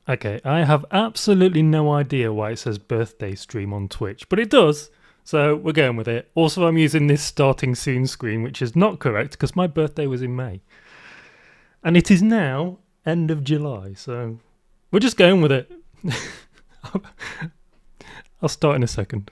Okay, I have absolutely no idea why it says birthday stream on Twitch, but it does. So we're going with it. Also, I'm using this starting soon screen, which is not correct because my birthday was in May. And it is now end of July, so we're just going with it. I'll start in a second.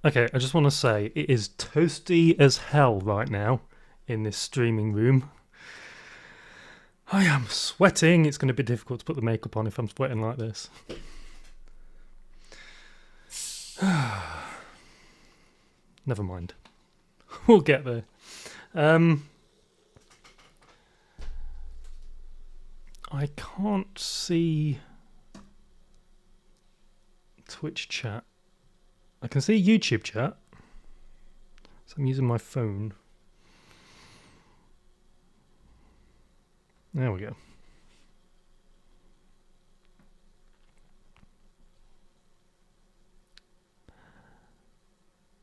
Okay, I just want to say it is toasty as hell right now in this streaming room. I am sweating. It's going to be difficult to put the makeup on if I'm sweating like this. Never mind. We'll get there. I can't see Twitch chat. I can see YouTube chat. So I'm using my phone. There we go.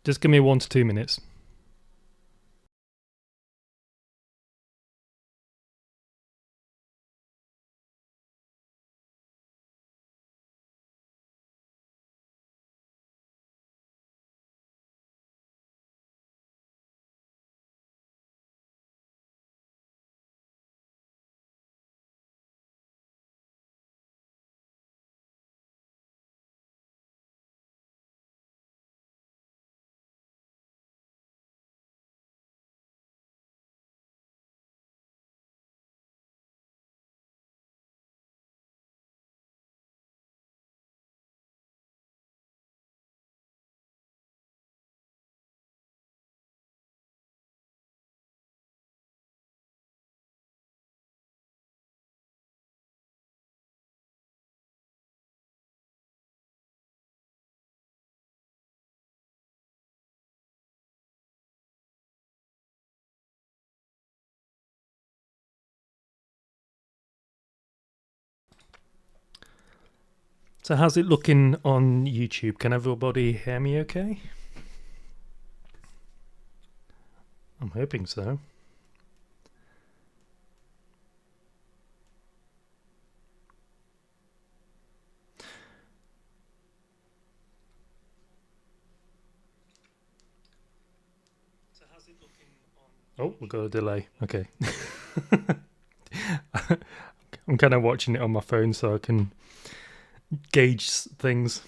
Just give me 1 to 2 minutes. So how's it looking on YouTube? Can everybody hear me okay? I'm hoping so. Oh, we've got a delay. Okay. I'm kind of watching it on my phone so I can gauge things.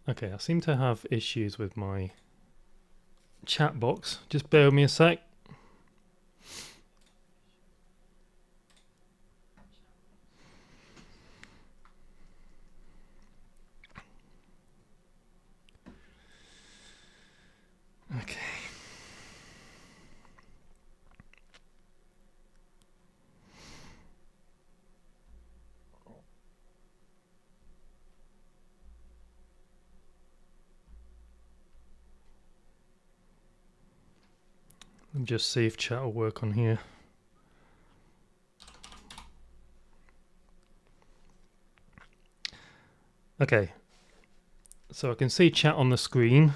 Okay, I seem to have issues with my chat box. Just bear with me a sec. Okay. Let me just see if chat will work on here. Okay, so I can see chat on the screen,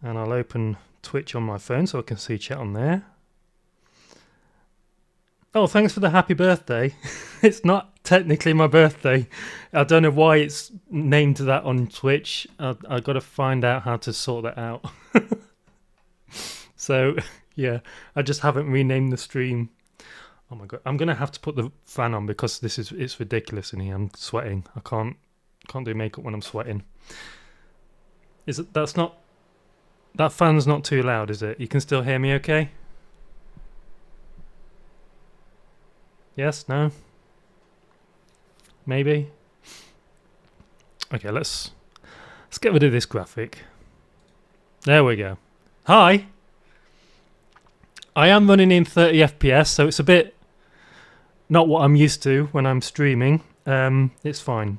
and I'll open Twitch on my phone so I can see chat on there. Oh, thanks for the happy birthday. It's not technically my birthday. I don't know why it's named that on Twitch. I've got to find out how to sort that out. So, yeah, I just haven't renamed the stream. Oh my god, I'm gonna have to put the fan on because it's ridiculous in here. I'm sweating. I can't do makeup when I'm sweating. That fan's not too loud, is it? You can still hear me okay? Yes? No? Maybe? Okay, let's get rid of this graphic. There we go. Hi! I am running in 30 FPS, so it's a bit not what I'm used to when I'm streaming. It's fine.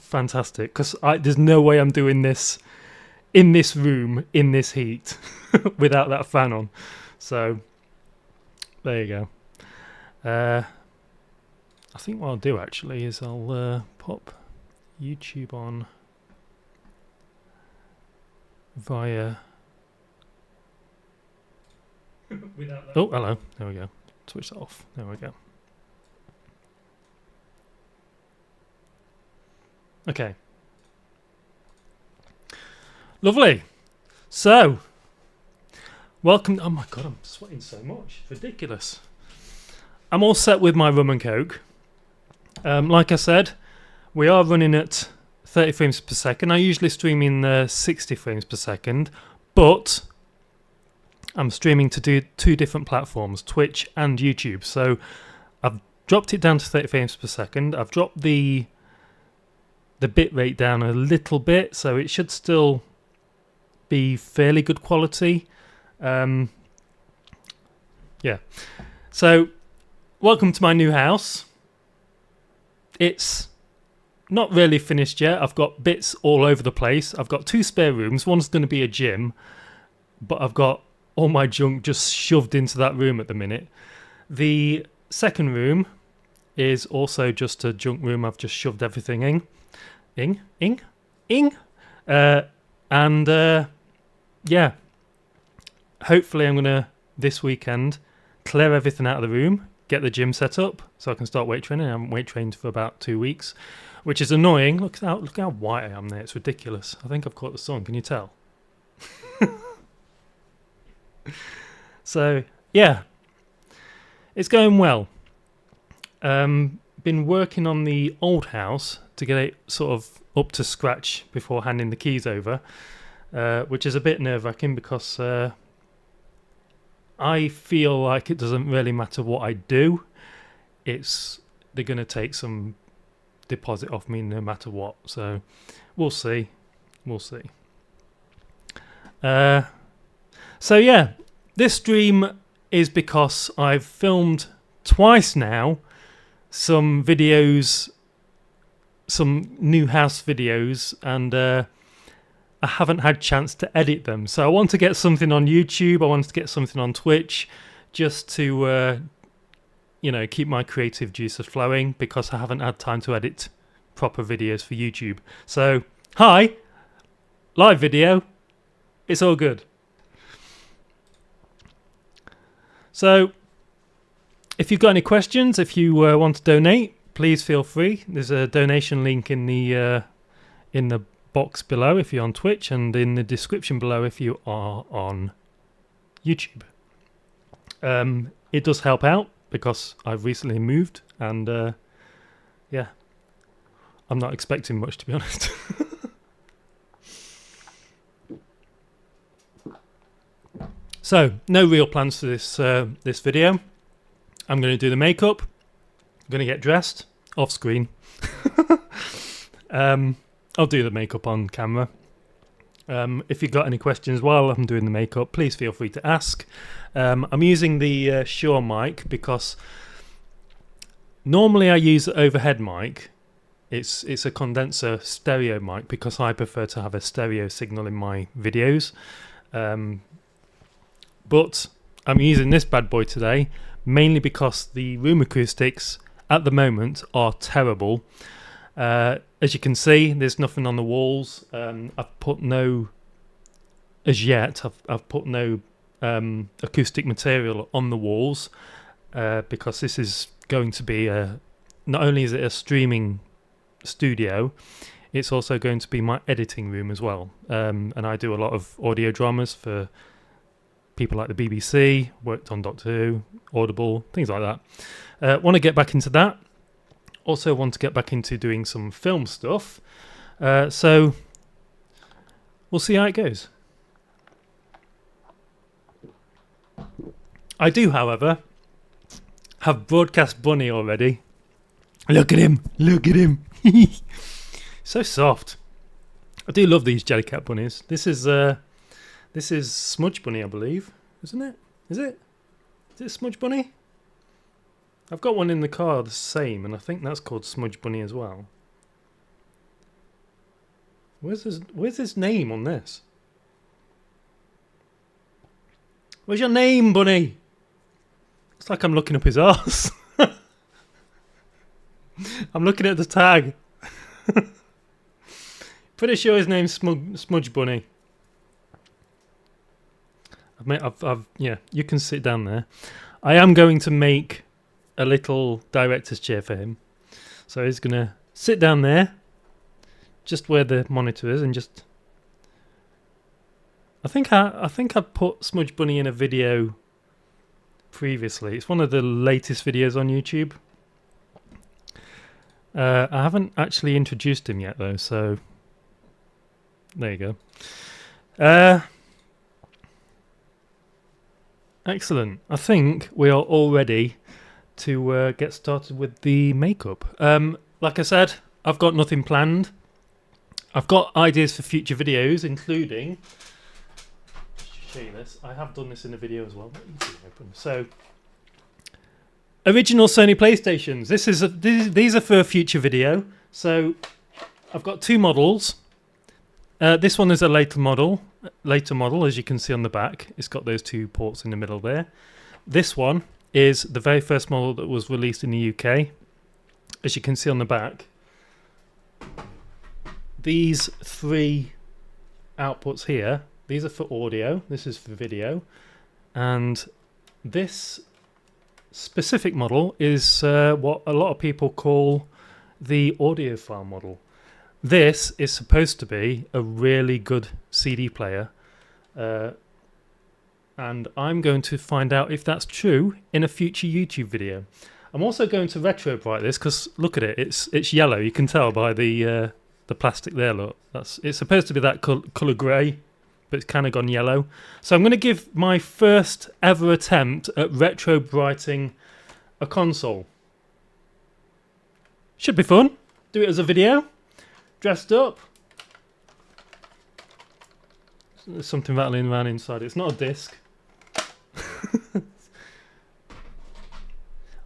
Fantastic. Because there's no way I'm doing this in this room, in this heat, without that fan on. So, there you go. I think what I'll do actually is I'll pop YouTube on via... Oh, hello. There we go. Switch that off. There we go. Okay. Lovely. So, welcome. Oh my god, I'm sweating so much. It's ridiculous. I'm all set with my rum and coke. Like I said, we are running at 30 frames per second. I usually stream in 60 frames per second, but I'm streaming to two different platforms, Twitch and YouTube. So I've dropped it down to 30 frames per second. I've dropped the bit rate down a little bit, so it should still be fairly good quality. Yeah. So, welcome to my new house. It's not really finished yet. I've got bits all over the place. I've got 2 spare rooms. One's going to be a gym, but I've got all my junk just shoved into that room at the minute. The second room is also just a junk room. I've just shoved everything in. Yeah, hopefully I'm gonna this weekend clear everything out of the room, get the gym set up so I can start weight training. I haven't weight trained for about 2 weeks, which is annoying. Look how white I am there. It's ridiculous. I think I've caught the sun. Can you tell? So yeah, it's going well. Been working on the old house to get it sort of up to scratch before handing the keys over, which is a bit nerve-wracking because I feel like it doesn't really matter what I do. They're going to take some deposit off me no matter what. So we'll see. So yeah, this stream is because I've filmed twice now some videos, some new house videos, and I haven't had chance to edit them. So I want to get something on YouTube. I want to get something on Twitch, just to keep my creative juices flowing, because I haven't had time to edit proper videos for YouTube. So hi, live video. It's all good. So if you've got any questions, if you want to donate, please feel free. There's a donation link in the box below if you're on Twitch, and in the description below if you are on YouTube. It does help out because I've recently moved, and yeah, I'm not expecting much, to be honest. So, no real plans for this video. I'm going to do the makeup. I'm going to get dressed off screen. I'll do the makeup on camera. If you've got any questions while I'm doing the makeup, please feel free to ask. I'm using the Shure mic because normally I use the overhead mic. It's a condenser stereo mic because I prefer to have a stereo signal in my videos. But I'm using this bad boy today mainly because the room acoustics at the moment are terrible. As you can see, there's nothing on the walls. I've put no acoustic material on the walls because this is going to be not only is it a streaming studio, it's also going to be my editing room as well. And I do a lot of audio dramas for people like the BBC, worked on Doctor Who, Audible, things like that. Want to get back into that. Also want to get back into doing some film stuff. So we'll see how it goes. I do, however, have broadcast Bunny already. Look at him. Look at him. So soft. I do love these Jellycat bunnies. This is Smudge Bunny, I believe, isn't it? Is it Smudge Bunny? I've got one in the car the same, and I think that's called Smudge Bunny as well. Where's his name on this? Where's your name, Bunny? It's like I'm looking up his arse. I'm looking at the tag. Pretty sure his name's Smudge Bunny. Yeah, you can sit down there. I am going to make a little director's chair for him. So he's going to sit down there, just where the monitor is, and just... I think I put Smudge Bunny in a video previously. It's one of the latest videos on YouTube. I haven't actually introduced him yet, though, so... There you go. Excellent. I think we are all ready to get started with the makeup. Like I said, I've got nothing planned. I've got ideas for future videos, including... Just to show you this. I have done this in a video as well. So, original Sony PlayStations. These are for a future video. So, I've got two models. This one is a later model, as you can see on the back. It's got those two ports in the middle there. This one is the very first model that was released in the UK, as you can see on the back. These three outputs here, these are for audio, this is for video, and this specific model is what a lot of people call the audiophile model. This is supposed to be a really good CD player, and I'm going to find out if that's true in a future YouTube video. I'm also going to retro bright this because look at it, it's yellow. You can tell by the plastic there. Look, it's supposed to be that colour grey, but it's kind of gone yellow. So I'm going to give my first ever attempt at retro brighting a console. Should be fun. Do it as a video. Dressed up. There's something rattling around inside. It's not a disc.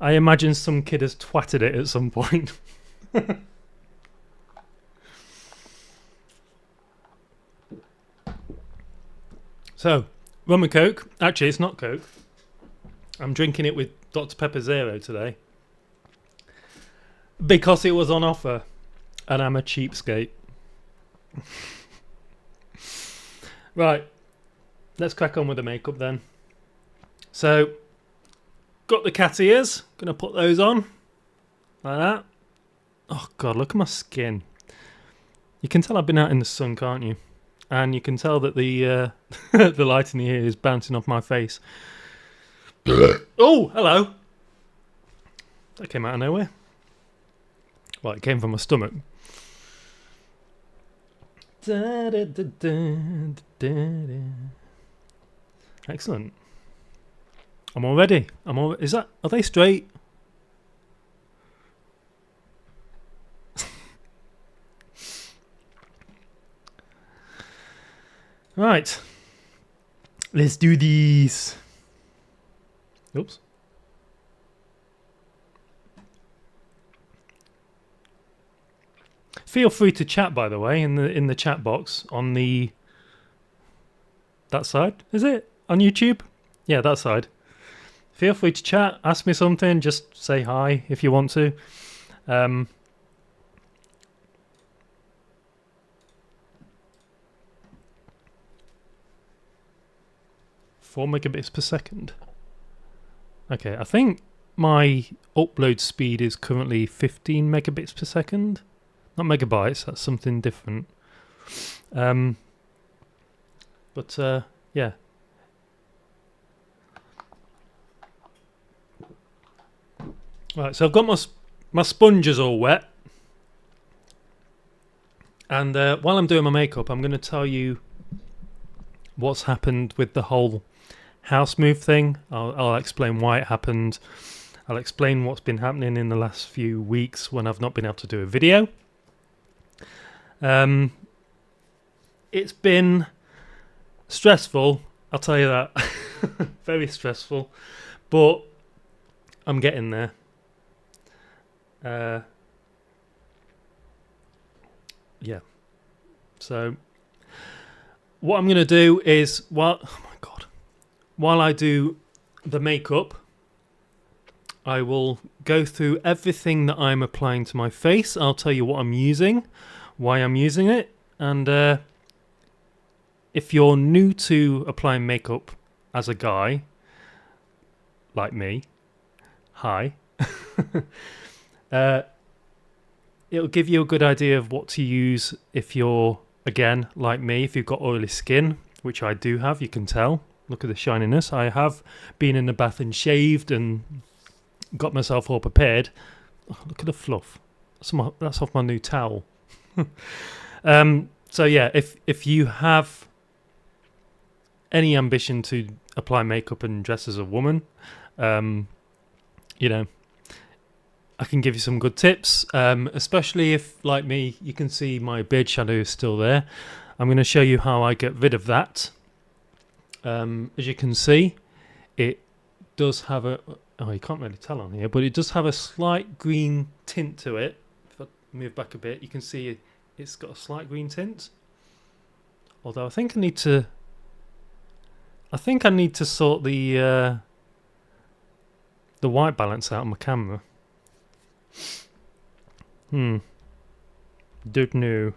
I imagine some kid has twatted it at some point. So, rum and Coke. Actually, it's not Coke. I'm drinking it with Dr. Pepper Zero today. Because it was on offer. And I'm a cheapskate. Right. Let's crack on with the makeup then. So, got the cat ears. Gonna put those on. Like that. Oh god, look at my skin. You can tell I've been out in the sun, can't you? And you can tell that the the light in the ear is bouncing off my face. Oh, hello. That came out of nowhere. Well, it came from my stomach. Excellent. I'm all ready. Are they straight? Right. Let's do these. Oops. Feel free to chat, by the way, in the chat box on that side. Is it on YouTube? Yeah, that side. Feel free to chat. Ask me something. Just say hi if you want to. 4 megabits per second. Okay, I think my upload speed is currently 15 megabits per second. Not megabytes, that's something different. Yeah. Right, so I've got my sponges all wet. And while I'm doing my makeup, I'm going to tell you what's happened with the whole house move thing. I'll explain why it happened. I'll explain what's been happening in the last few weeks when I've not been able to do a video. It's been stressful, I'll tell you that. Very stressful, but I'm getting there. Yeah. So what I'm going to do is, while I do the makeup, I will go through everything that I'm applying to my face. I'll tell you what I'm using, why I'm using it, and if you're new to applying makeup as a guy, like me, hi, it'll give you a good idea of what to use if you're, again, like me, if you've got oily skin, which I do have, you can tell. Look at the shininess. I have been in the bath and shaved and got myself all prepared. Oh, look at the fluff. That's off my new towel. So yeah, if you have any ambition to apply makeup and dress as a woman, you know, I can give you some good tips, especially if, like me, you can see my beard shadow is still there. I'm going to show you how I get rid of that. As you can see, it does have a... Oh, you can't really tell on here, but it does have a slight green tint to it. If I move back a bit, you can see it's got a slight green tint. Although I think I need to sort the white balance out on my camera. Don't know.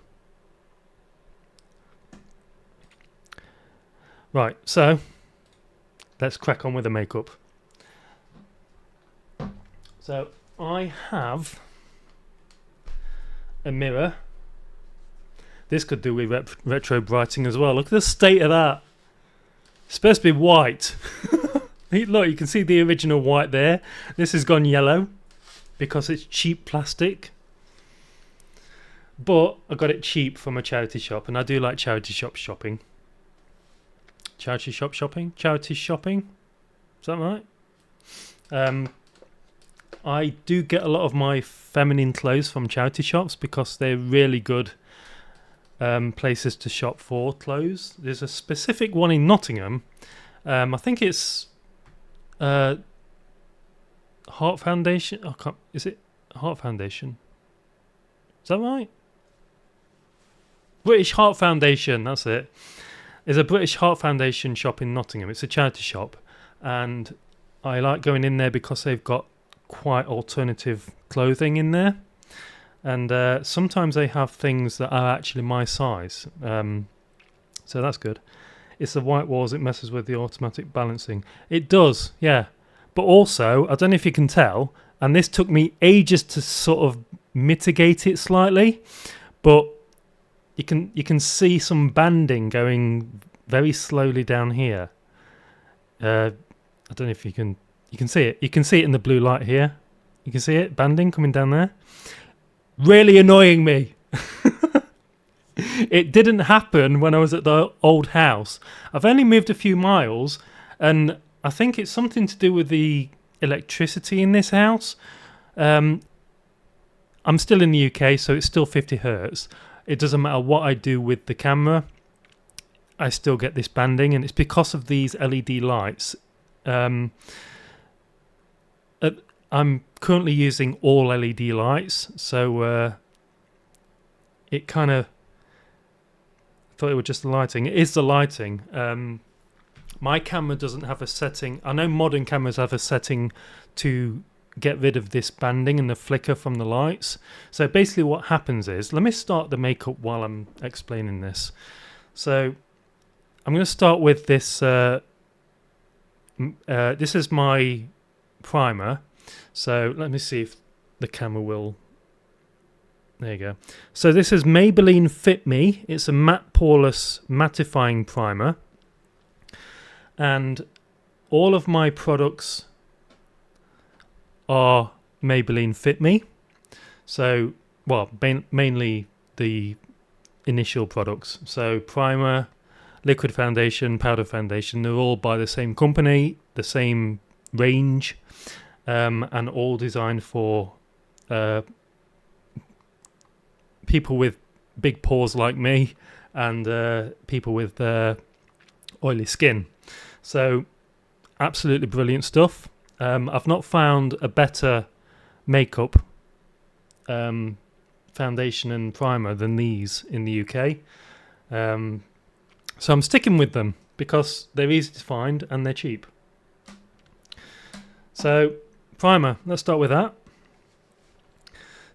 Right, so let's crack on with the makeup. So I have a mirror. This could do with retro brighting as well. Look at the state of that. It's supposed to be white. Look, you can see the original white there. This has gone yellow because it's cheap plastic. But I got it cheap from a charity shop, and I do like charity shop shopping. Charity shop shopping? Charity shopping? Is that right? I do get a lot of my feminine clothes from charity shops because they're really good places to shop for clothes. There's a specific one in Nottingham. I think it's Heart Foundation. Is it Heart Foundation? Is that right? British Heart Foundation, that's it. There's a British Heart Foundation shop in Nottingham. It's a charity shop, and I like going in there because they've got quite alternative clothing in there, and sometimes they have things that are actually my size, so that's good. It's the white walls, it messes with the automatic balancing. It does, yeah, but also I don't know if you can tell, and this took me ages to sort of mitigate it slightly, but you can see some banding going very slowly down here. I don't know if you can see it. You can see it in the blue light here. You can see it, banding coming down there. Really annoying me. It didn't happen when I was at the old house. I've only moved a few miles, and I think it's something to do with the electricity in this house. I'm still in the UK, so it's still 50 hertz. It doesn't matter what I do with the camera, I still get this banding, and it's because of these LED lights. I'm currently using all LED lights, so it kind of thought it was just the lighting. It is the lighting. My camera doesn't have a setting. I know modern cameras have a setting to get rid of this banding and the flicker from the lights. So basically what happens is, let me start the makeup while I'm explaining this. So I'm going to start with this. This is my primer. So let me see if the camera will... There you go. So this is Maybelline Fit Me. It's a matte poreless mattifying primer. And all of my products are Maybelline Fit Me. So, well, mainly the initial products. So primer, liquid foundation, powder foundation, they're all by the same company, the same range. and all designed for people with big pores like me and people with oily skin. So absolutely brilliant stuff. I've not found a better makeup foundation and primer than these in the UK. So I'm sticking with them because they're easy to find and they're cheap. So primer, let's start with that.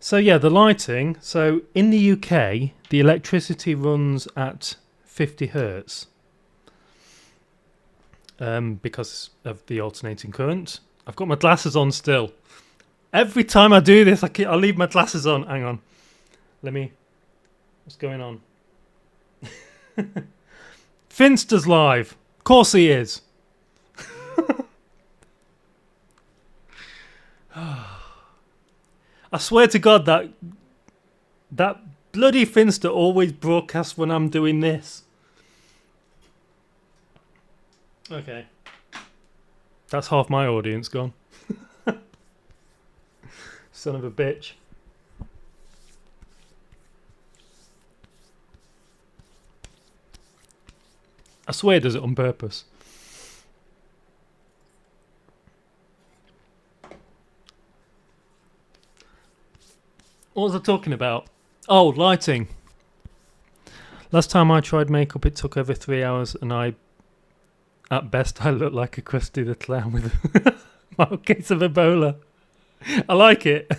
So yeah, the lighting. So in the UK, the electricity runs at 50 hertz because of the alternating current. I've got my glasses on still. Every time I do this, I leave my glasses on. Hang on. What's going on? Finster's live. Of course he is. I swear to God that bloody Finster always broadcasts when I'm doing this. Okay. That's half my audience gone. Son of a bitch. I swear he does it on purpose. What was I talking about? Oh, lighting. Last time I tried makeup, it took over 3 hours, and at best, I looked like a Krusty the Clown with a mild case of Ebola. I like it.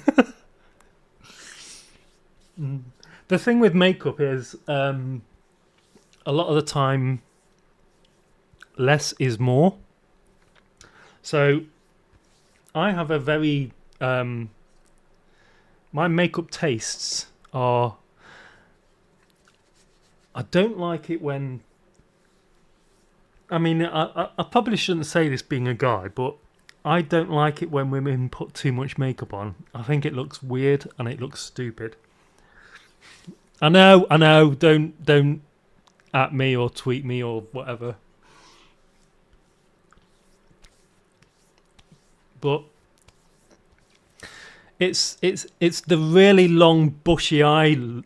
The thing with makeup is, a lot of the time, less is more. So, I have a very my makeup tastes are. I don't like it when. I mean, I probably shouldn't say this being a guy, but I don't like it when women put too much makeup on. I think it looks weird and it looks stupid. I know. Don't at me or tweet me or whatever. But it's the really long bushy eyelash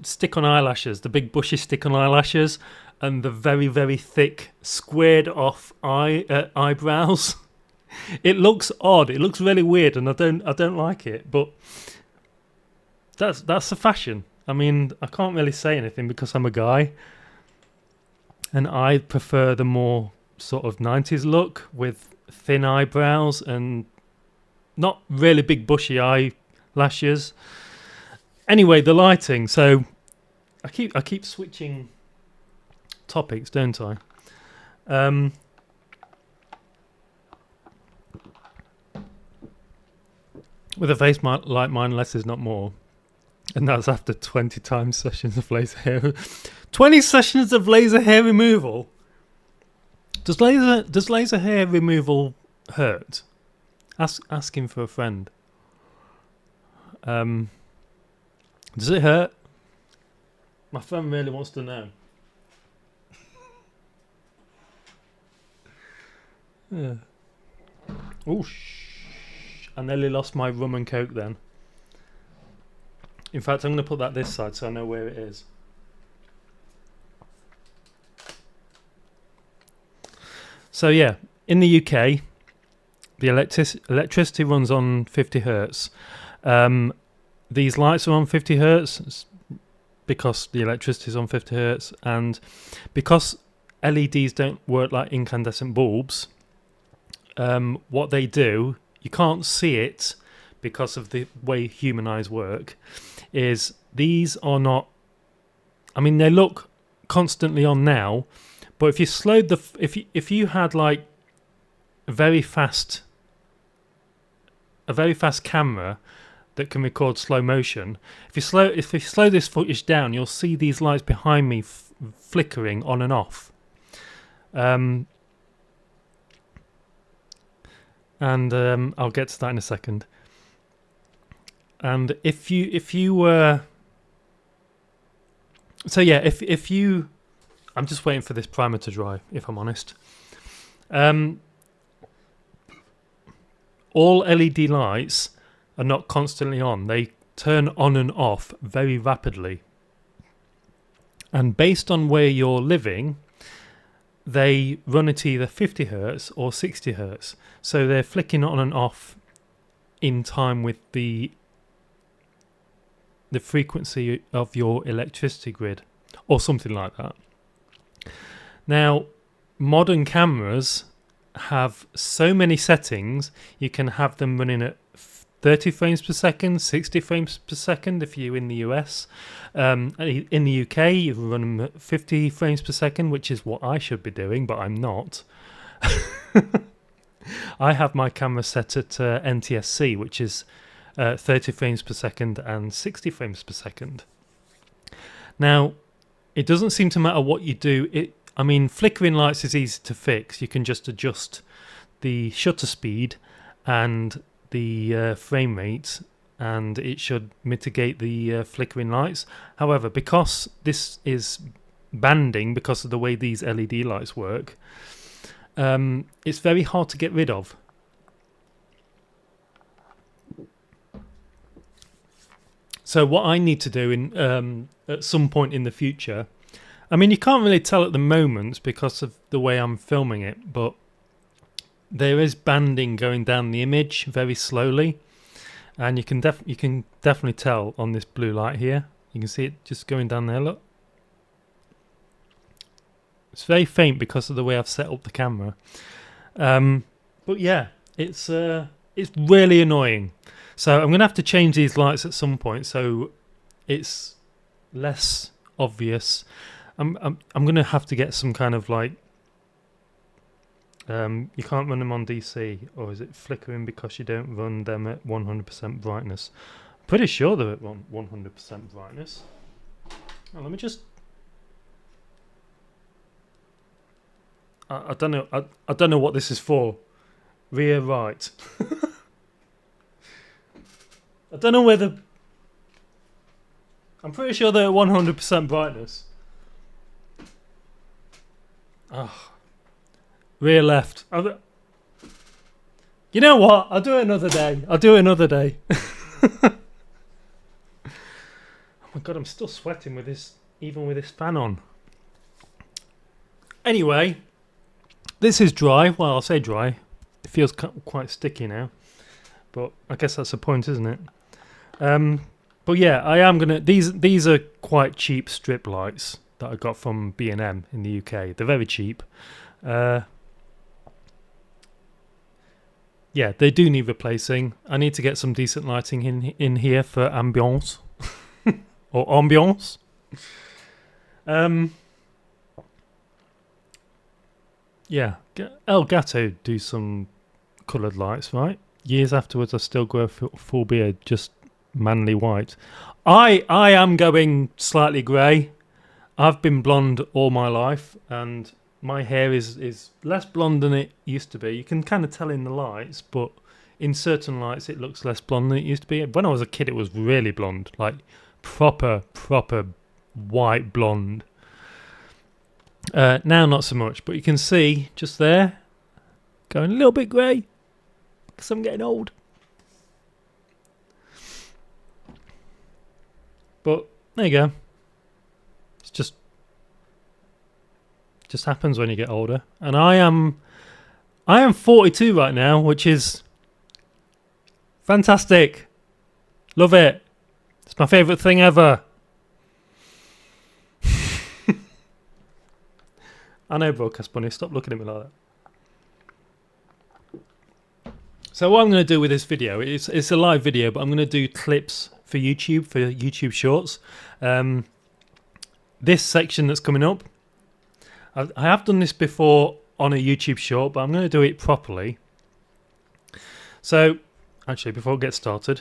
stick-on eyelashes, the big bushy stick-on eyelashes, and the very very thick squared off eyebrows. It looks odd. It looks really weird, and I don't like it. But that's the fashion. I mean, I can't really say anything because I'm a guy, and I prefer the more sort of 90s look with thin eyebrows and not really big bushy eyelashes. Anyway, the lighting. So I keep switching topics, don't I? With a face like mine, less is not more. And that's after 20 times sessions of laser hair. 20 sessions of laser hair removal. Does laser hair removal hurt? Asking for a friend. Does it hurt? My friend really wants to know. Yeah. Oh, I nearly lost my rum and coke then. In fact, I'm going to put that this side so I know where it is. So yeah, in the UK, the electricity runs on 50 hertz. These lights are on 50 hertz because the electricity is on 50 hertz, and because LEDs don't work like incandescent bulbs, what they do, you can't see it because of the way human eyes work, is these are not, I mean, they look constantly on now, but if you slowed if you had like a very fast camera that can record slow motion, if you slow this footage down, you'll see these lights behind me flickering on and off. And I'll get to that in a second. And if you were, so yeah, if you, I'm just waiting for this primer to dry, if I'm honest. all LED lights are not constantly on. They turn on and off very rapidly. And based on where you're living, they run at either 50 hertz or 60 hertz. So they're flicking on and off in time with the frequency of your electricity grid, or something like that. Now, modern cameras have so many settings. You can have them running at 30 frames per second, 60 frames per second if you're in the US. In the UK, you run them at 50 frames per second, which is what I should be doing, but I'm not. I have my camera set at NTSC, which is 30 frames per second and 60 frames per second. Now, it doesn't seem to matter what you do. I mean, flickering lights is easy to fix. You can just adjust the shutter speed and the frame rate, and it should mitigate the flickering lights. However, because this is banding, because of the way these LED lights work, it's very hard to get rid of. So what I need to do at some point in the future, I mean, you can't really tell at the moment because of the way I'm filming it, but there is banding going down the image very slowly, and you can definitely tell on this blue light here. You can see it just going down there. Look, it's very faint because of the way I've set up the camera. But yeah, it's really annoying. So I'm gonna have to change these lights at some point so it's less obvious. I'm gonna have to get some kind of like you can't run them on DC, or is it flickering because you don't run them at 100% brightness? I'm pretty sure they're at 100% brightness. Oh, let me just. I don't know. I don't know what this is for. Rear right. I don't know whether. I'm pretty sure they're at 100% brightness. Oh. Rear left. You know what? I'll do it another day. Oh my god, I'm still sweating with this, even with this fan on. Anyway, this is dry. Well, I'll say dry. It feels quite sticky now, but I guess that's the point, isn't it? But yeah, I am gonna. These are quite cheap strip lights that I got from B&M in the UK. They're very cheap. Yeah, they do need replacing. I need to get some decent lighting in here for ambiance or ambiance. Yeah, Elgato do some coloured lights, right? Years afterwards, I still grow a full beard, just manly white. I am going slightly grey. I've been blonde all my life, and my hair is less blonde than it used to be. You can kind of tell in the lights, but in certain lights it looks less blonde than it used to be. When I was a kid, it was really blonde, like proper white blonde. Now not so much, but you can see just there, going a little bit grey, because I'm getting old. But there you go. It's just happens when you get older. And I am 42 right now, which is fantastic. Love it. It's my favourite thing ever. I know, Broadcast Bunny, stop looking at me like that. So what I'm going to do with this video, it's a live video, but I'm going to do clips for YouTube Shorts. This section that's coming up, I have done this before on a YouTube Short, but I'm going to do it properly. So, actually, before we get started,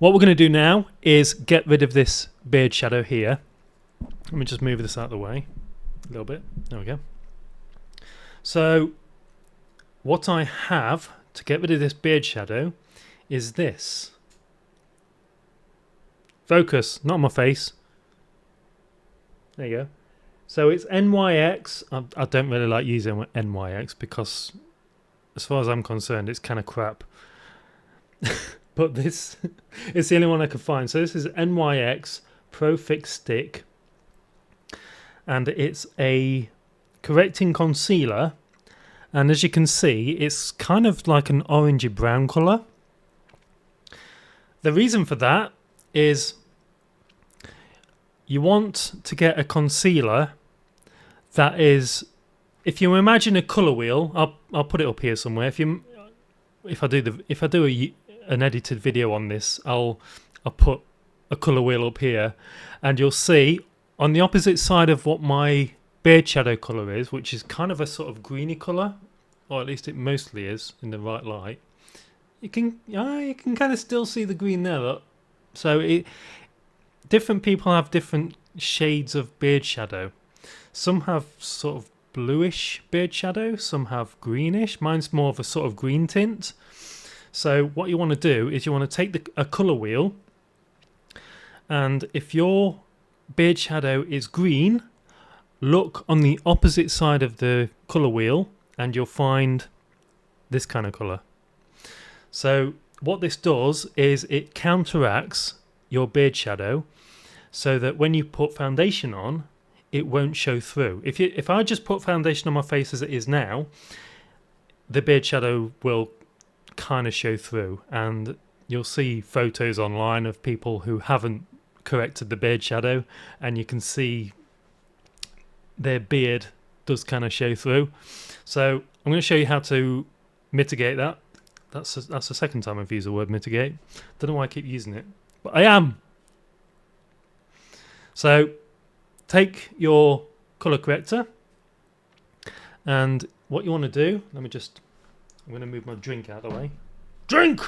what we're going to do now is get rid of this beard shadow here. Let me just move this out of the way a little bit. There we go. So, what I have to get rid of this beard shadow is this. Focus, not on my face. There you go. So it's NYX. I don't really like using NYX because as far as I'm concerned, it's kind of crap. But this is the only one I could find. So this is NYX Pro Fix Stick, and it's a correcting concealer. And as you can see, it's kind of like an orangey brown colour. The reason for that is you want to get a concealer that is, if you imagine a colour wheel, I'll put it up here somewhere. If I do an edited video on this, I'll put a colour wheel up here, and you'll see on the opposite side of what my beard shadow colour is, which is kind of a sort of greeny colour, or at least it mostly is in the right light. You can kind of still see the green there. Look. So different people have different shades of beard shadow. Some have sort of bluish beard shadow, some have greenish. Mine's more of a sort of green tint. So what you want to do is you want to take a colour wheel, and if your beard shadow is green, look on the opposite side of the colour wheel and you'll find this kind of colour. So what this does is it counteracts your beard shadow so that when you put foundation on, it won't show through. If I just put foundation on my face as it is now, the beard shadow will kind of show through, and you'll see photos online of people who haven't corrected the beard shadow, and you can see their beard does kind of show through. So I'm going to show you how to mitigate that. That's the second time I've used the word mitigate. Don't know why I keep using it, but I am. So take your colour corrector, and what you want to do, I'm going to move my drink out of the way. Drink!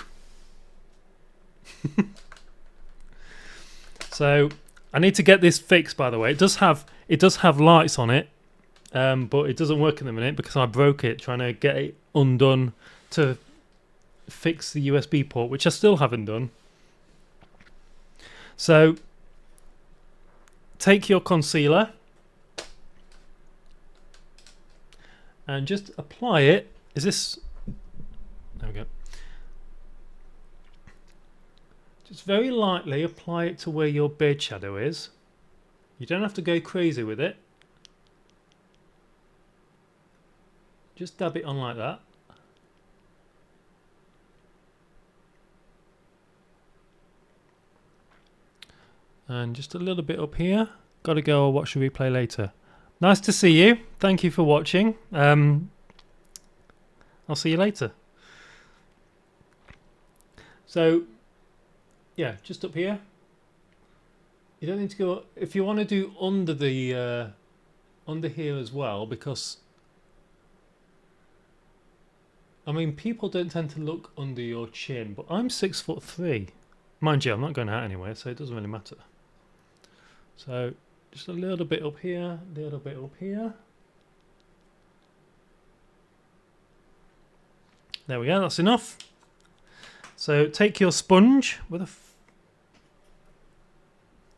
So I need to get this fixed, by the way. It does have lights on it, but it doesn't work in the minute because I broke it trying to get it undone to fix the USB port, which I still haven't done. So take your concealer and just apply it. There we go. Just very lightly apply it to where your beard shadow is. You don't have to go crazy with it. Just dab it on like that. And just a little bit up here. Gotta go, I'll watch the replay later. Nice to see you. Thank you for watching. I'll see you later. So, yeah, just up here. You don't need to go, if you want to do under the under here as well, because I mean people don't tend to look under your chin, but I'm 6'3". Mind you, I'm not going out anywhere, so it doesn't really matter. So just a little bit up here, a little bit up here. There we go, that's enough. So take your sponge with a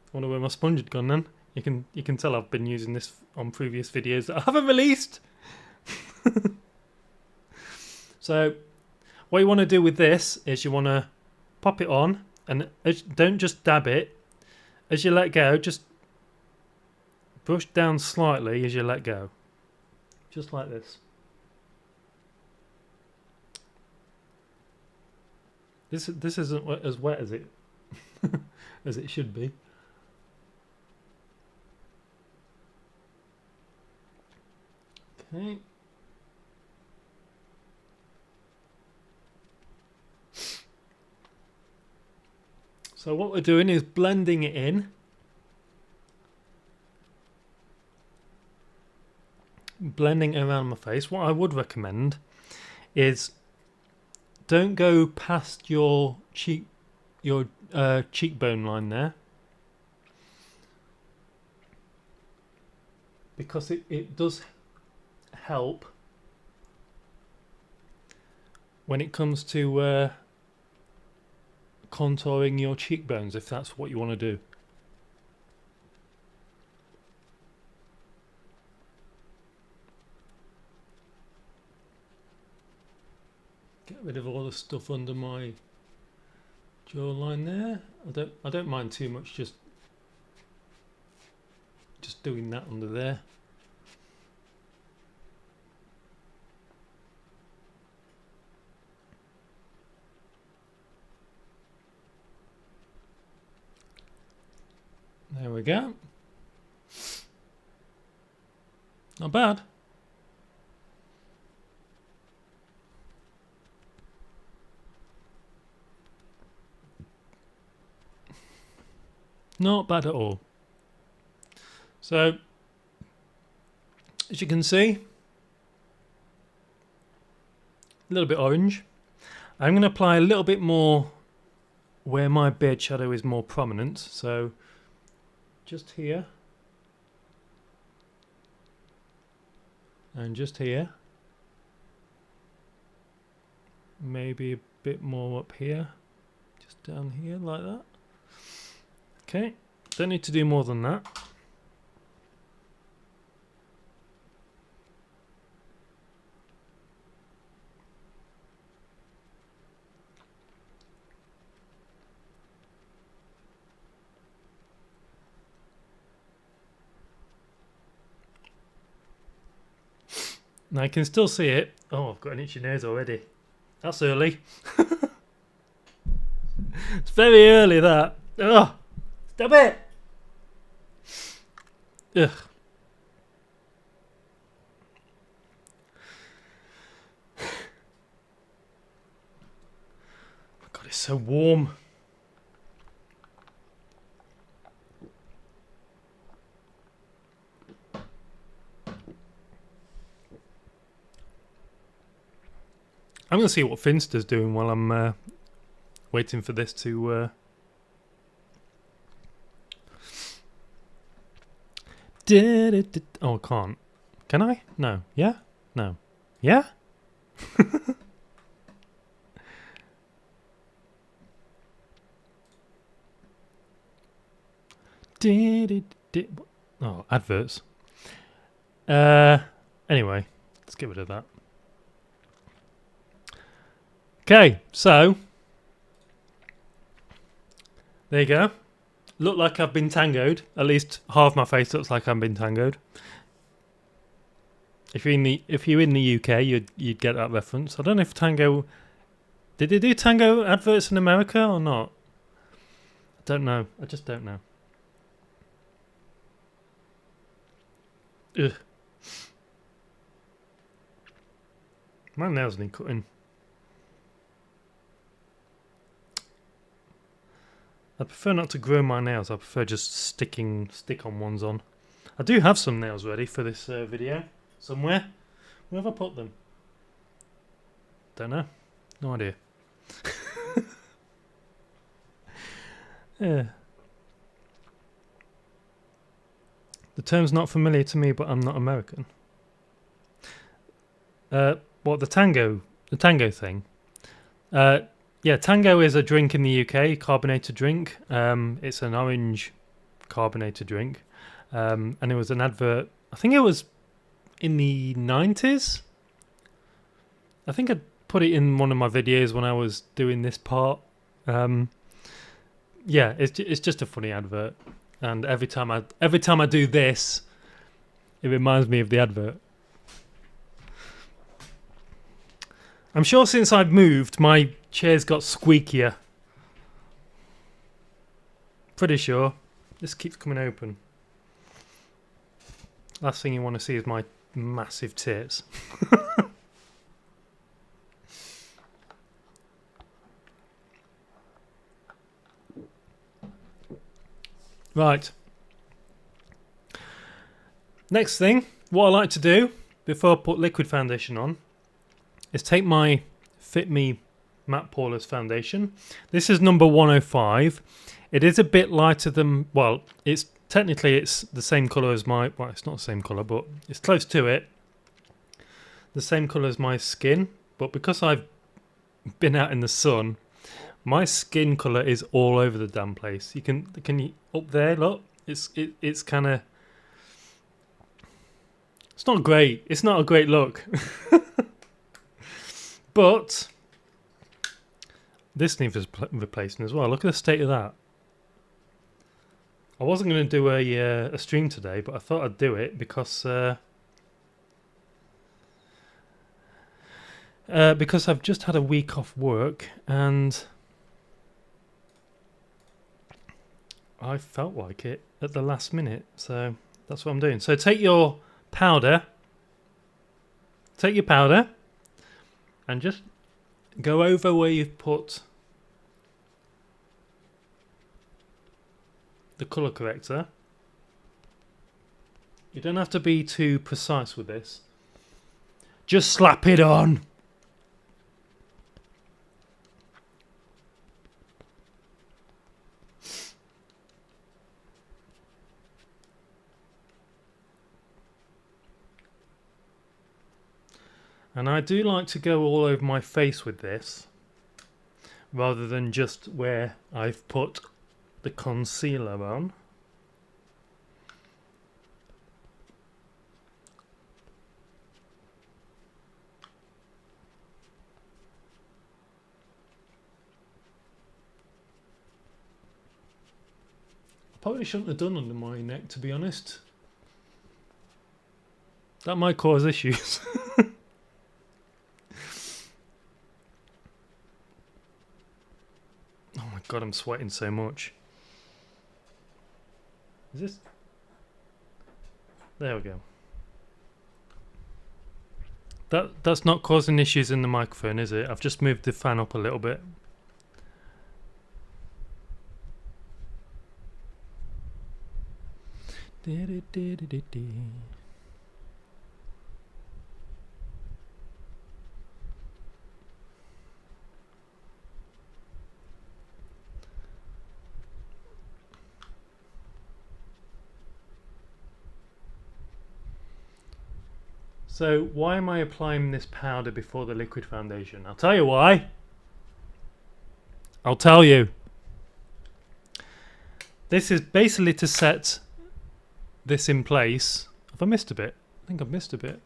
I wonder where my sponge had gone then. You can tell I've been using this on previous videos that I haven't released. So what you want to do with this is you want to pop it on, and don't just dab it. As you let go, just brush down slightly as you let go. Just like this. This isn't as wet as it as it should be. Okay. So what we're doing is blending it in. Blending it around my face. What I would recommend is don't go past your cheekbone line there, because it does help when it comes to contouring your cheekbones, if that's what you want to do. Get rid of all the stuff under my jawline there. I don't mind too much just doing that under there. There we go. Not bad. Not bad at all. So, as you can see, a little bit orange. I'm going to apply a little bit more where my beard shadow is more prominent. So, just here. And just here. Maybe a bit more up here. Just down here like that. Okay, don't need to do more than that. Now I can still see it. Oh, I've got an itchy nose already. That's early. It's very early, that. Ugh. Stop it! Ugh. God, it's so warm. I'm going to see what Finster's doing while I'm waiting for this to... Oh, I can't. Can I? No. Yeah? No. Yeah? Oh, adverts. Anyway, let's get rid of that. Okay, so there you go. Look like I've been tangoed. At least half my face looks like I've been tangoed. If you're in the UK, you'd get that reference. I don't know if Tango... Did they do Tango adverts in America or not? I don't know. I just don't know. Ugh. My nails need cutting. I prefer not to grow my nails. I prefer just stick-on ones on. I do have some nails ready for this video somewhere. Where have I put them? Don't know. No idea. Yeah. The term's not familiar to me, but I'm not American. What, the tango thing? Yeah, Tango is a drink in the UK, carbonated drink. It's an orange carbonated drink. And it was an advert, I think it was in the 90s. I think I put it in one of my videos when I was doing this part. Yeah, it's just a funny advert. And every time I do this, it reminds me of the advert. I'm sure since I've moved, my chair's got squeakier. Pretty sure. This keeps coming open. Last thing you want to see is my massive tits. Right. Next thing, what I like to do before I put liquid foundation on is take my Fit Me Matte Poreless foundation. This is number 105. It is a bit lighter than, well, it's the same colour as my, well, it's not the same colour, but it's close to it. The same colour as my skin, but because I've been out in the sun, my skin colour is all over the damn place. You can you up there, look, it's kind of, it's not great. It's not a great look. But this needs replacing as well. Look at the state of that. I wasn't going to do a stream today, but I thought I'd do it because I've just had a week off work and I felt like it at the last minute, so that's what I'm doing. So take your powder, and just go over where you've put the colour corrector. You don't have to be too precise with this. Just slap it on. And I do like to go all over my face with this, rather than just where I've put the concealer on. I probably shouldn't have done under my neck, to be honest. That might cause issues. God, I'm sweating so much. Is this? There we go. That's not causing issues in the microphone, is it? I've just moved the fan up a little bit. So why am I applying this powder before the liquid foundation? I'll tell you why. I'll tell you. This is basically to set this in place. Have I missed a bit? I think I've missed a bit.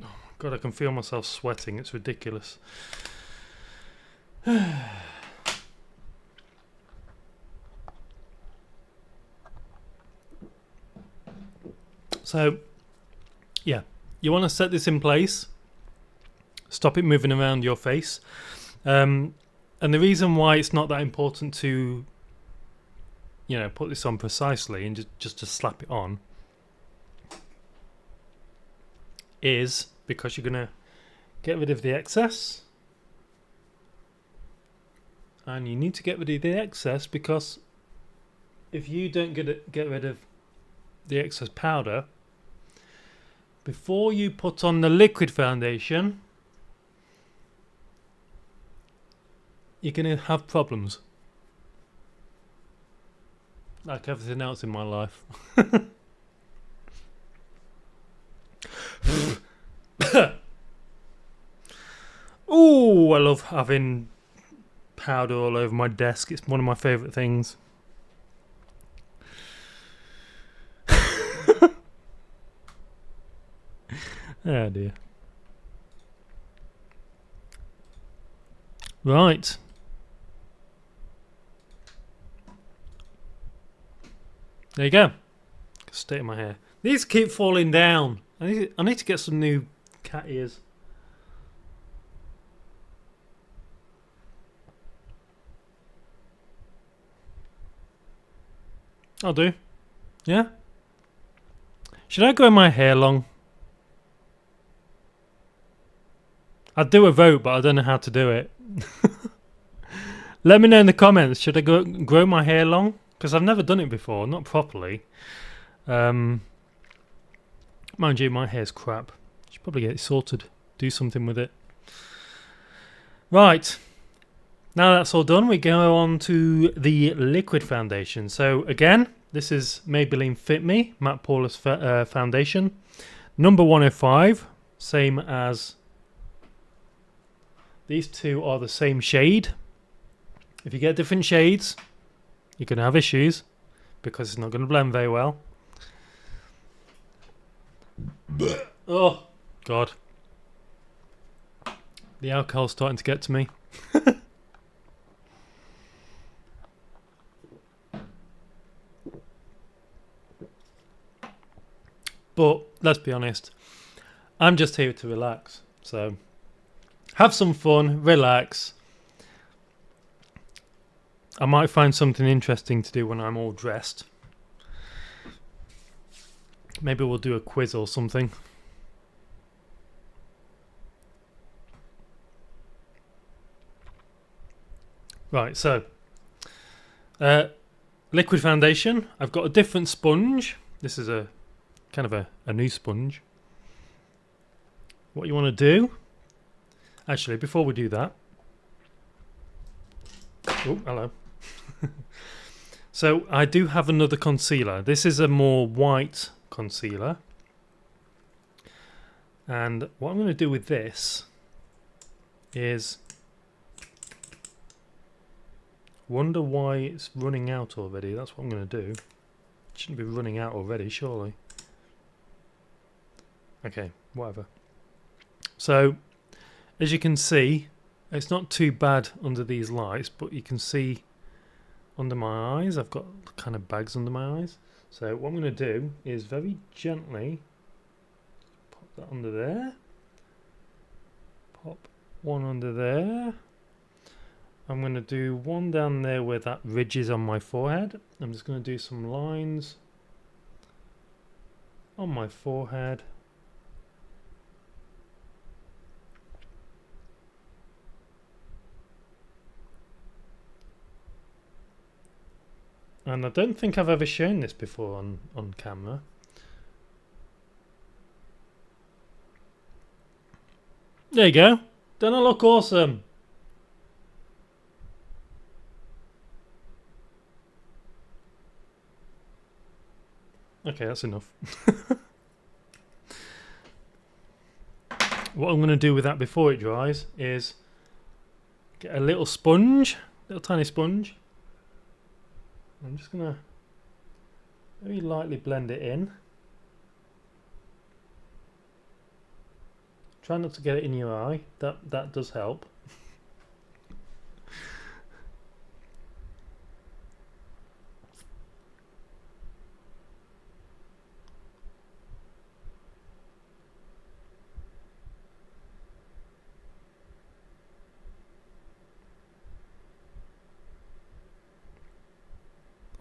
Oh my God, I can feel myself sweating. It's ridiculous. So, yeah, you want to set this in place, stop it moving around your face, and the reason why it's not that important to, you know, put this on precisely and just to slap it on is because you're gonna get rid of the excess. And you need to get rid of the excess because if you don't get rid of the excess powder before you put on the liquid foundation, you're going to have problems. Like everything else in my life. Oh, I love having powder all over my desk. It's one of my favourite things. Oh dear. Right. There you go. State of my hair. These keep falling down. I need to get some new cat ears. I'll do. Yeah? Should I grow my hair long? I'd do a vote, but I don't know how to do it. Let me know in the comments. Should I grow my hair long? Because I've never done it before, not properly. Mind you, my hair's crap. Should probably get it sorted. Do something with it. Right. Now that's all done, we go on to the liquid foundation. So again, this is Maybelline Fit Me Matte Poreless Foundation. Number 105, same as these two are the same shade. If you get different shades, you're going to have issues. because it's not going to blend very well. Oh, God. The alcohol's starting to get to me. But let's be honest, I'm just here to relax. So have some fun, relax. I might find something interesting to do when I'm all dressed. Maybe we'll do a quiz or something. Right, so liquid foundation. I've got a different sponge. This is a kind of a new sponge. What you want to do, actually, before we do that. Oh, hello. So I do have another concealer. This is a more white concealer. And what I'm going to do with this is wonder why it's running out already. That's what I'm going to do. It shouldn't be running out already, surely. Okay, whatever. So, as you can see, it's not too bad under these lights, but you can see under my eyes, I've got kind of bags under my eyes. So what I'm going to do is very gently pop that under there. Pop one under there. I'm going to do one down there where that ridge is on my forehead. I'm just going to do some lines on my forehead. And I don't think I've ever shown this before on camera. There you go. Don't I look awesome? Okay, that's enough. What I'm going to do with that before it dries is get a little sponge, little tiny sponge. I'm just going to very lightly blend it in. Try not to get it in your eye. That does help.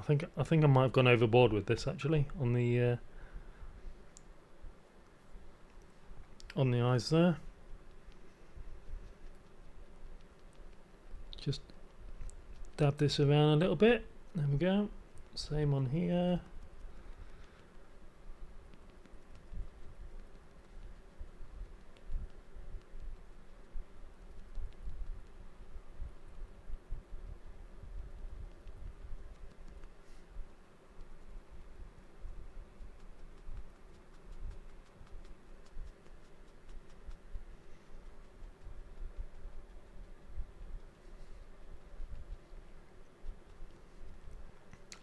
I think I might have gone overboard with this actually on the eyes there. Just dab this around a little bit. There we go. Same on here.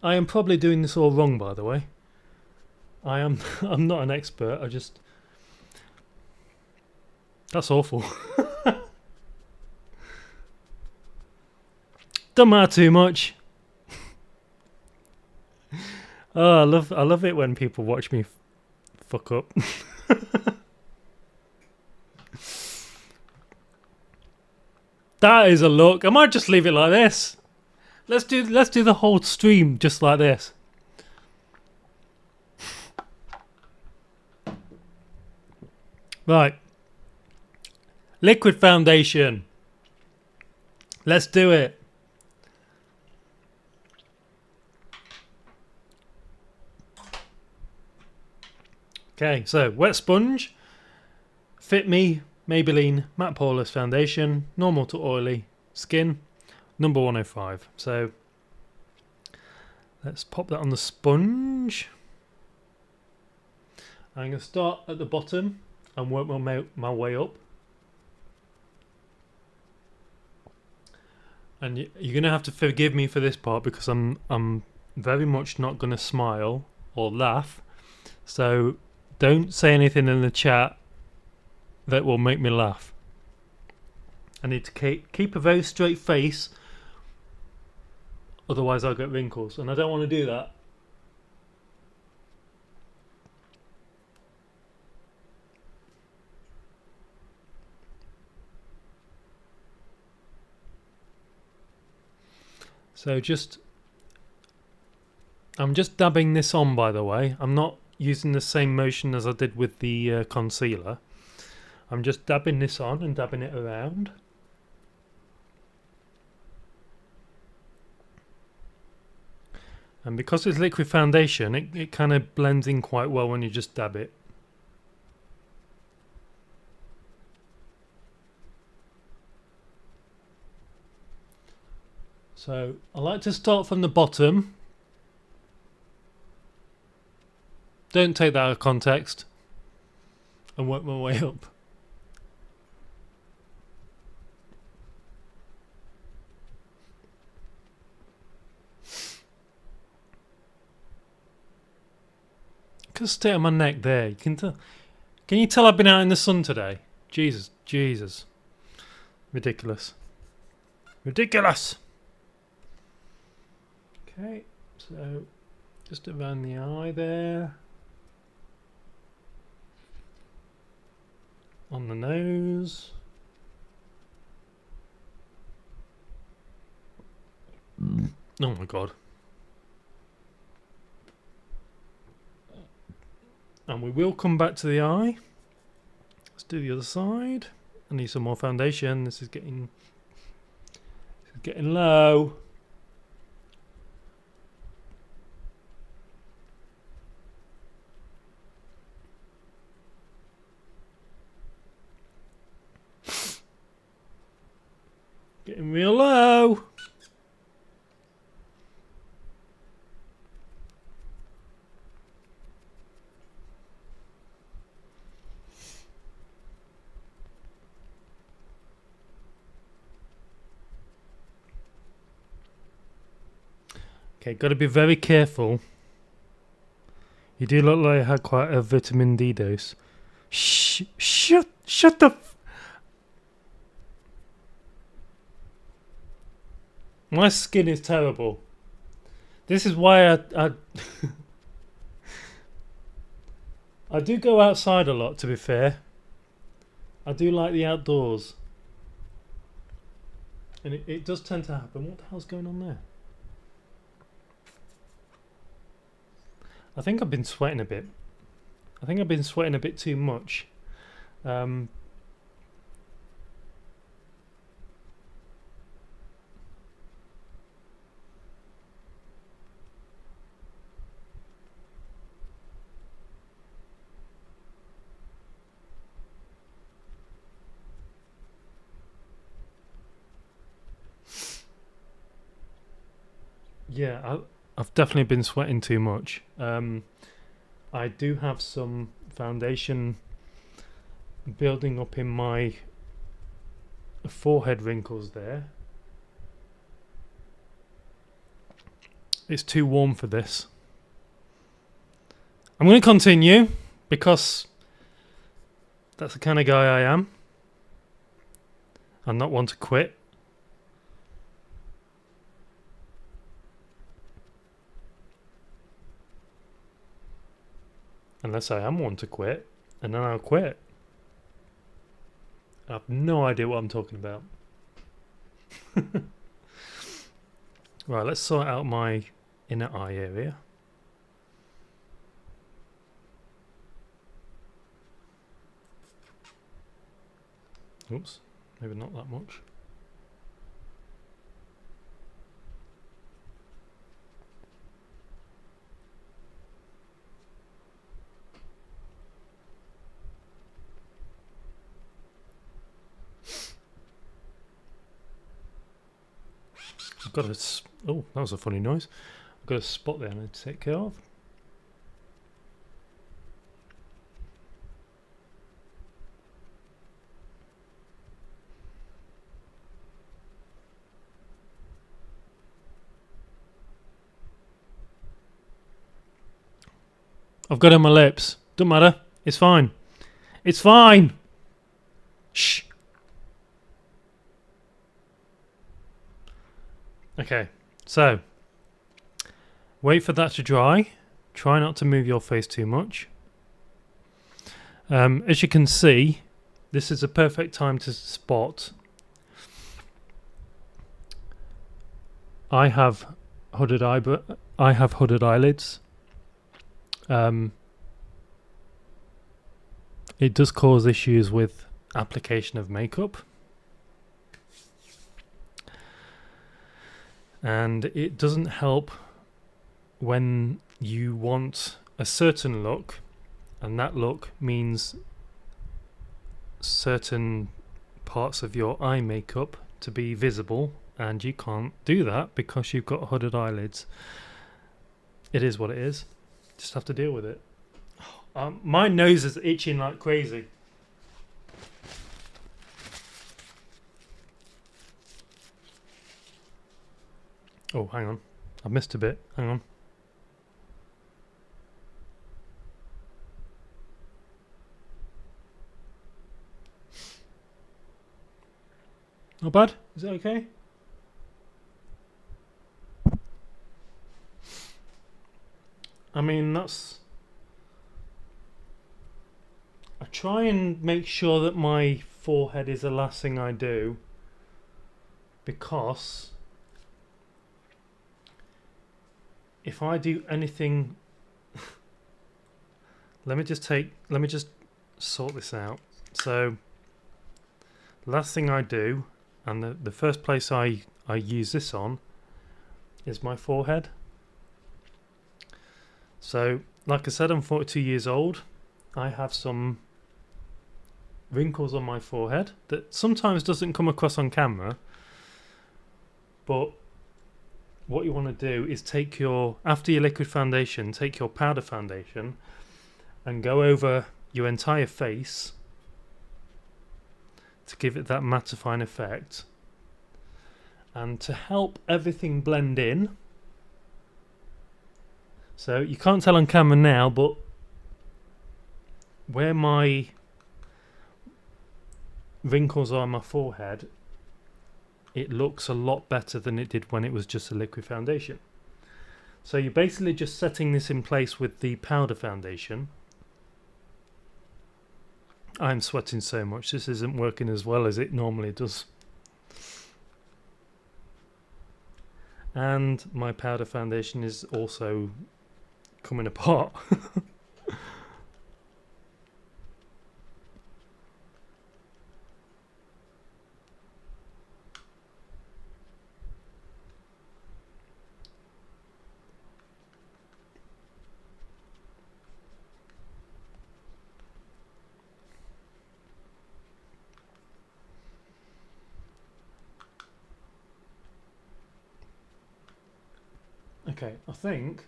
I am probably doing this all wrong, by the way. I'm not an expert. That's awful. Don't matter too much. Oh, I love it when people watch me fuck up. That is a look. I might just leave it like this. Let's do the whole stream just like this. Right. Liquid foundation. Let's do it. Okay, so wet sponge. Fit Me Maybelline Matte Poreless Foundation. Normal to oily skin. Number 105. So let's pop that on the sponge. I'm going to start at the bottom and work my way up. And you're going to have to forgive me for this part because I'm very much not going to smile or laugh. So don't say anything in the chat that will make me laugh. I need to keep a very straight face, otherwise I'll get wrinkles, and I don't want to do that. So I'm just dabbing this on, by the way. I'm not using the same motion as I did with the concealer. I'm just dabbing this on and dabbing it around. And because it's liquid foundation, it kind of blends in quite well when you just dab it. So I like to start from the bottom. Don't take that out of context. And work my way up. Could stay on my neck there. You can tell. Can you tell I've been out in the sun today? Jesus. Ridiculous. Okay, so just around the eye there. On the nose. Oh my god. And we will come back to the eye. Let's do the other side. I need some more foundation. This is getting low. Getting real low. Okay, got to be very careful. You do look like you had quite a vitamin D dose. Shut the. My skin is terrible. This is why I do go outside a lot, to be fair. I do like the outdoors. And it does tend to happen. What the hell's going on there? I think I've been sweating a bit. I think I've been sweating a bit too much. Yeah, I've definitely been sweating too much. I do have some foundation building up in my forehead wrinkles there. It's too warm for this. I'm going to continue because that's the kind of guy I am. I'm not one to quit. Unless I am one to quit, and then I'll quit. I have no idea what I'm talking about. Right, let's sort out my inner eye area. Oops, maybe not that much. I've got a... Oh, that was a funny noise. I've got a spot there I need to take care of. I've got it on my lips. Don't matter. It's fine. It's fine. Shh. Okay, so wait for that to dry. Try not to move your face too much. As you can see, this is a perfect time to spot. I have hooded eyelids. It does cause issues with application of makeup. And it doesn't help when you want a certain look, and that look means certain parts of your eye makeup to be visible, and you can't do that because you've got hooded eyelids. It is what it is. Just have to deal with it. My nose is itching like crazy. Oh, hang on. I missed a bit. Hang on. Not bad? Is it okay? I mean, that's... I try and make sure that my forehead is the last thing I do, because if I do anything... let me just sort this out. So, last thing I do, and the first place I use this on, is my forehead. So, like I said, I'm 42 years old. I have some wrinkles on my forehead that sometimes doesn't come across on camera, but what you want to do is take your, after your liquid foundation, take your powder foundation and go over your entire face to give it that mattifying effect, and to help everything blend in. So you can't tell on camera now, but where my wrinkles are on my forehead, it looks a lot better than it did when it was just a liquid foundation. So you're basically just setting this in place with the powder foundation. I'm sweating so much, this isn't working as well as it normally does. And my powder foundation is also coming apart. Okay, I think...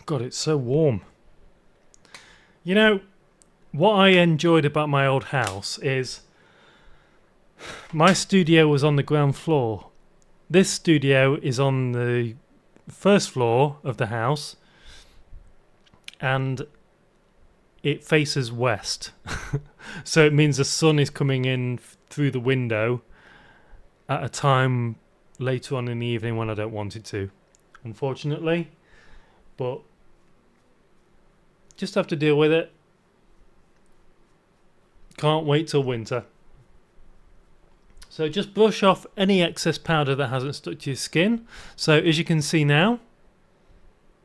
God, it's so warm. You know, what I enjoyed about my old house is my studio was on the ground floor. This studio is on the first floor of the house, and it faces west. So it means the sun is coming in through the window at a time later on in the evening when I don't want it to, unfortunately. But just have to deal with it. Can't wait till winter. So just brush off any excess powder that hasn't stuck to your skin. So as you can see now,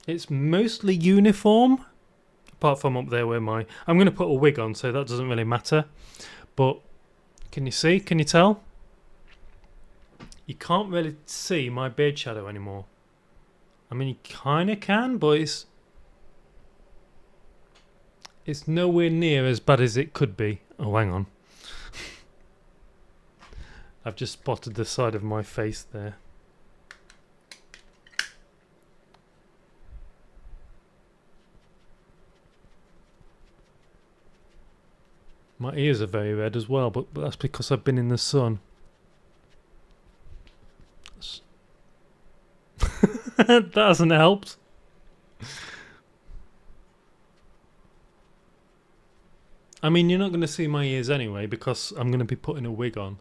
it's mostly uniform, apart from up there where my... I'm going to put a wig on, so that doesn't really matter. But can you see? Can you tell? You can't really see my beard shadow anymore. I mean, you kind of can, but it's nowhere near as bad as it could be. Oh, hang on. I've just spotted the side of my face there. My ears are very red as well, but that's because I've been in the sun. That hasn't helped. I mean, you're not going to see my ears anyway because I'm going to be putting a wig on.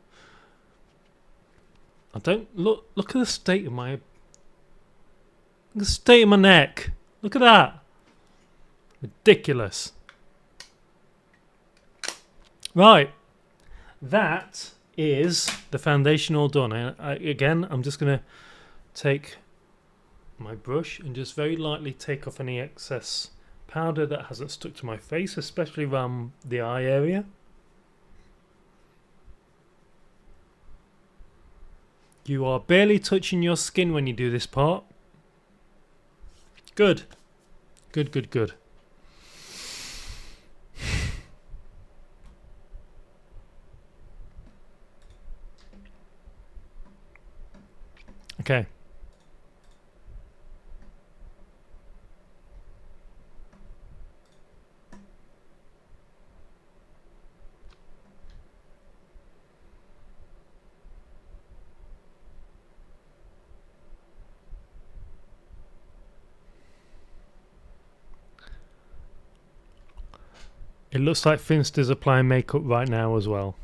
I don't look at the state of my neck. Look at that. Ridiculous. Right. That is the foundation all done. Again, I'm just going to take my brush and just very lightly take off any excess powder that hasn't stuck to my face, especially around the eye area. You are barely touching your skin when you do this part. Good. Good, good, good. Okay. It looks like Finster's applying makeup right now as well.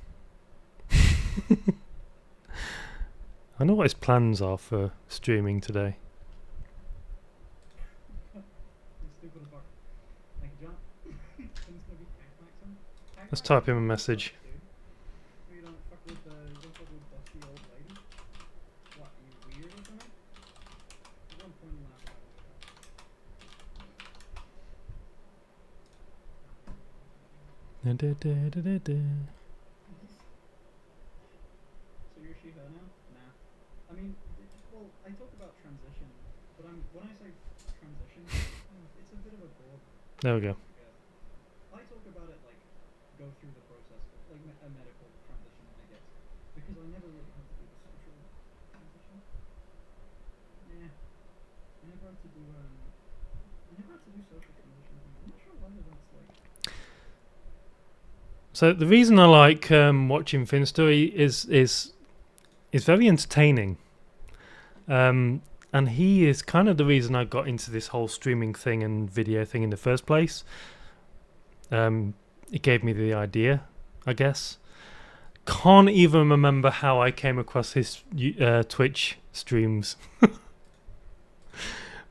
I know what his plans are for streaming today. Let's type him a message. Da, da, da, da, da, da. So you're she her now? Nah. I mean, well, I talk about transition, but when I say transition, it's a bit of a broad. There we go. I talk about it like go through the process, like a medical transition, I guess, because I never really had to do the social transition. Yeah, I never had to do social transition. I'm not sure whether that's like. So the reason I like watching Finster is very entertaining, and he is kind of the reason I got into this whole streaming thing and video thing in the first place. It gave me the idea, I guess. Can't even remember how I came across his Twitch streams,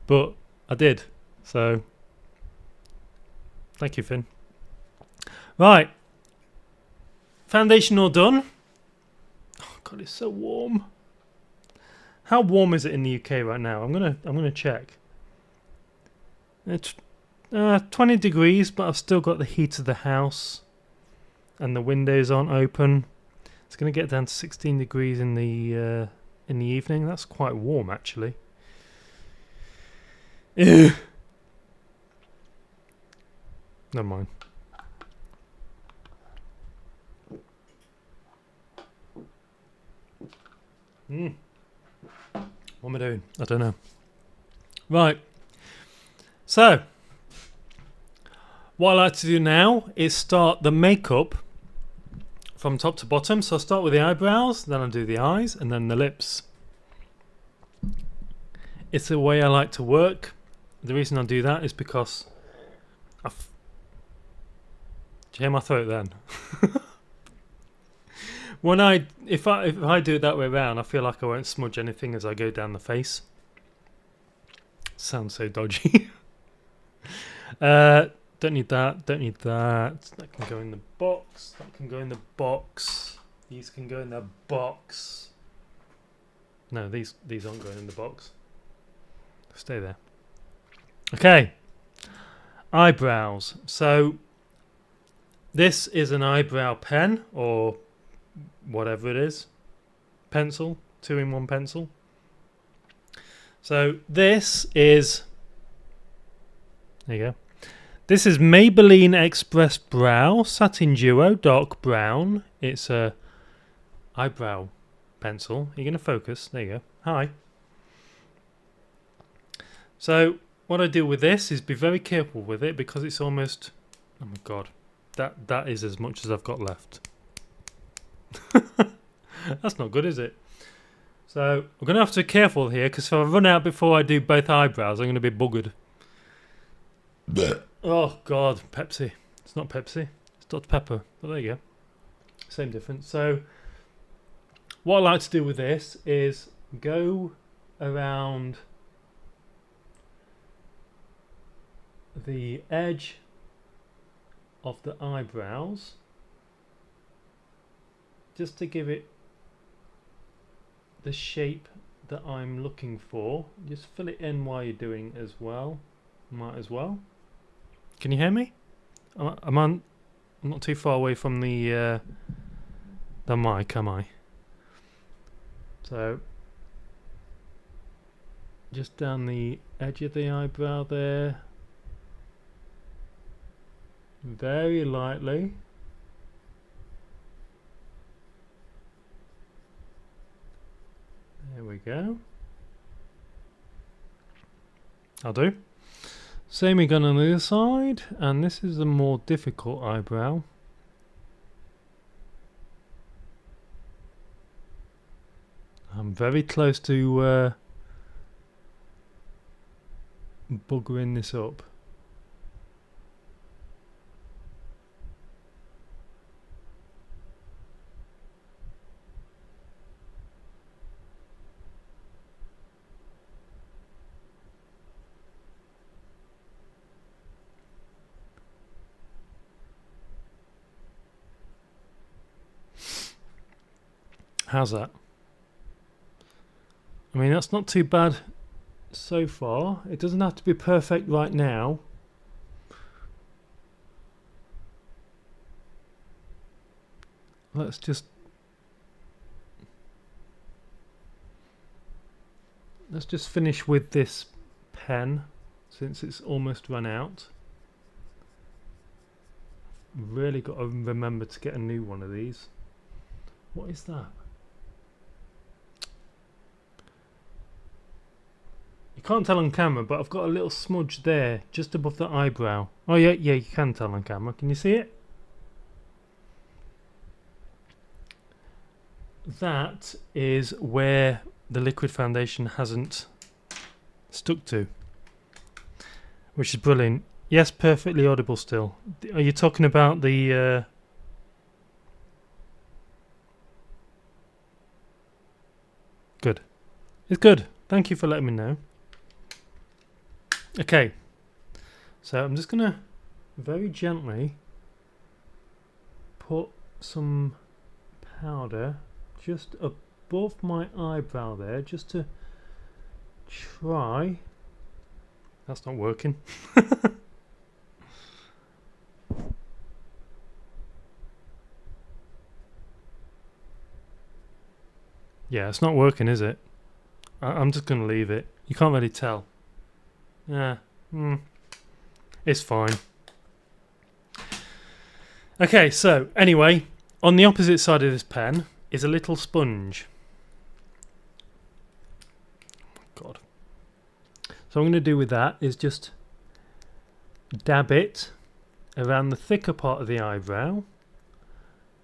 but I did. So thank you, Finn. Right. Foundation all done. Oh god, it's so warm. How warm is it in the UK right now? I'm gonna check. It's 20 degrees, but I've still got the heat of the house, and the windows aren't open. It's gonna get down to 16 degrees in the evening. That's quite warm, actually. Never mind. What am I doing? I don't know. Right. So, what I like to do now is start the makeup from top to bottom. So I start with the eyebrows, then I do the eyes, and then the lips. It's the way I like to work. The reason I do that is because did you hear my throat then? If I do it that way around, I feel like I won't smudge anything as I go down the face. Sounds so dodgy. Don't need that. Don't need that. That can go in the box. That can go in the box. These can go in the box. No, these aren't going in the box. Stay there. Okay. Eyebrows. So this is an eyebrow pen or whatever it is, pencil, 2-in-1 pencil. So this is, there you go. This is Maybelline Express Brow Satin Duo Dark Brown. It's a eyebrow pencil. You're going to focus. There you go. Hi. So what I do with this is be very careful with it because it's almost, oh my god, that is as much as I've got left. That's not good, is it? So I'm going to have to be careful here because if I run out before I do both eyebrows, I'm going to be buggered. Oh god, Pepsi. It's not Pepsi. It's Dr. Pepper. But there you go. Same difference. So what I like to do with this is go around the edge of the eyebrows just to give it the shape that I'm looking for. Just fill it in while you're doing it as well. Might as well. Can you hear me? I'm not too far away from the mic, am I? So just down the edge of the eyebrow there, very lightly. There we go. I'll do. Same again on the other side, and this is a more difficult eyebrow. I'm very close to buggering this up. How's that? I mean, that's not too bad so far. It doesn't have to be perfect right now. Let's just finish with this pen since it's almost run out. Really got to remember to get a new one of these. What is that? You can't tell on camera, but I've got a little smudge there, just above the eyebrow. Oh yeah, you can tell on camera. Can you see it? That is where the liquid foundation hasn't stuck to, which is brilliant. Yes, perfectly audible still. Are you talking about the... Good. It's good. Thank you for letting me know. Okay, so I'm just gonna very gently put some powder just above my eyebrow there, just to try. That's not working. Yeah, it's not working, is it? I'm just gonna leave it. You can't really tell. Yeah, it's fine. Okay, so anyway, on the opposite side of this pen is a little sponge. God. So what I'm going to do with that is just dab it around the thicker part of the eyebrow.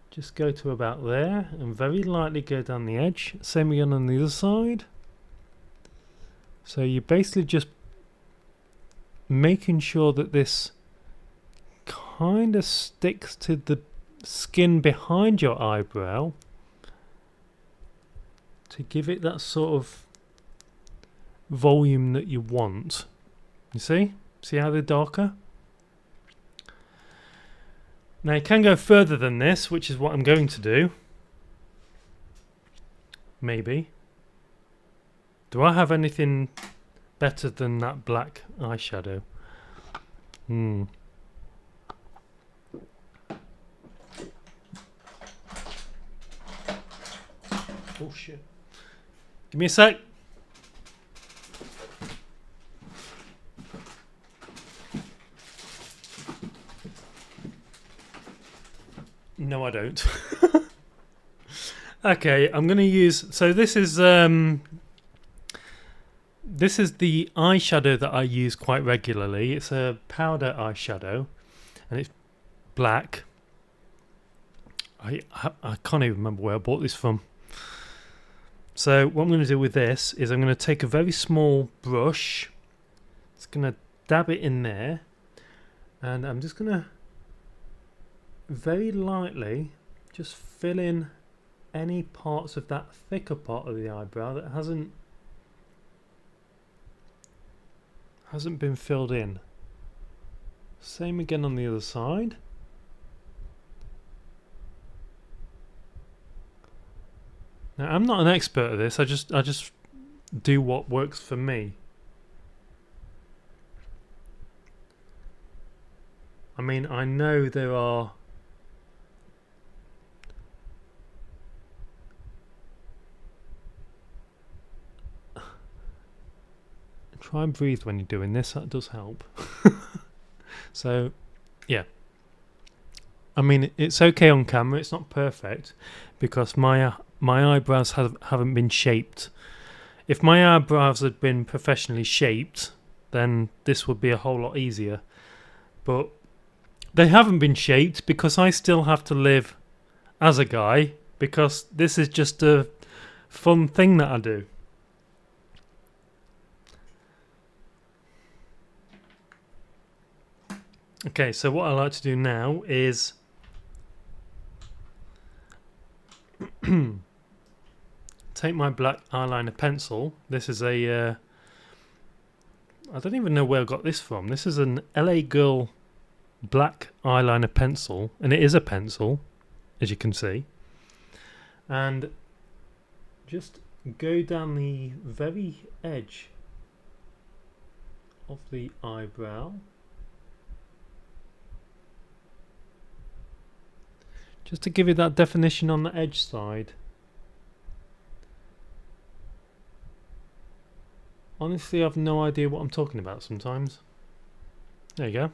Just go to about there and very lightly go down the edge. Same again on the other side. So you basically just making sure that this kind of sticks to the skin behind your eyebrow to give it that sort of volume that you want. You see? See how they're darker? Now you can go further than this, which is what I'm going to do. Maybe. Do I have anything better than that black eyeshadow? Oh shit. Give me a sec. No, I don't. Okay, I'm going to use... So this is the eyeshadow that I use quite regularly. It's a powder eyeshadow, and it's black. I can't even remember where I bought this from. So what I'm going to do with this is I'm going to take a very small brush. It's going to dab it in there, and I'm just going to very lightly just fill in any parts of that thicker part of the eyebrow that hasn't been filled in. Same again on the other side. Now, I'm not an expert at this. I just do what works for me. I mean, I know there are try and breathe when you're doing this. That does help. So, yeah. I mean, it's okay on camera. It's not perfect because my eyebrows haven't been shaped. If my eyebrows had been professionally shaped, then this would be a whole lot easier. But they haven't been shaped because I still have to live as a guy, because this is just a fun thing that I do. Okay, so what I like to do now is take my black eyeliner pencil. This is a I don't even know where I got this from. This is an LA Girl black eyeliner pencil, and it is a pencil, as you can see. And just go down the very edge of the eyebrow. Just to give you that definition on the edge side. Honestly, I've no idea what I'm talking about sometimes. There you go.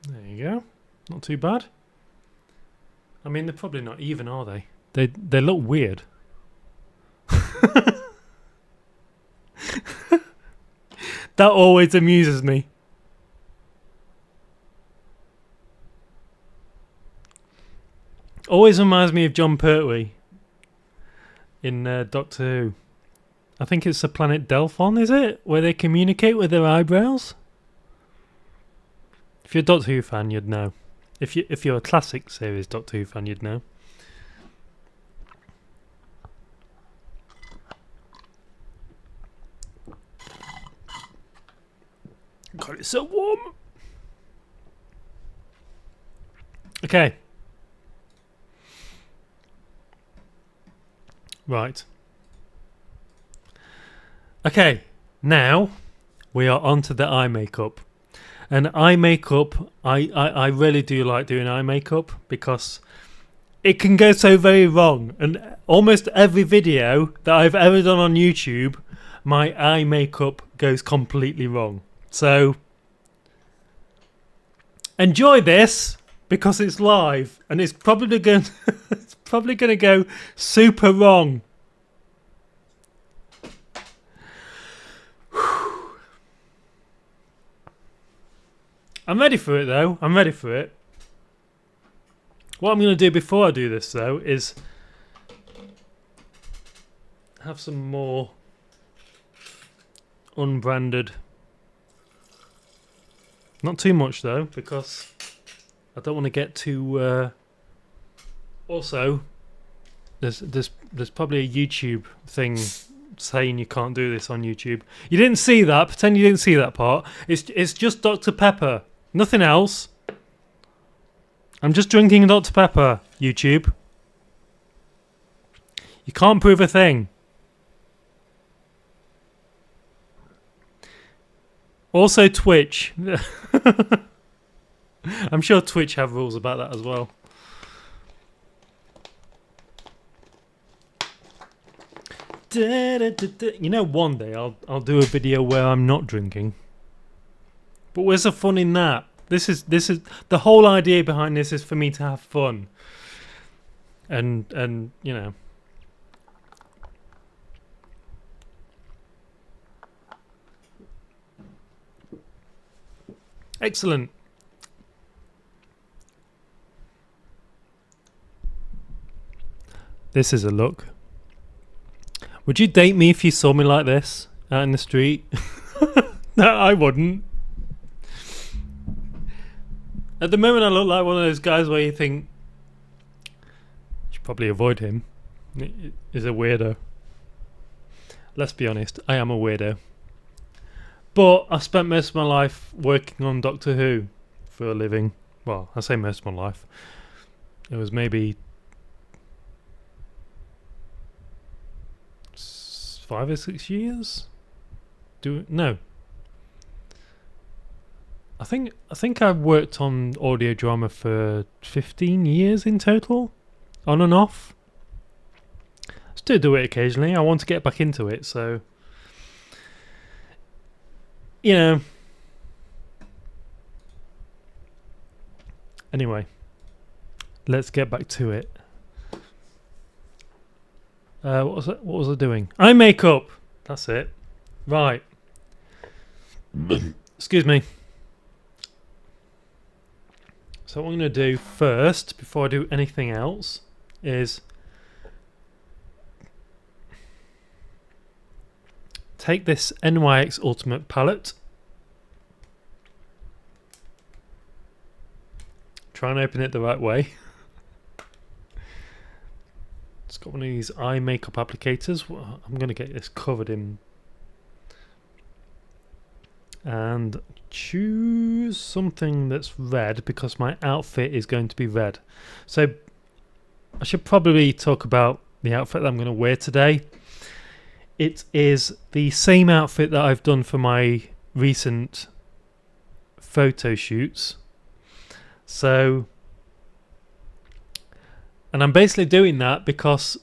There you go. Not too bad. I mean, they're probably not even, are they? They look weird. That always amuses me. Always reminds me of John Pertwee in Doctor Who. I think it's the planet Delphon, is it? Where they communicate with their eyebrows? If you're a Doctor Who fan, you'd know. If you're a classic series Doctor Who fan, you'd know. God, it's so warm. Okay. Right. Okay, now we are on to the eye makeup. And eye makeup, I really do like doing eye makeup because it can go so very wrong. And almost every video that I've ever done on YouTube, my eye makeup goes completely wrong. So enjoy this because it's live and it's probably going to go super wrong. I'm ready for it though. I'm ready for it. What I'm going to do before I do this though is have some more unbranded. Not too much though, because I don't want to get too. Also, there's probably a YouTube thing saying you can't do this on YouTube. You didn't see that. Pretend you didn't see that part. It's just Dr. Pepper, nothing else. I'm just drinking Dr. Pepper. YouTube. You can't prove a thing. Also Twitch. I'm sure Twitch have rules about that as well. You know, one day I'll do a video where I'm not drinking. But where's the fun in that? This is the whole idea behind this is for me to have fun. And you know. Excellent. This is a look. Would you date me if you saw me like this out in the street? No, I wouldn't. At the moment, I look like one of those guys where you think you should probably avoid him. He's a weirdo. Let's be honest, I am a weirdo. But I spent most of my life working on Doctor Who for a living. Well, I say most of my life. It was maybe 5 or 6 years. No. I think I've worked on audio drama for 15 years in total, on and off. Still do it occasionally. I want to get back into it, so you know. Anyway, let's get back to it. What was I doing? Eye makeup. That's it. Right. Excuse me. So what I'm going to do first, before I do anything else, is take this NYX Ultimate palette. Try and open it the right way. It's got one of these eye makeup applicators. I'm going to get this covered in. And choose something that's red because my outfit is going to be red. So I should probably talk about the outfit that I'm going to wear today. It is the same outfit that I've done for my recent photo shoots. So, and I'm basically doing that because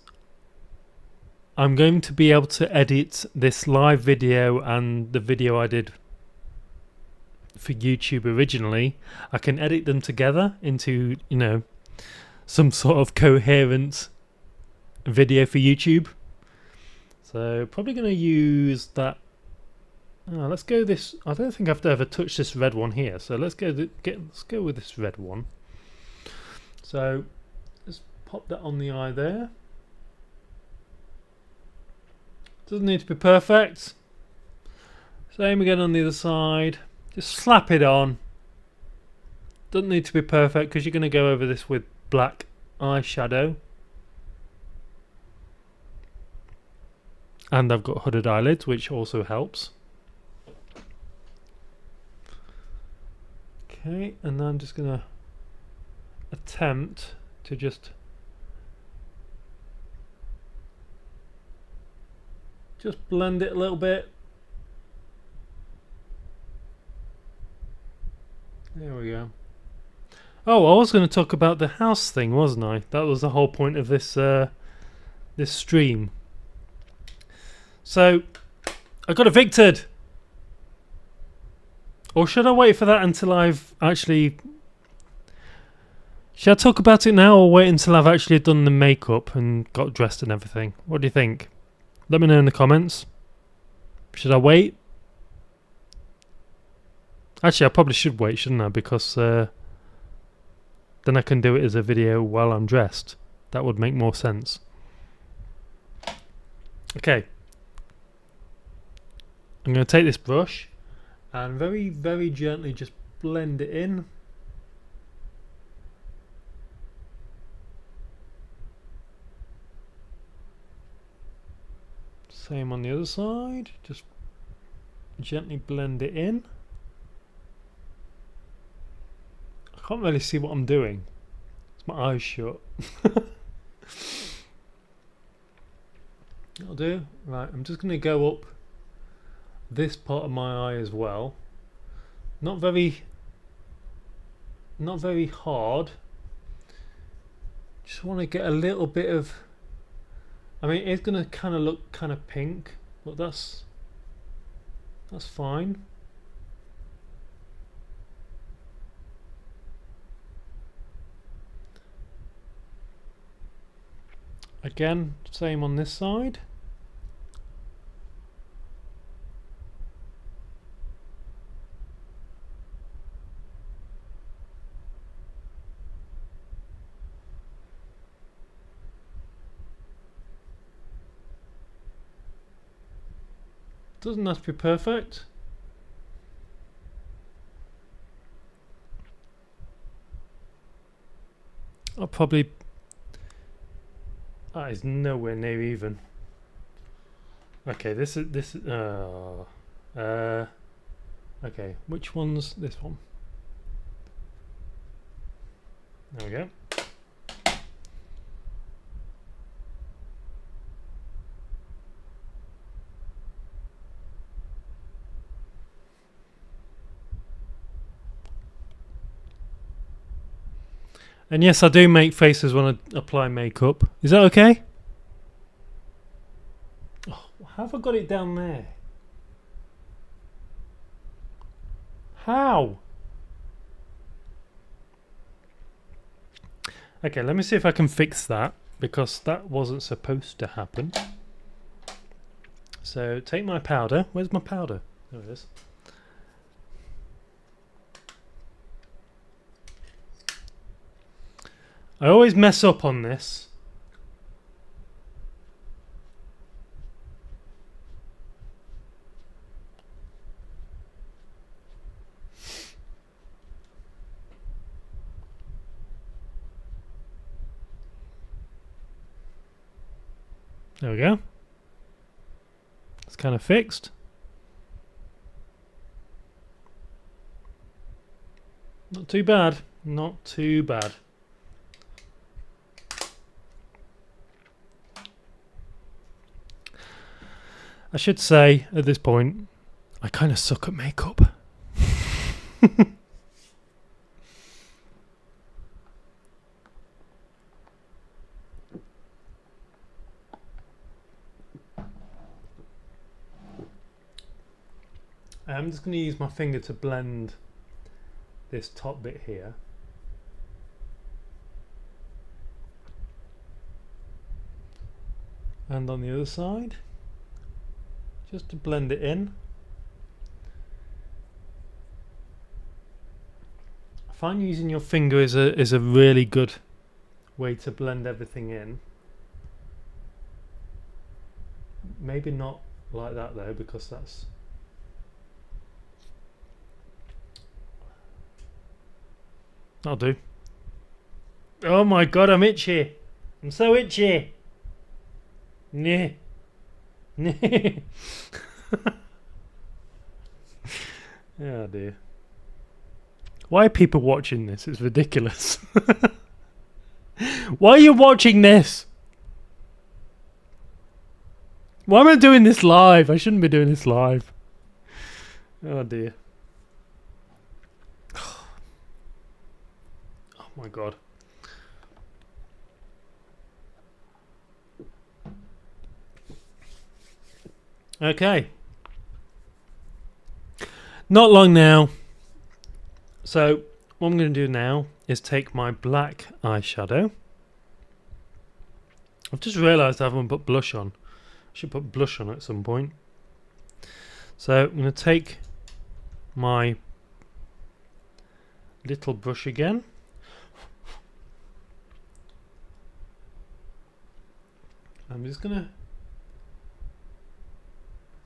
I'm going to be able to edit this live video and the video I did for YouTube originally. I can edit them together into, you know, some sort of coherent video for YouTube. So probably going to use that. Let's go this. I don't think I've ever touched this red one here. So let's go with this red one. So let's pop that on the eye there. Doesn't need to be perfect. Same again on the other side. Just slap it on. Doesn't need to be perfect because you're going to go over this with black eyeshadow. And I've got hooded eyelids, which also helps. Okay, and then I'm just going to attempt to just blend it a little bit. There we go. Oh, I was going to talk about the house thing, wasn't I? That was the whole point of this this stream. So, I got evicted. Or should I wait for that until I've actually... Should I talk about it now or wait until I've actually done the makeup and got dressed and everything? What do you think? Let me know in the comments. Should I wait? Actually, I probably should wait, shouldn't I? Because then I can do it as a video while I'm dressed. That would make more sense. Okay. I'm going to take this brush and very, very gently just blend it in. Same on the other side. Just gently blend it in. I can't really see what I'm doing. It's my eyes shut. That'll do. Right, I'm just going to go up this part of my eye as well. Not very hard. Just want to get a little bit of... I mean, it's going to kind of look kind of pink, but that's fine. Again, same on this side. Doesn't have to be perfect. I'll probably... That is nowhere near even. Okay, this is... okay, which one's this one? There we go. And yes, I do make faces when I apply makeup. Is that okay? Oh, how have I got it down there? How? Okay, let me see if I can fix that, because that wasn't supposed to happen. So take my powder. Where's my powder? There it is. I always mess up on this. There we go. It's kind of fixed. Not too bad. Not too bad. I should say at this point, I kind of suck at makeup. I'm just going to use my finger to blend this top bit here. And on the other side, just to blend it in. I find using your finger is a really good way to blend everything in. Maybe not like that though, because that's... That'll do. Oh my god, I'm itchy. I'm so itchy. Nah. Oh dear. Why are people watching this? It's ridiculous. Why are you watching this? Why am I doing this live? I shouldn't be doing this live. Oh dear. Oh my god. Okay. Not long now. So what I'm going to do now is take my black eyeshadow. I've just realised I haven't put blush on. I should put blush on at some point. So I'm going to take my little brush again. I'm just going to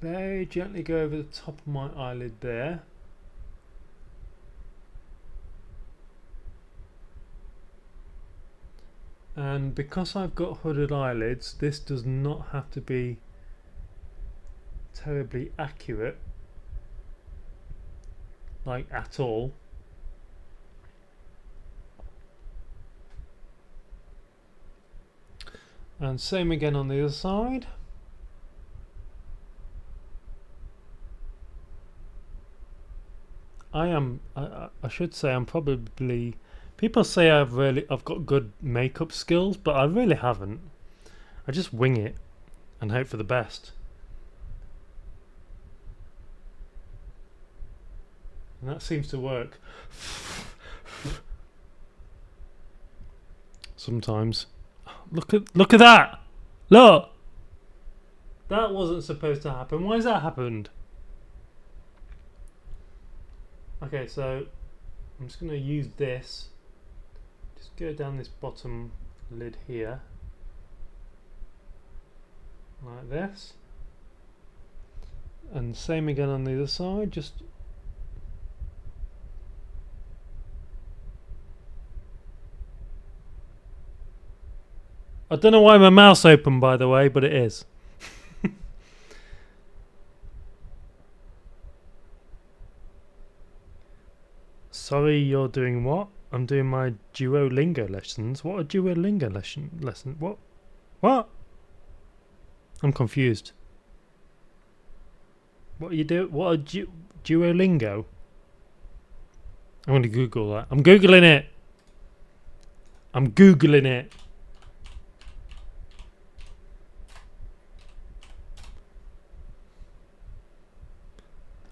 very gently go over the top of my eyelid there. And because I've got hooded eyelids, this does not have to be terribly accurate, like at all. And same again on the other side. I should say I'm probably... People say I've got good makeup skills, but I really haven't. I just wing it and hope for the best. And that seems to work. Sometimes. Look at that! Look! That wasn't supposed to happen. Why has that happened? Okay, so I'm just going to use this. Just go down this bottom lid here. Like this. And same again on the other side, just I don't know why my mouth's open, by the way, but it is. Sorry, you're doing what? I'm doing my Duolingo lessons. What are Duolingo lesson? What? What? I'm confused. What are you doing? What are Duolingo? I'm going to Google that. I'm Googling it. I'm Googling it.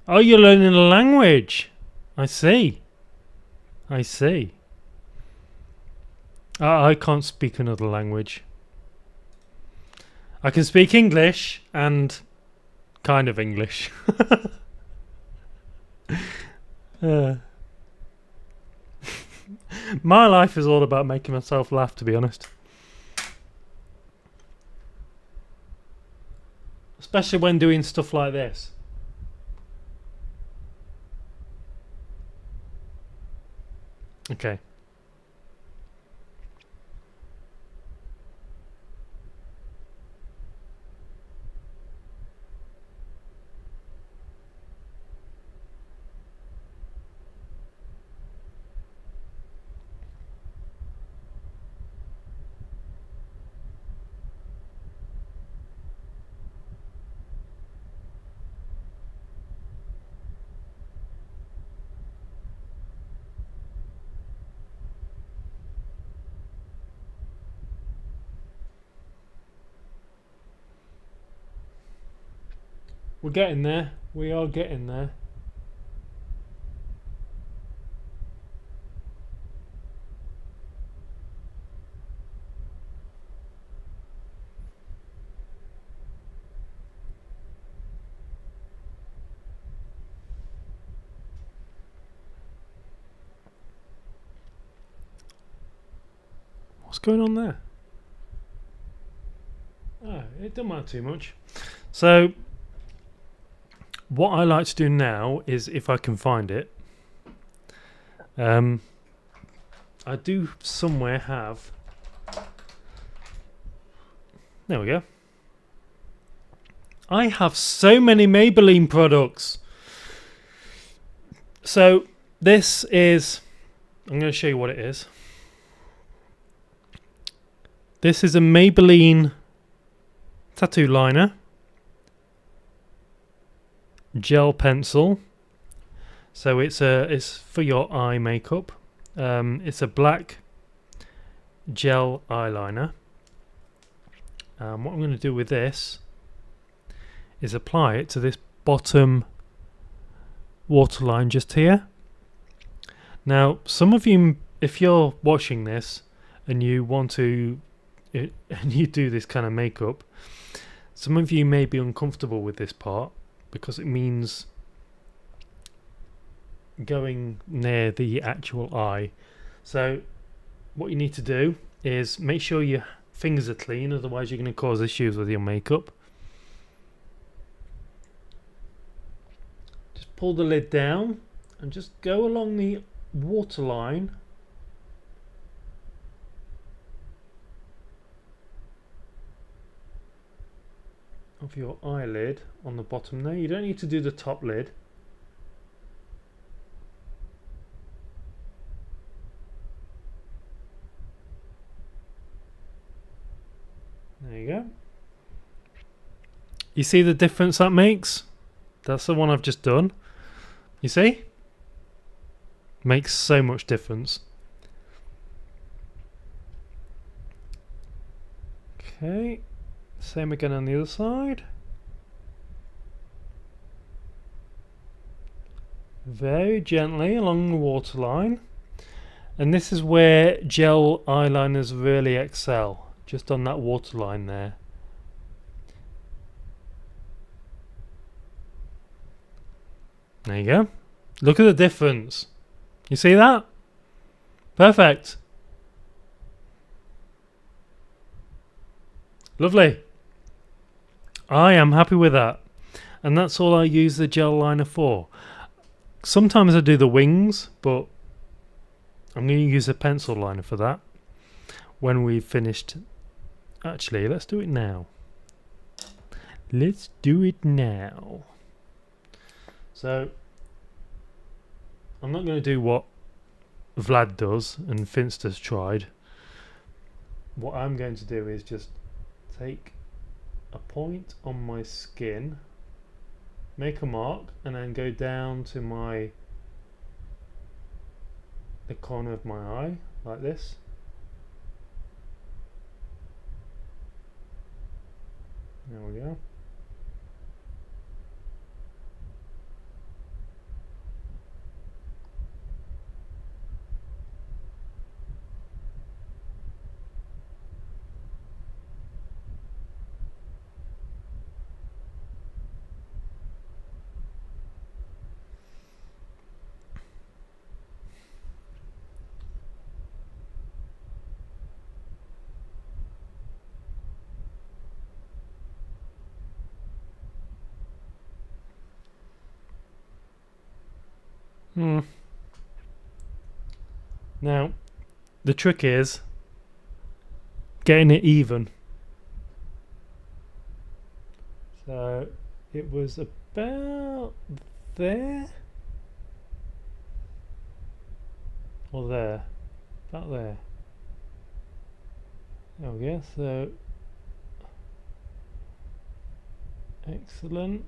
Oh, you're learning a language. I see. I see. I can't speak another language. I can speak English and kind of English. My life is all about making myself laugh, to be honest. Especially when doing stuff like this. Okay. We're getting there. We are getting there. What's going on there? Oh, it doesn't matter too much. So what I like to do now is, if I can find it, I do somewhere have, there we go, I have so many Maybelline products. So this is, I'm going to show you what it is. This is a Maybelline tattoo liner, gel pencil. So it's for your eye makeup. It's a black gel eyeliner. What I'm going to do with this is apply it to this bottom waterline just here. Now, some of you, if you're watching this and you want to, and you do this kind of makeup, some of you may be uncomfortable with this part because it means going near the actual eye. So what you need to do is make sure your fingers are clean, otherwise you're going to cause issues with your makeup. Just pull the lid down and just go along the waterline of your eyelid on the bottom there. You don't need to do the top lid. There you go. You see the difference that makes? That's the one I've just done. You see? Makes so much difference. Okay. Same again on the other side. Very gently along the waterline. And this is where gel eyeliners really excel. Just on that waterline there. There you go. Look at the difference. You see that? Perfect. Lovely. I am happy with that. And that's all I use the gel liner for. Sometimes I do the wings, but I'm going to use a pencil liner for that when we've finished. Actually, let's do it now. Let's do it now. So, I'm not going to do what Vlad does and Finster's tried. What I'm going to do is just take a point on my skin, make a mark, and then go down to the corner of my eye, like this. There we go. Now, the trick is getting it even. So it was about there or there, about there. There we go. So excellent.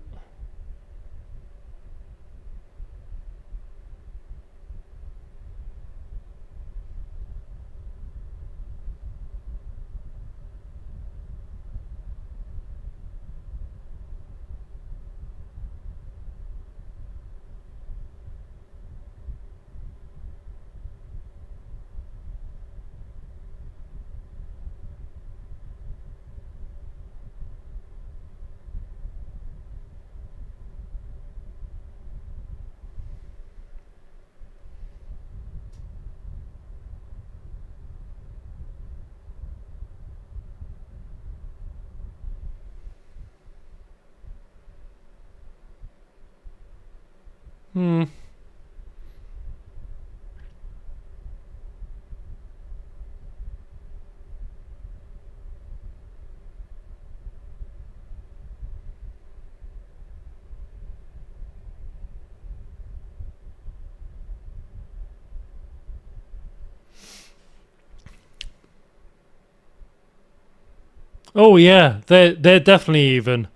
Oh yeah, they're definitely even.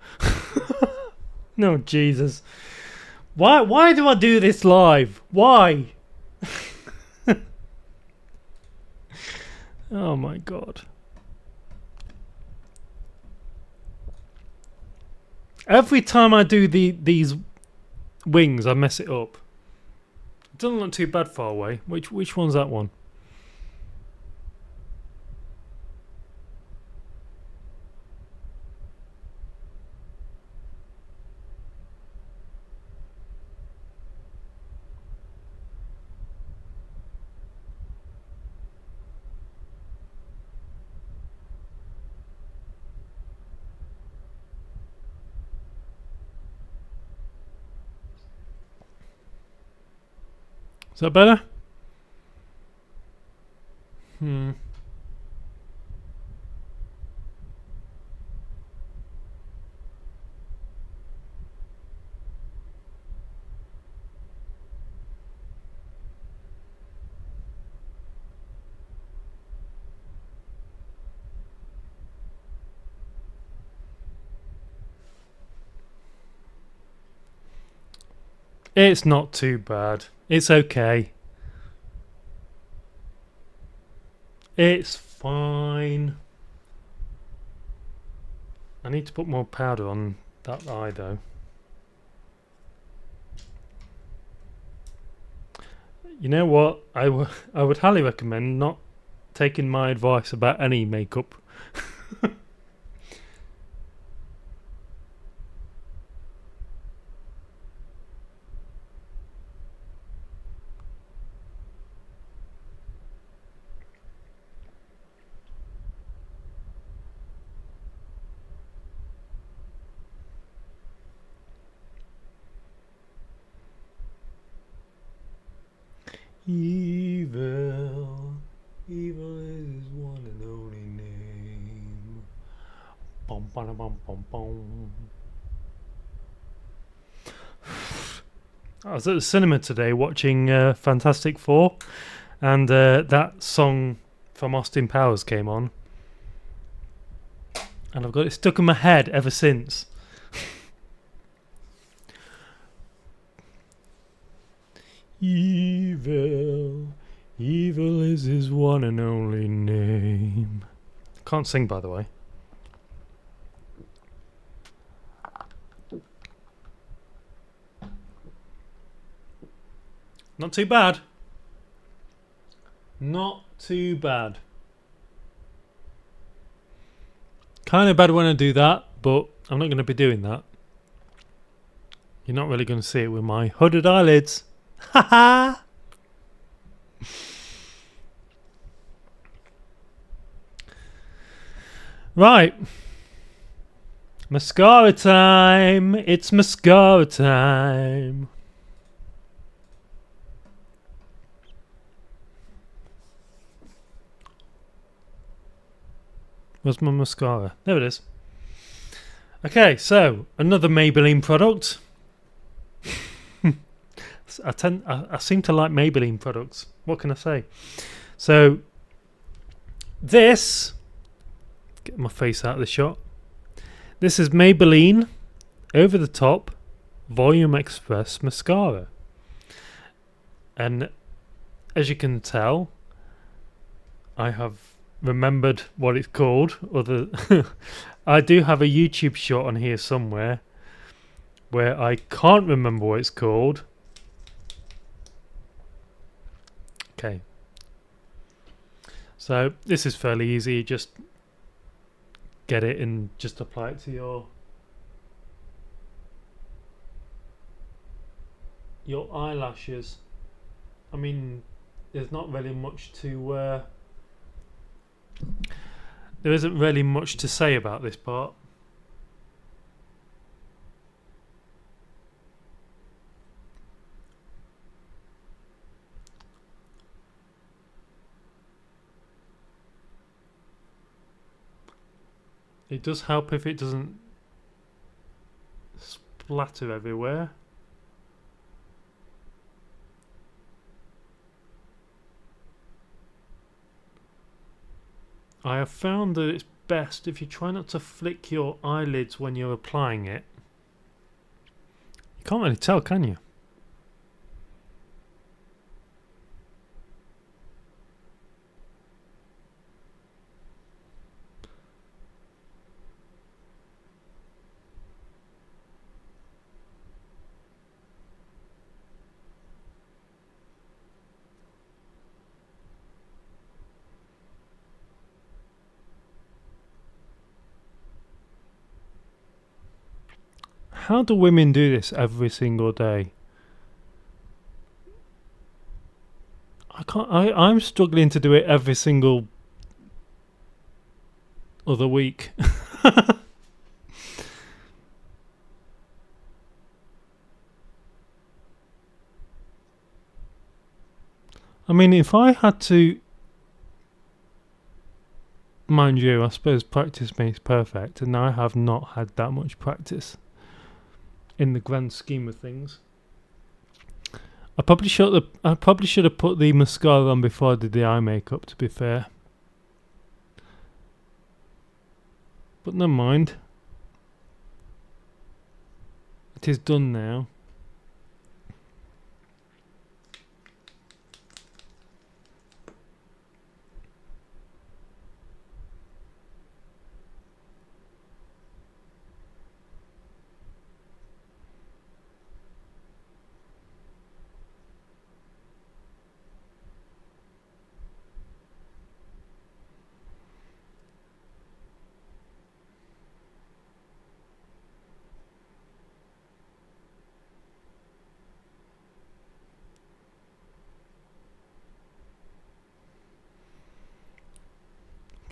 No, Jesus. Why do I do this live? Why? Oh my god. Every time I do these wings, I mess it up. It doesn't look too bad far away. Which one's that one? Is that better? It's not too bad. It's okay. It's fine. I need to put more powder on that eye though. You know what? I would highly recommend not taking my advice about any makeup. Evil, evil is his one and only name. Bum, bum, bum, bum, bum. I was at the cinema today watching Fantastic Four, and that song from Austin Powers came on, and I've got it stuck in my head ever since. Evil, evil is his one and only name. Can't sing, by the way. Not too bad. Not too bad. Kind of bad when I do that, but I'm not going to be doing that. You're not really going to see it with my hooded eyelids. Ha ha! Right. Mascara time. It's mascara time. Where's my mascara? There it is. Okay, so another Maybelline product. I seem to like Maybelline products. What can I say? So this, get my face out of the shot. This is Maybelline Over the Top Volume Express Mascara. And as you can tell, I have remembered what it's called. I do have a YouTube shot on here somewhere where I can't remember what it's called. Okay, so this is fairly easy. Just get it and just apply it to your eyelashes. I mean, there's not really much to there isn't really much to say about this part. It does help if it doesn't splatter everywhere. I have found that it's best if you try not to flick your eyelids when you're applying it. You can't really tell, can you? How do women do this every single day? I can't. I'm struggling to do it every single other week. I mean, if I had to, mind you, I suppose practice makes perfect, and I have not had that much practice in the grand scheme of things. I probably should have put the mascara on before I did the eye makeup, to be fair. But never mind. It is done now.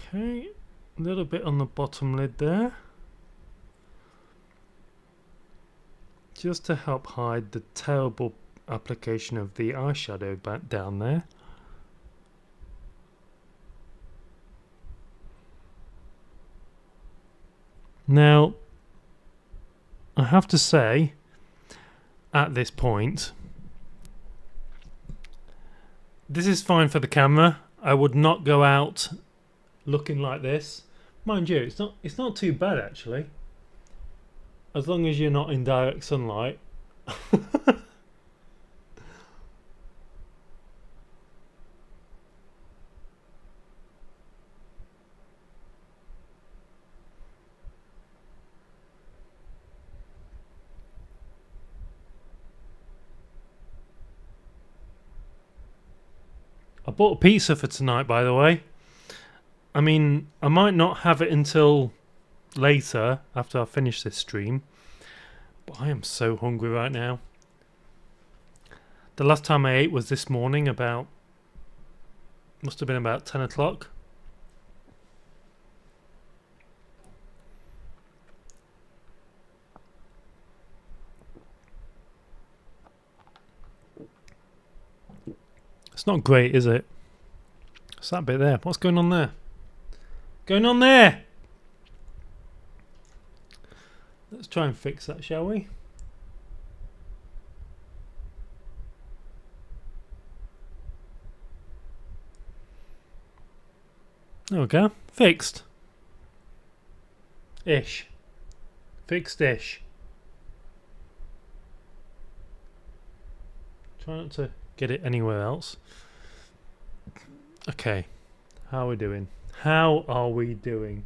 Okay, a little bit on the bottom lid there, just to help hide the terrible application of the eyeshadow back down there. Now, I have to say, at this point, this is fine for the camera. I would not go out looking like this. Mind you, it's not too bad actually. As long as you're not in direct sunlight. I bought a pizza for tonight, by the way. I mean, I might not have it until later after I finish this stream, but I am so hungry right now. The last time I ate was this morning, must have been about 10 o'clock. It's not great, is it? What's that bit there? What's going on there? Going on there? Let's try and fix that, shall we? There we go. Fixed. Ish. Fixed-ish. Try not to get it anywhere else. Okay. How are we doing? How are we doing?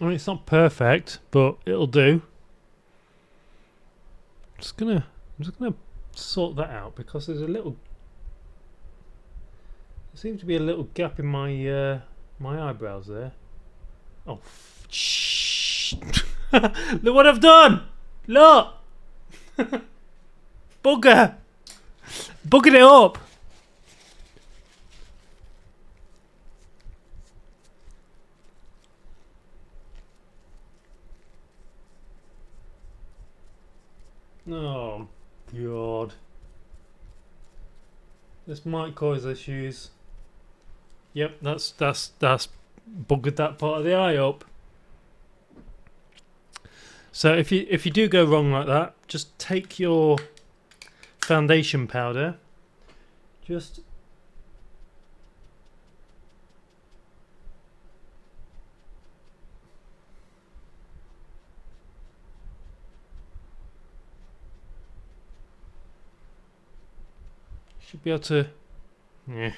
I mean, it's not perfect, but it'll do. I'm just gonna sort that out because there's a little. There seems to be a little gap in my my eyebrows there. Oh, shh! Look what I've done! Look, bugger, buggered it up. Oh God, this might cause issues. Yep, that's buggered that part of the eye up. So if you do go wrong like that, just take your foundation powder, just should be able to, yeah.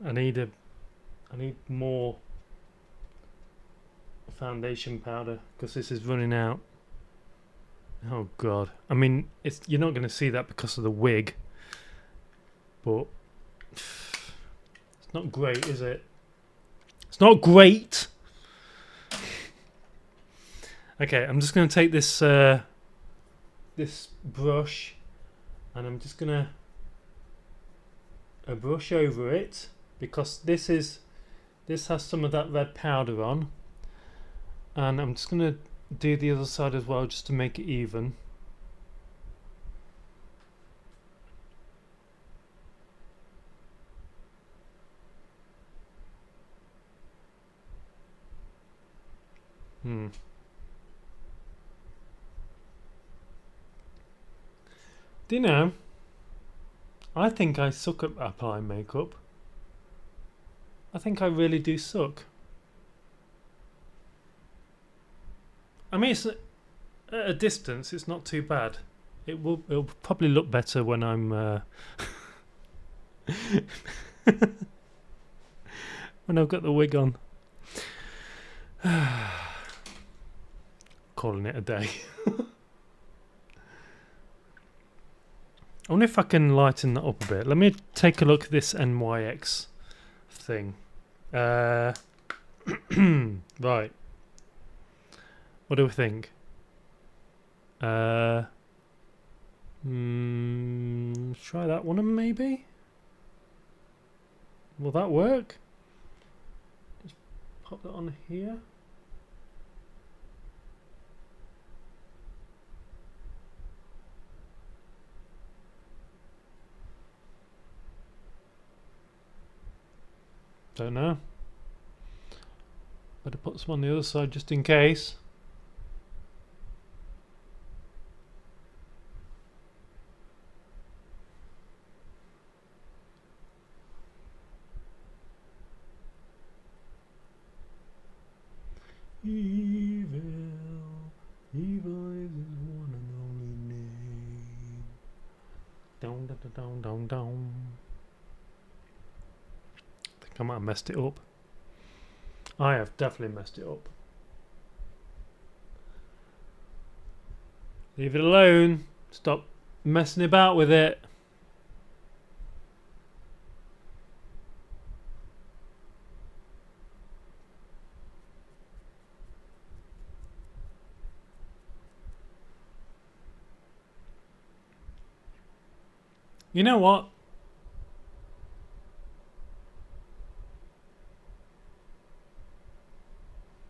I need more foundation powder because this is running out. Oh God! I mean, you're not going to see that because of the wig, but it's not great, is it? It's not great. Okay, I'm just going to take this this brush, and I'm just going to brush over it because this has some of that red powder on, and I'm just going to do the other side as well just to make it even. Do you know, I think I suck at applying makeup. I think I really do suck. I mean, it's at a distance, it's not too bad. It'll probably look better when I'm When I've got the wig on. Calling it a day. I wonder if I can lighten that up a bit. Let me take a look at this NYX thing. Right. What do we think? Try that one maybe? Will that work? Just pop that on here. Don't know. Better put some on the other side just in case. Evil, evil is his one and only name. Down, down, down, down, down. I think I might have messed it up. I have definitely messed it up. Leave it alone. Stop messing about with it. You know what?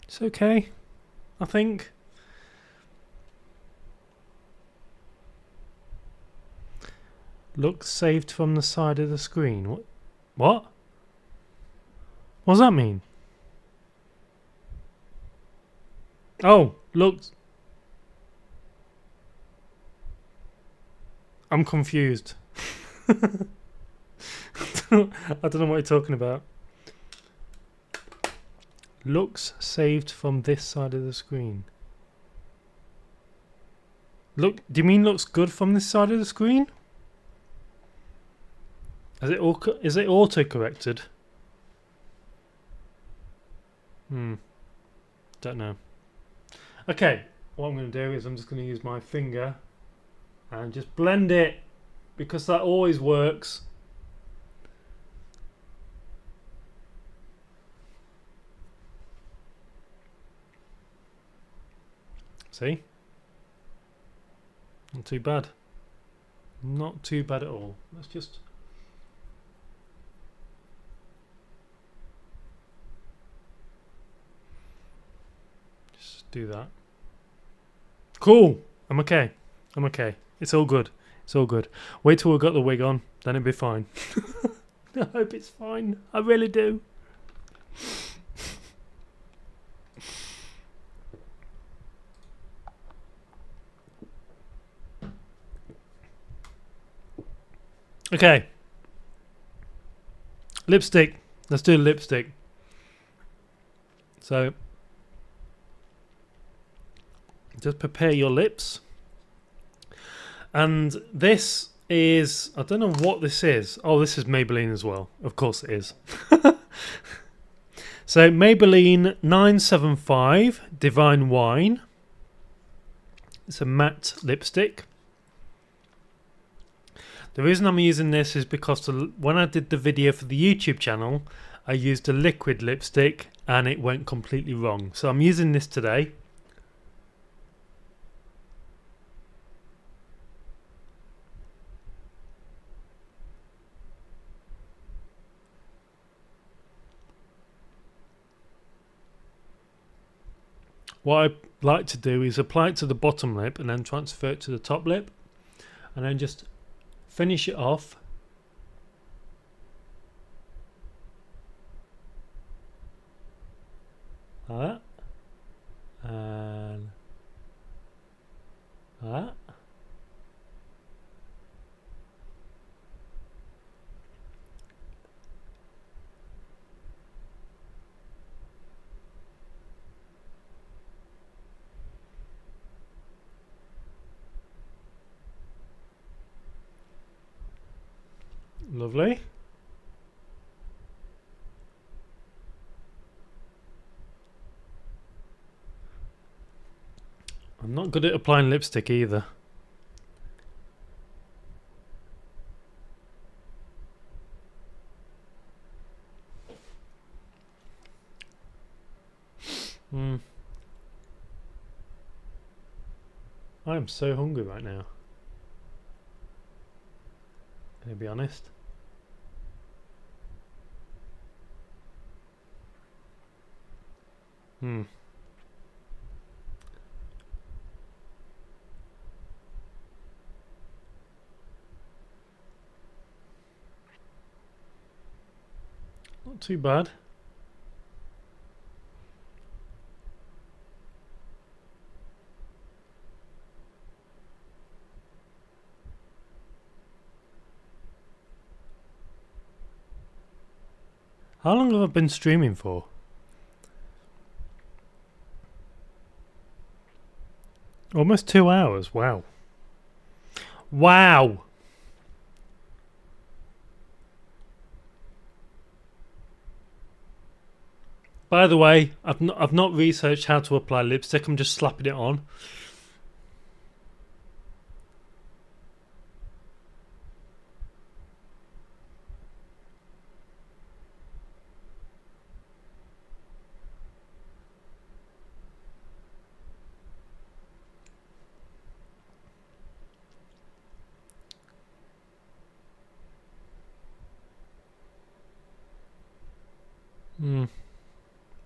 It's okay, I think. Looks saved from the side of the screen. What? What does that mean? Oh, looks. I'm confused. I don't know what you're talking about. Looks saved from this side of the screen. Look, do you mean looks good from this side of the screen? Is it auto corrected? Don't know. Okay, what I'm going to do is I'm just going to use my finger and just blend it, because that always works. See? Not too bad. Not too bad at all. Let's just... do that. Cool. I'm okay. I'm okay. It's all good. It's all good. Wait till we've got the wig on, then it'll be fine. I hope it's fine. I really do. Okay. Lipstick. Let's do lipstick. So just prepare your lips. And this is, I don't know what this is. Oh, this is Maybelline as well. Of course it is. So Maybelline 975 Divine Wine. It's a matte lipstick. The reason I'm using this is because when I did the video for the YouTube channel, I used a liquid lipstick and it went completely wrong. So I'm using this today. What I like to do is apply it to the bottom lip and then transfer it to the top lip, and then just finish it off. Like that. And like that. Lovely. I'm not good at applying lipstick either. I am so hungry right now. Can I be honest? Not too bad. How long have I been streaming for? Almost 2 hours. Wow. Wow. By the way, I've not researched how to apply lipstick. I'm just slapping it on.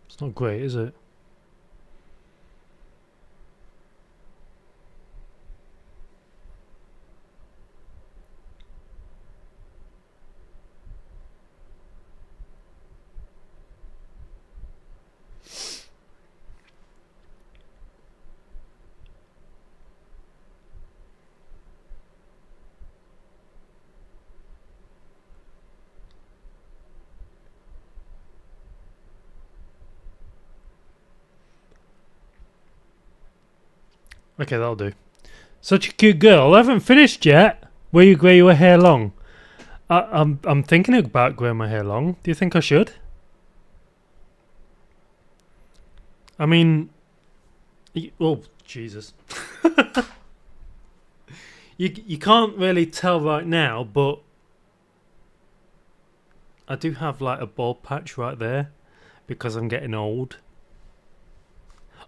It's not great, is it? Okay, that'll do. Such a cute girl. I haven't finished yet. Will you grow your hair long? I'm thinking about growing my hair long. Do you think I should? I mean, oh Jesus! you can't really tell right now, but I do have like a bald patch right there because I'm getting old.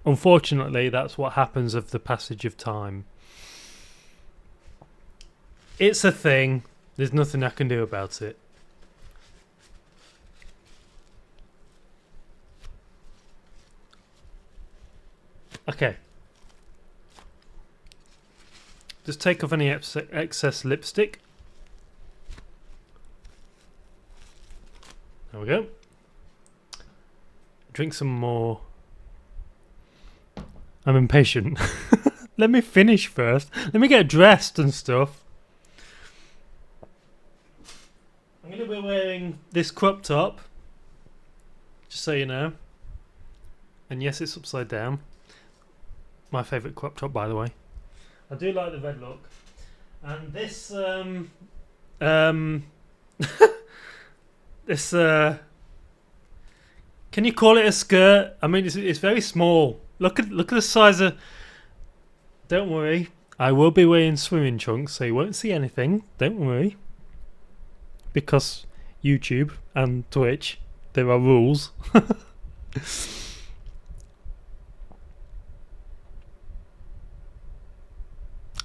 Unfortunately, that's what happens with the passage of time. It's a thing. There's nothing I can do about it. Okay. Just take off any excess lipstick. There we go. Drink some more. I'm impatient. Let me finish first. Let me get dressed and stuff. I'm going to be wearing this crop top. Just so you know. And yes, it's upside down. My favourite crop top, by the way. I do like the red look. And this, this, can you call it a skirt? I mean, it's very small. Look at the size of. Don't worry, I will be wearing swimming trunks, so you won't see anything. Don't worry, because YouTube and Twitch, there are rules.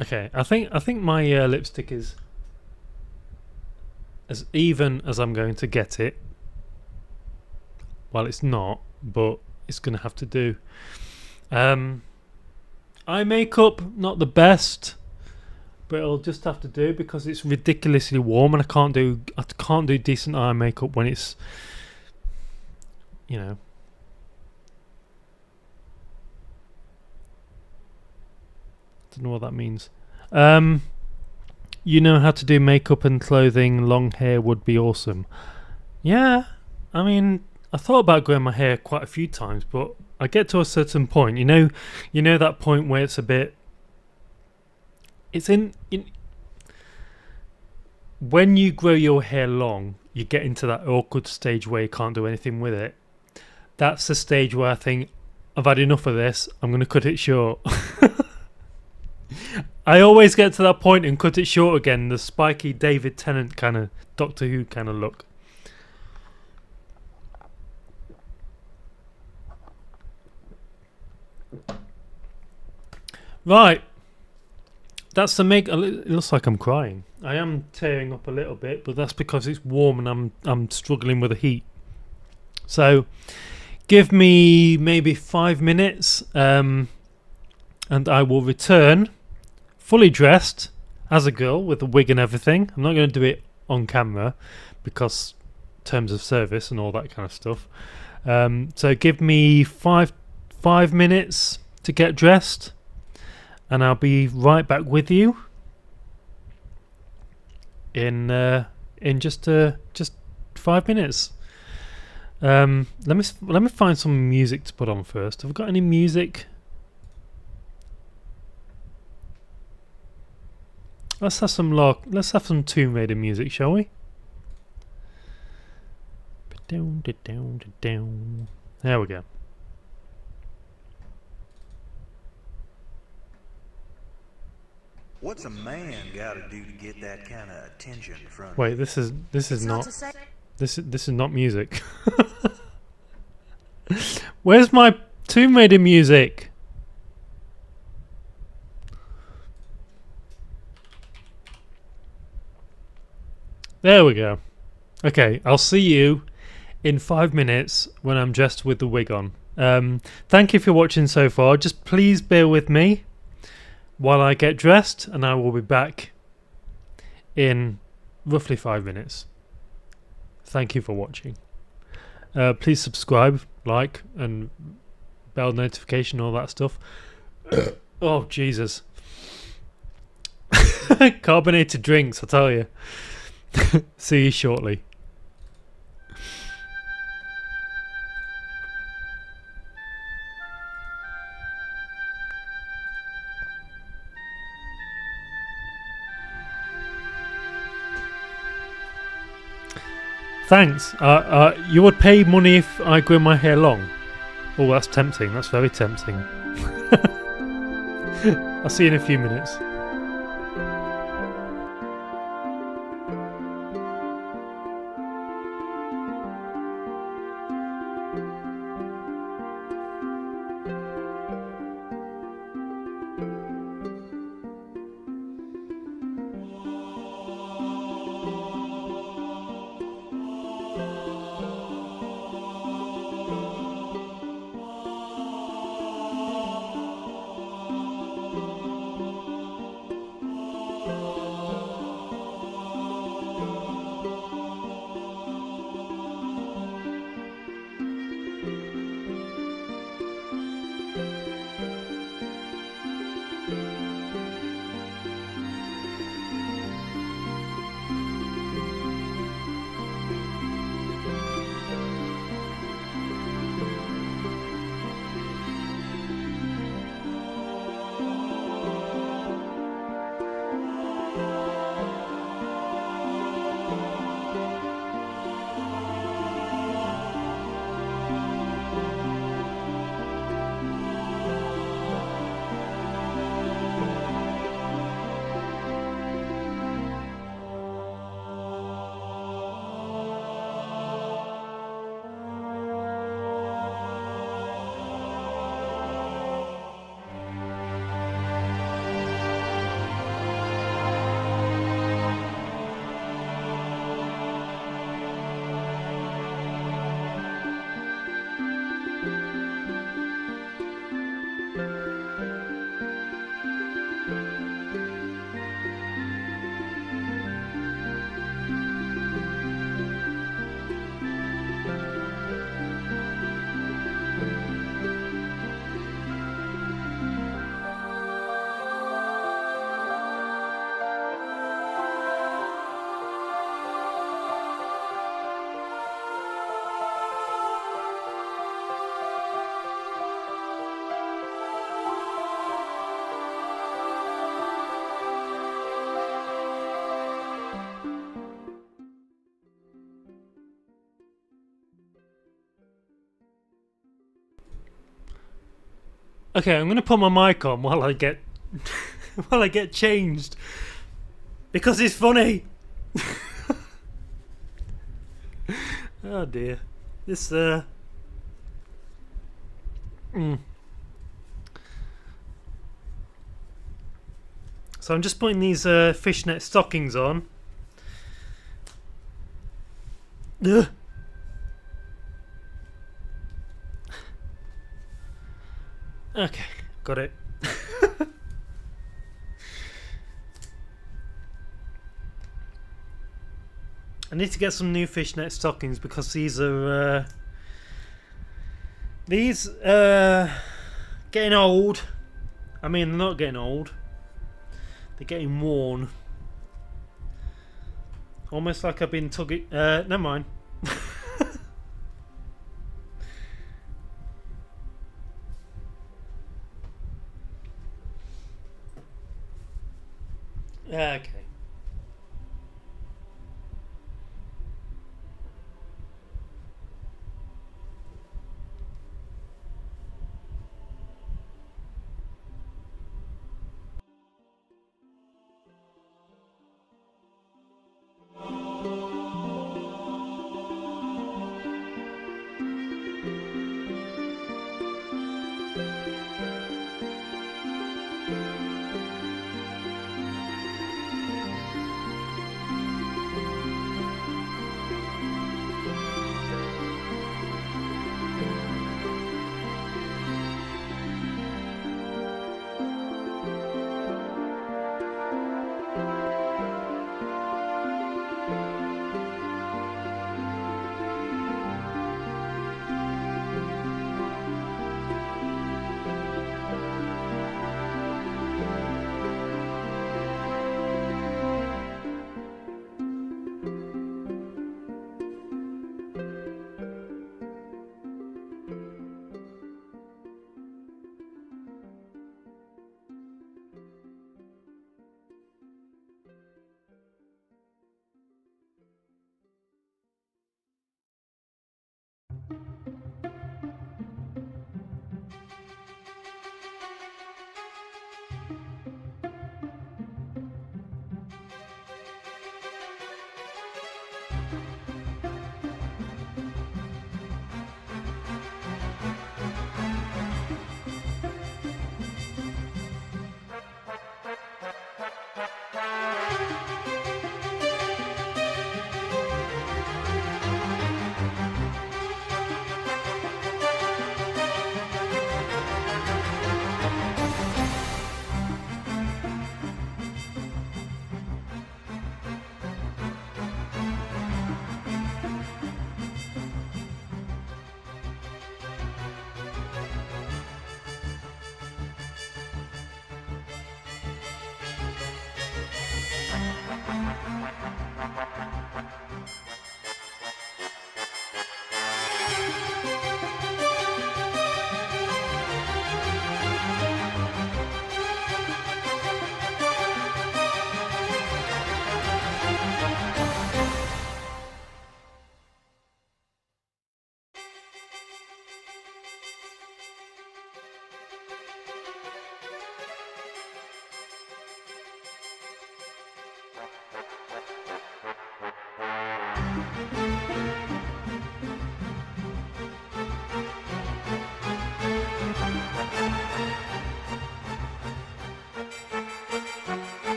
Okay, I think my lipstick is as even as I'm going to get it. Well, it's not, but it's going to have to do. Eye makeup, not the best, but it'll just have to do because it's ridiculously warm, and I can't do decent eye makeup when it's, you know. Don't know what that means. You know how to do makeup and clothing. Long hair would be awesome. Yeah, I mean, I thought about growing my hair quite a few times, but I get to a certain point. You know that point where it's a bit. It's in when you grow your hair long, you get into that awkward stage where you can't do anything with it. That's the stage where I think I've had enough of this. I'm going to cut it short. I always get to that point and cut it short again. The spiky David Tennant kind of Doctor Who kind of look. Right. That's to make. It looks like I'm crying. I am tearing up a little bit, but that's because it's warm and I'm struggling with the heat. So, give me maybe 5 minutes, and I will return fully dressed as a girl with a wig and everything. I'm not going to do it on camera because terms of service and all that kind of stuff. So give me five minutes to get dressed, and I'll be right back with you in just 5 minutes. Let me find some music to put on first. Have I got any music? Let's have some Tomb Raider music, shall we? There we go. What's a man got to do to get that kind of attention from? Wait, this is not music. Where's my Tomb Raider music? There we go. Okay, I'll see you in 5 minutes when I'm dressed with the wig on. Thank you for watching so far. Just please bear with me while I get dressed, and I will be back in roughly 5 minutes. Thank you for watching. Please subscribe, like, and bell notification, all that stuff. Oh, Jesus. Carbonated drinks, I tell you. See you shortly. Thanks. You would pay money if I grew my hair long. Oh, that's tempting. That's very tempting. I'll see you in a few minutes. Okay, I'm going to put my mic on while I get while I get changed. Because it's funny. Oh dear. This, So I'm just putting these fishnet stockings on. Ugh. Okay, got it. I need to get some new fishnet stockings because these are getting old. I mean, they're not getting old. They're getting worn. Almost like I've been tugging. Never mind. Okay.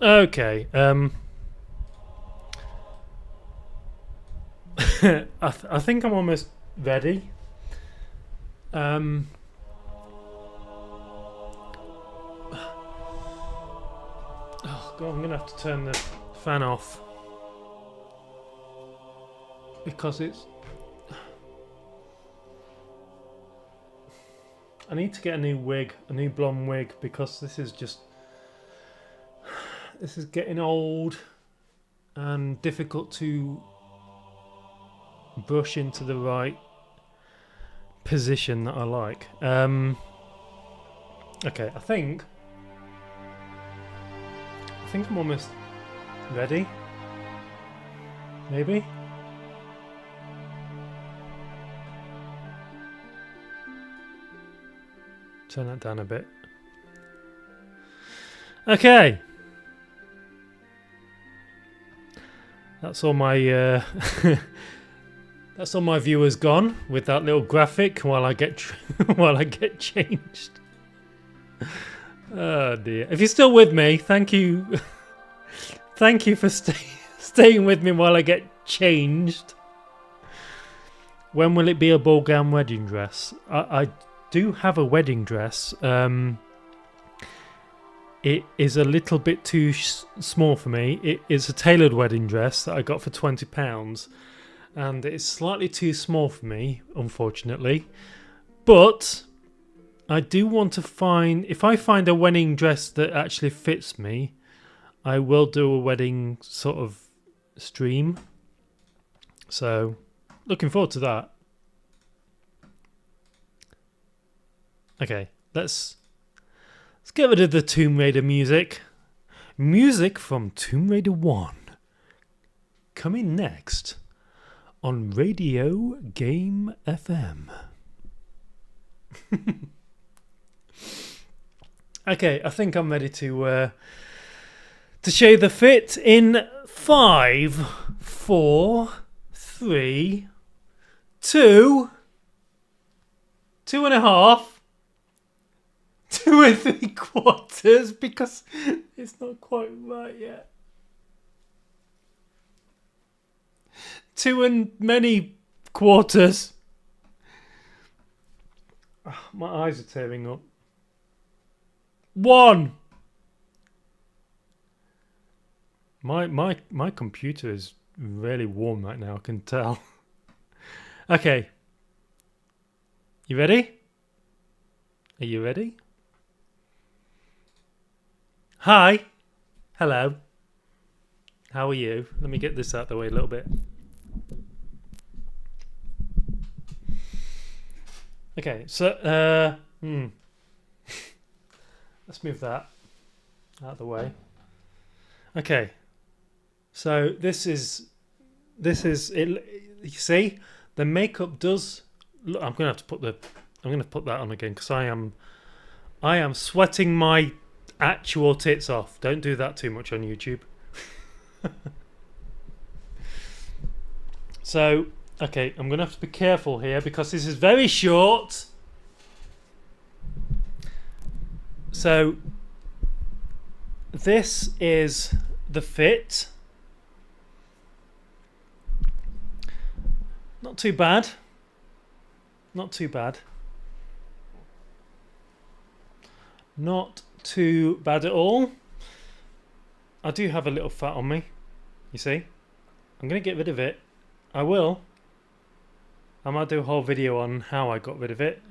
Okay. I think I'm almost ready. Oh god, I'm gonna have to turn the fan off because it's. I need to get a new wig, a new blonde wig, because this is getting old and difficult to brush into the right position that I like. Okay, I think I'm almost ready. Maybe. Turn that down a bit. Okay. That's all my that's all my viewers gone with that little graphic while I get while I get changed. Oh dear. If you're still with me, thank you. Thank you for staying with me while I get changed. When will it be a ball gown wedding dress? I do have a wedding dress. It is a little bit too small for me. It is a tailored wedding dress that I got for £20, and it's slightly too small for me, unfortunately. But I do want to find, if I find a wedding dress that actually fits me, I will do a wedding sort of stream. So, looking forward to that. Okay, let's get rid of the Tomb Raider music. Music from Tomb Raider 1. Coming next on Radio Game FM. Okay, I think I'm ready to show the fit in 5, 4, 3, 2, 2.5, 2 3/4, because it's not quite right yet. 2 and many quarters. Oh, my eyes are tearing up. 1. My computer is really warm right now, I can tell. Okay. You ready? Are you ready? Hi. Hello. How are you? Let me get this out of the way a little bit. Okay, so let's move that out of the way. Okay. So this is it. You see, the makeup does look, I'm going to put that on again because I am sweating my actual tits off. Don't do that too much on YouTube. So, okay, I'm going to have to be careful here because this is very short. So, this is the fit. Not too bad. Not too bad. Not too bad at all. I do have a little fat on me. You see? I'm going to get rid of it. I will. I might do a whole video on how I got rid of it.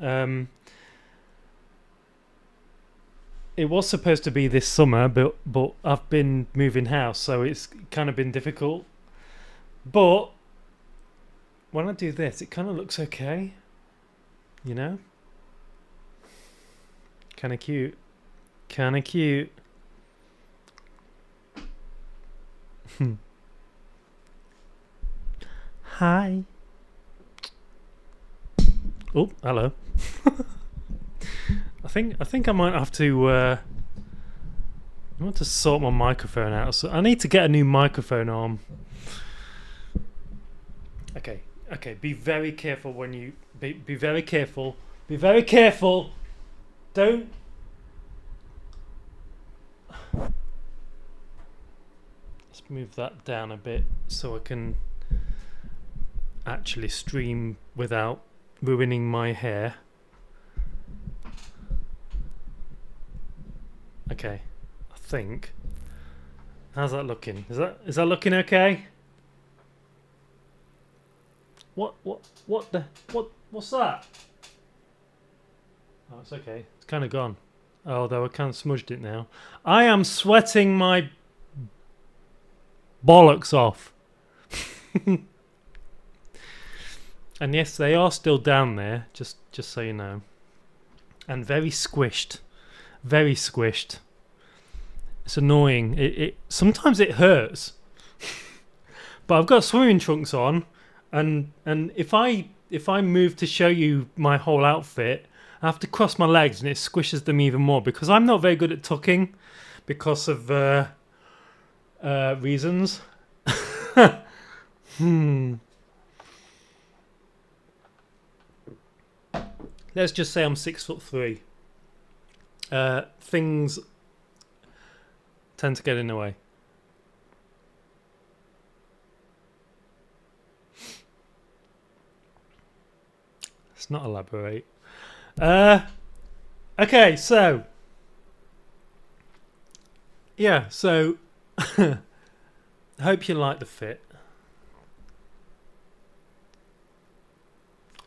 It was supposed to be this summer, but I've been moving house, so it's kind of been difficult. But when I do this, it kind of looks okay. You know? Kind of cute. Kind of cute. Hi. Oh, hello. I think I might have to I want to sort my microphone out. So I need to get a new microphone arm. Okay. Be very careful when you be very careful. Be very careful. Don't. Just move that down a bit so I can actually stream without ruining my hair. Okay, I think. How's that looking? Is that looking okay? What's that? Oh, it's okay. It's kind of gone. Although I kind of smudged it now. I am sweating my bollocks off. And yes, they are still down there, just so you know. And very squished. Very squished. It's annoying. It sometimes it hurts. But I've got swimming trunks on, and if I move to show you my whole outfit, I have to cross my legs and it squishes them even more because I'm not very good at tucking because of reasons. Let's just say I'm 6'3". Things tend to get in the way. Let's not elaborate. Okay, so yeah, so I hope you like the fit.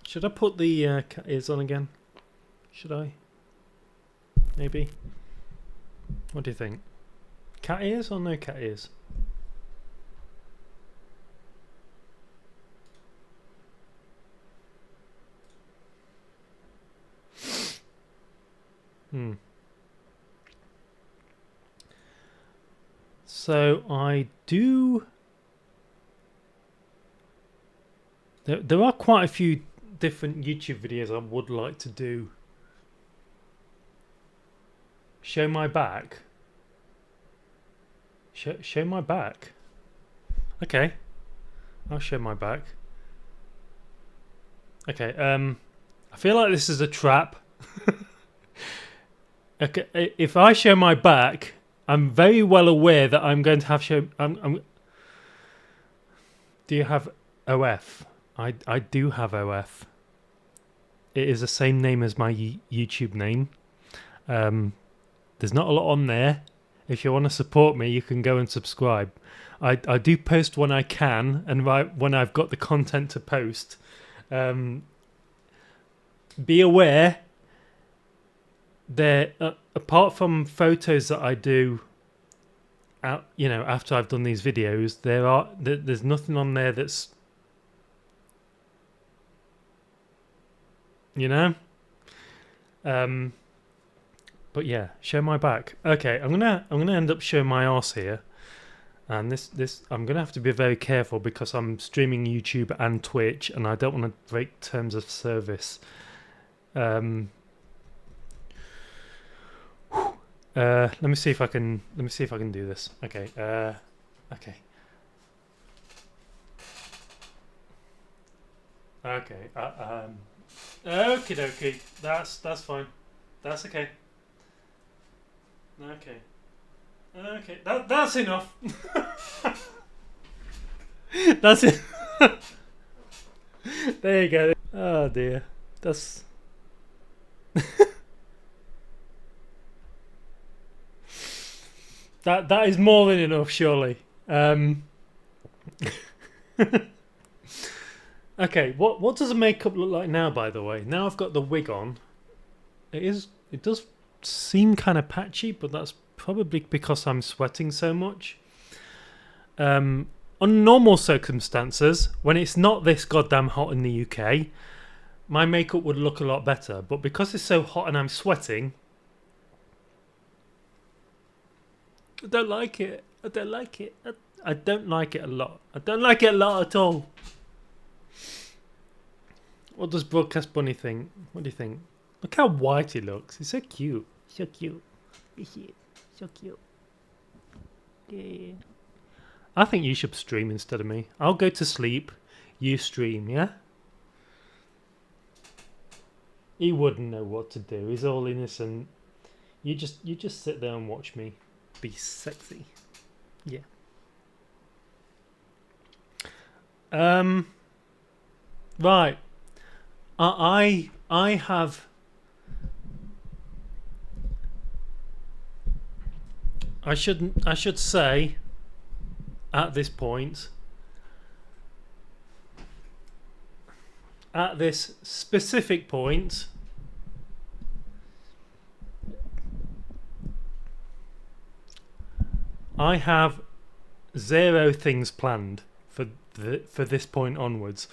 Should I put the cat ears on again? Should I? Maybe. What do you think? Cat ears or no cat ears? So I do. There are quite a few different YouTube videos I would like to do. Show my back. Show my back. Okay, I'll show my back. Okay. I feel like this is a trap. Okay, if I show my back, I'm very well aware that I'm going to have show. Do you have OF? I do have OF. It is the same name as my YouTube name. There's not a lot on there. If you want to support me, you can go and subscribe. I do post when I can and when I've got the content to post. Be aware. There, apart from photos that I do, after I've done these videos, there's nothing on there that's, but yeah, show my back. Okay, I'm gonna end up showing my arse here, and this I'm gonna have to be very careful because I'm streaming YouTube and Twitch, and I don't want to break terms of service. Let me see if I can do this. Okay. Okay. Okay. Okie dokie. That's fine. That's okay. Okay. Okay. That's enough. That's it. There you go. Oh dear. That's. That is more than enough, surely. Okay, what does the makeup look like now, by the way? Now I've got the wig on. It does seem kind of patchy, but that's probably because I'm sweating so much. On normal circumstances, when it's not this goddamn hot in the UK, my makeup would look a lot better. But because it's so hot and I'm sweating, I don't like it. I don't like it. I don't like it a lot. I don't like it a lot at all. What does Broadcast Bunny think? What do you think? Look how white he looks. He's so cute. So cute. So cute. Yeah. I think you should stream instead of me. I'll go to sleep. You stream, yeah? He wouldn't know what to do. He's all innocent. You just sit there and watch me be sexy. Yeah. Right. I have. I should say at this point, at this specific point, I have 0 things planned for this point onwards.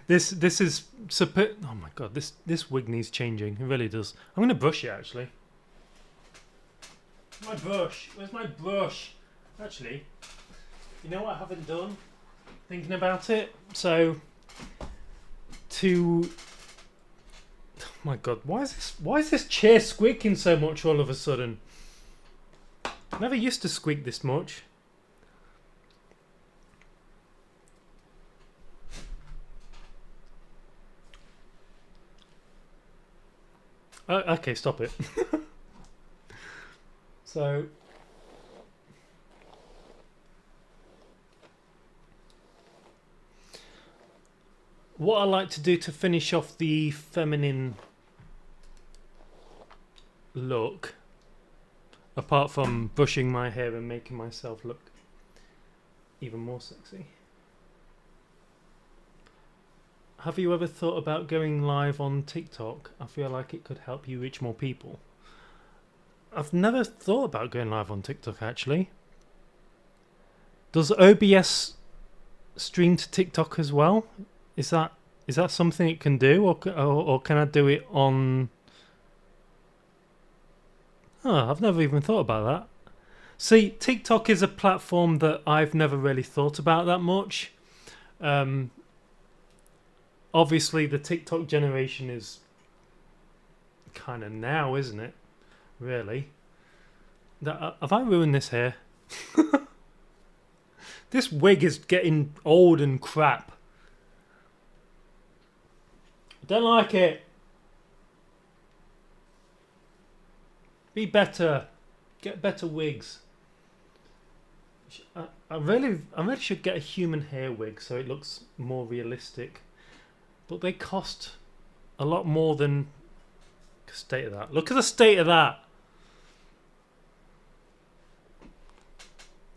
This is oh my god, this wig needs changing. It really does. I'm gonna brush it actually. My brush. Where's my brush? Actually, you know what I haven't done? Thinking about it. So oh my god, why is this chair squeaking so much all of a sudden? Never used to squeak this much. Okay, stop it. So what I like to do to finish off the feminine look, apart from brushing my hair and making myself look even more sexy. Have you ever thought about going live on TikTok? I feel like it could help you reach more people. I've never thought about going live on TikTok actually. Does OBS stream to TikTok as well? Is that something it can do, or can I do it on? Oh, I've never even thought about that. See, TikTok is a platform that I've never really thought about that much. Obviously, the TikTok generation is kind of now, isn't it? Really? Have I ruined this hair? This wig is getting old and crap. I don't like it. Be better. Get better wigs. I really should get a human hair wig so it looks more realistic. But they cost a lot more than. State of that. Look at the state of that.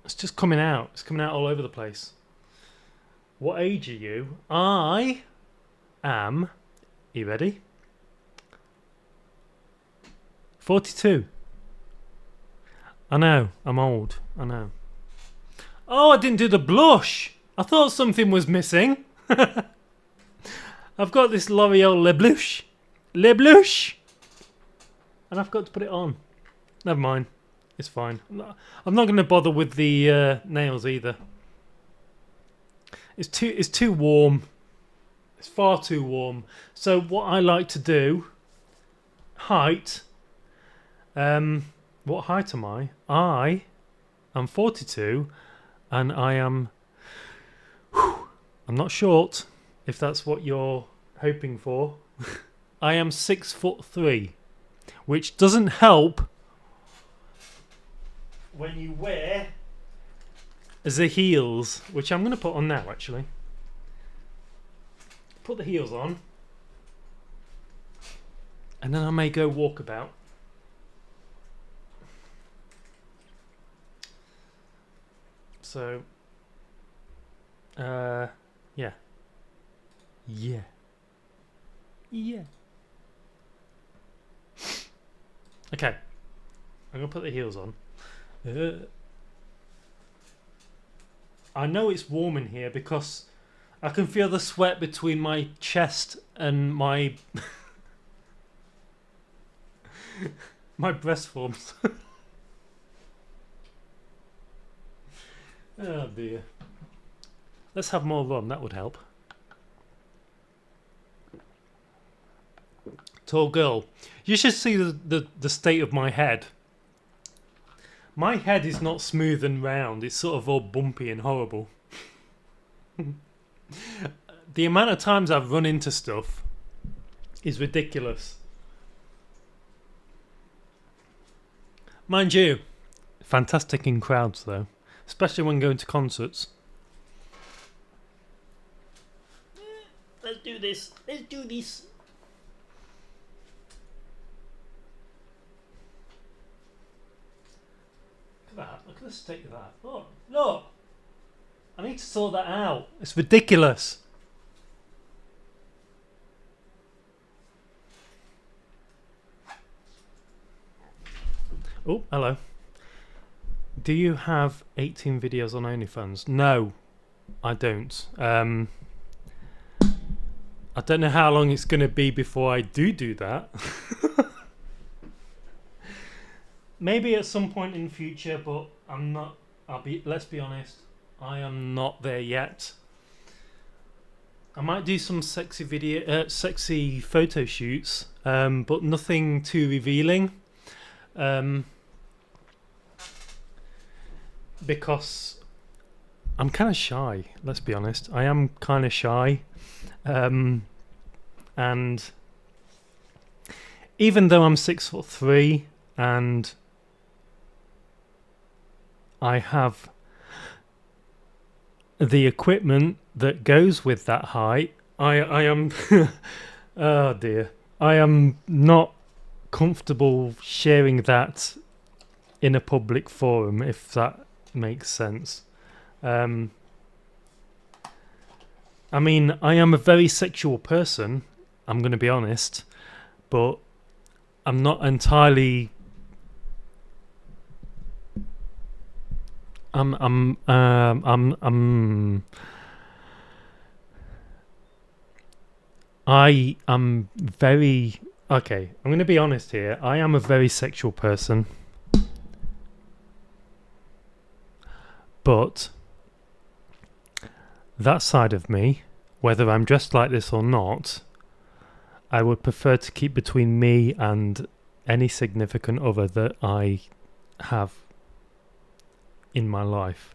It's just coming out. It's coming out all over the place. What age are you? I am. Are you ready? 42. I know. I'm old. I know. Oh, I didn't do the blush. I thought something was missing. I've got this L'Oreal Le Blush. Le Blush. And I've got to put it on. Never mind. It's fine. I'm not going to bother with the nails either. It's too warm. It's far too warm. So what I like to do, height. What height am I? I am 42, and I am. I'm not short, if that's what you're hoping for. I am 6'3", which doesn't help when you wear the heels, which I'm going to put on now actually. Put the heels on, and then I may go walkabout. So, yeah. Okay, I'm gonna put the heels on. I know it's warm in here because I can feel the sweat between my chest and my my breast forms. Oh dear. Let's have more rum, that would help. Tall girl. You should see the state of my head. My head is not smooth and round, it's sort of all bumpy and horrible. The amount of times I've run into stuff is ridiculous. Mind you, fantastic in crowds though, especially when going to concerts. let's do this. Let's do this. Look at that. Look at the state of that. Look. Look. I need to sort that out. It's ridiculous. Oh, hello. Do you have 18 videos on OnlyFans? No, I don't. I don't know how long it's going to be before I do that. Maybe at some point in the future, but I'm not. Let's be honest, I am not there yet. I might do some sexy photo shoots, but nothing too revealing. Because I'm kind of shy, let's be honest. I am kind of shy. And even though I'm 6'3" and I have the equipment that goes with that height, I am oh dear. I am not comfortable sharing that in a public forum, if that makes sense. I mean, I am a very sexual person, I'm going to be honest, but I'm not entirely. I am very okay. I'm going to be honest here. I am a very sexual person. But that side of me, whether I'm dressed like this or not, I would prefer to keep between me and any significant other that I have in my life.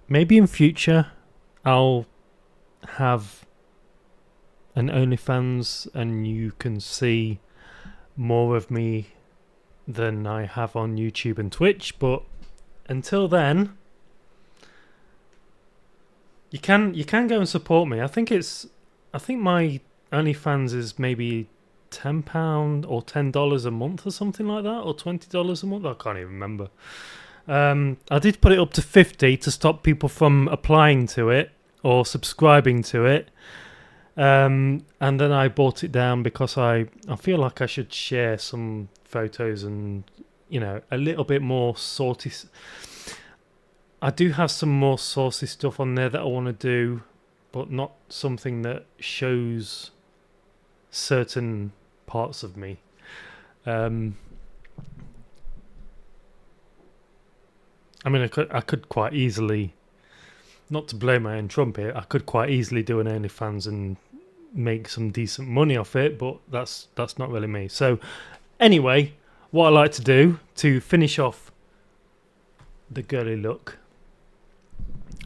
Maybe in future I'll have an OnlyFans and you can see more of me than I have on YouTube and Twitch, but until then, you can go and support me. I think my OnlyFans is maybe £10 or $10 a month or something like that, or $20 a month. I can't even remember. I did put it up to 50 to stop people from applying to it or subscribing to it. And then I bought it down because I feel like I should share some photos and, you know, a little bit more saucy. I do have some more saucy stuff on there that I want to do, but not something that shows certain parts of me. I mean, I could quite easily, not to blow my own trumpet, I could quite easily do an OnlyFans and make some decent money off it, but that's not really me. So anyway, what I like to do to finish off the girly look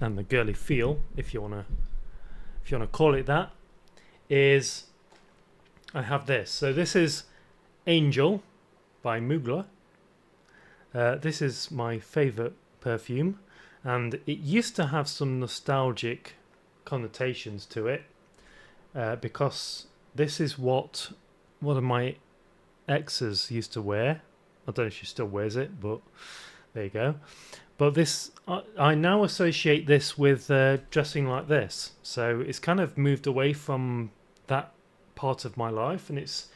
and the girly feel, if you wanna call it that, is I have this. So this is Angel by Mugler. This is my favourite perfume, and it used to have some nostalgic connotations to it, because this is what one of my exes used to wear. I don't know if she still wears it, but there you go. But this, I now associate this with dressing like this. So it's kind of moved away from that part of my life, and it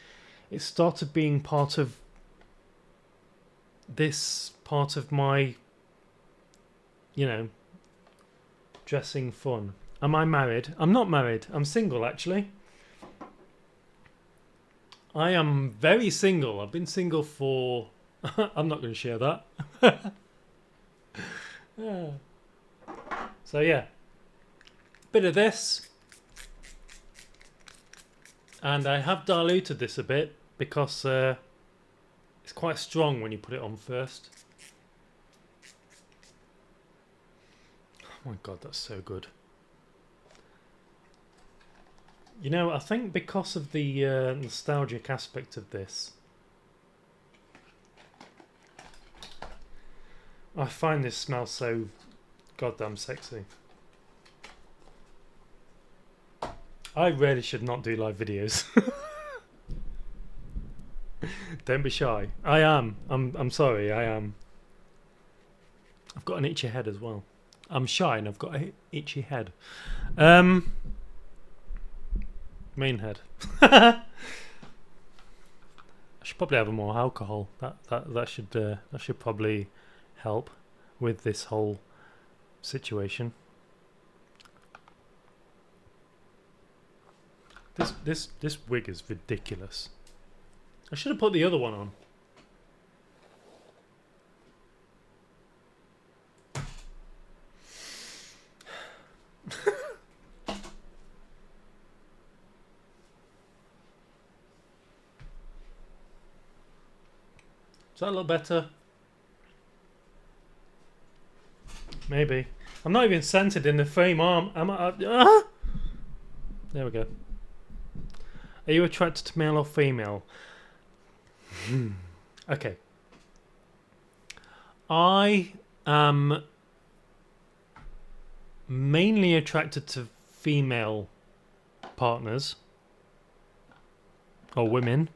started being part of this part of my, you know, dressing fun. Am I married? I'm not married. I'm single, actually. I am very single. I've been single for... I'm not going to share that. So, yeah. Bit of this. And I have diluted this a bit because it's quite strong when you put it on first. Oh my god, that's so good. You know, I think because of the nostalgic aspect of this, I find this smell so goddamn sexy. I really should not do live videos. Don't be shy. I am. I'm sorry. I am. I've got an itchy head as well. I'm shy and I've got an itchy head. Main head. I should probably have more alcohol. That should probably help with this whole situation. This wig is ridiculous. I should have put the other one on. Does that look better? Maybe. I'm not even centered in the frame arm. Am I? There we go. Are you attracted to male or female? Okay. I am mainly attracted to female partners. Or women,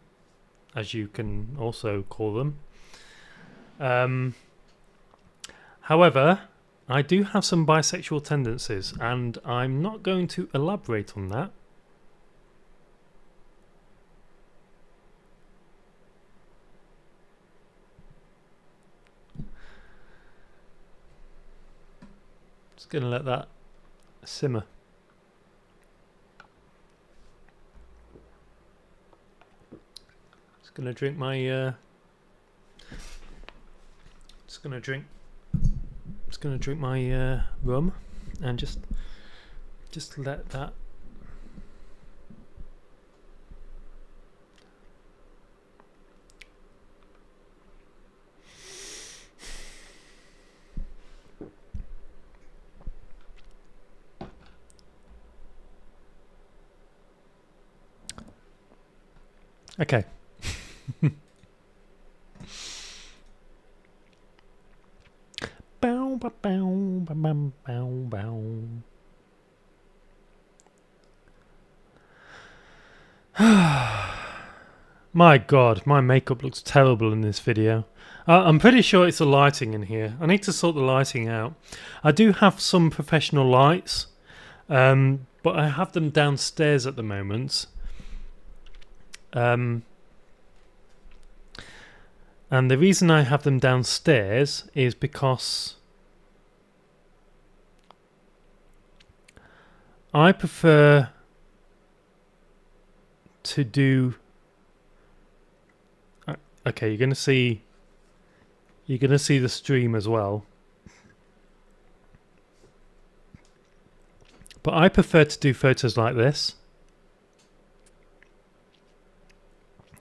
as you can also call them. However, I do have some bisexual tendencies, and I'm not going to elaborate on that. Just going to let that simmer. Just going to drink my just going to drink my rum and just let that okay. Bow, bow, bow, bow, bow, bow. My God, my makeup looks terrible in this video. I'm pretty sure it's the lighting in here. I need to sort the lighting out. I do have some professional lights, but I have them downstairs at the moment. And the reason I have them downstairs is because I prefer to do. Okay, you're gonna see the stream as well, but I prefer to do photos like this.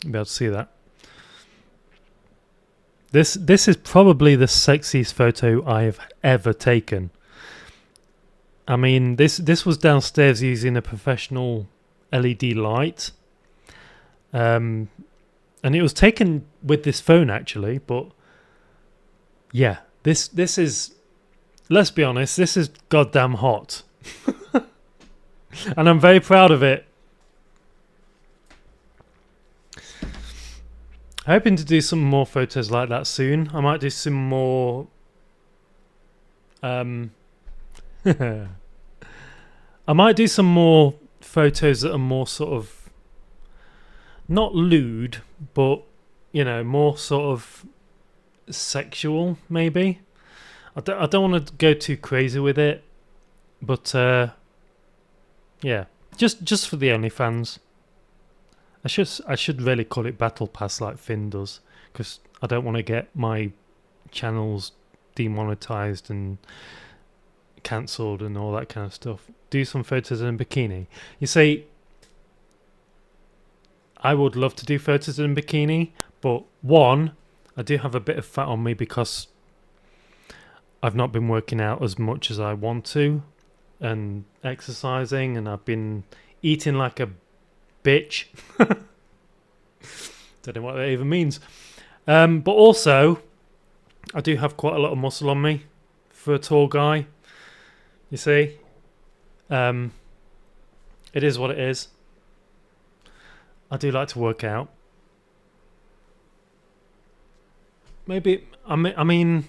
You'll be able to see that. This is probably the sexiest photo I have ever taken. I mean, this was downstairs using a professional LED light, and it was taken with this phone actually. But yeah, this is, let's be honest, this is goddamn hot, and I'm very proud of it. Hoping to do some more photos like that soon. I might do some more I might do some more photos that are more sort of not lewd, but you know, more sort of sexual maybe. I don't want to go too crazy with it, but yeah, just for the OnlyFans. I should really call it Battle Pass like Finn does, because I don't want to get my channels demonetized and cancelled and all that kind of stuff. Do some photos in a bikini. You see, I would love to do photos in a bikini, but one, I do have a bit of fat on me because I've not been working out as much as I want to and exercising, and I've been eating like a bitch. Don't know what that even means. But also, I do have quite a lot of muscle on me for a tall guy. You see, it It is what it is. I do like to work out. Maybe, I mean,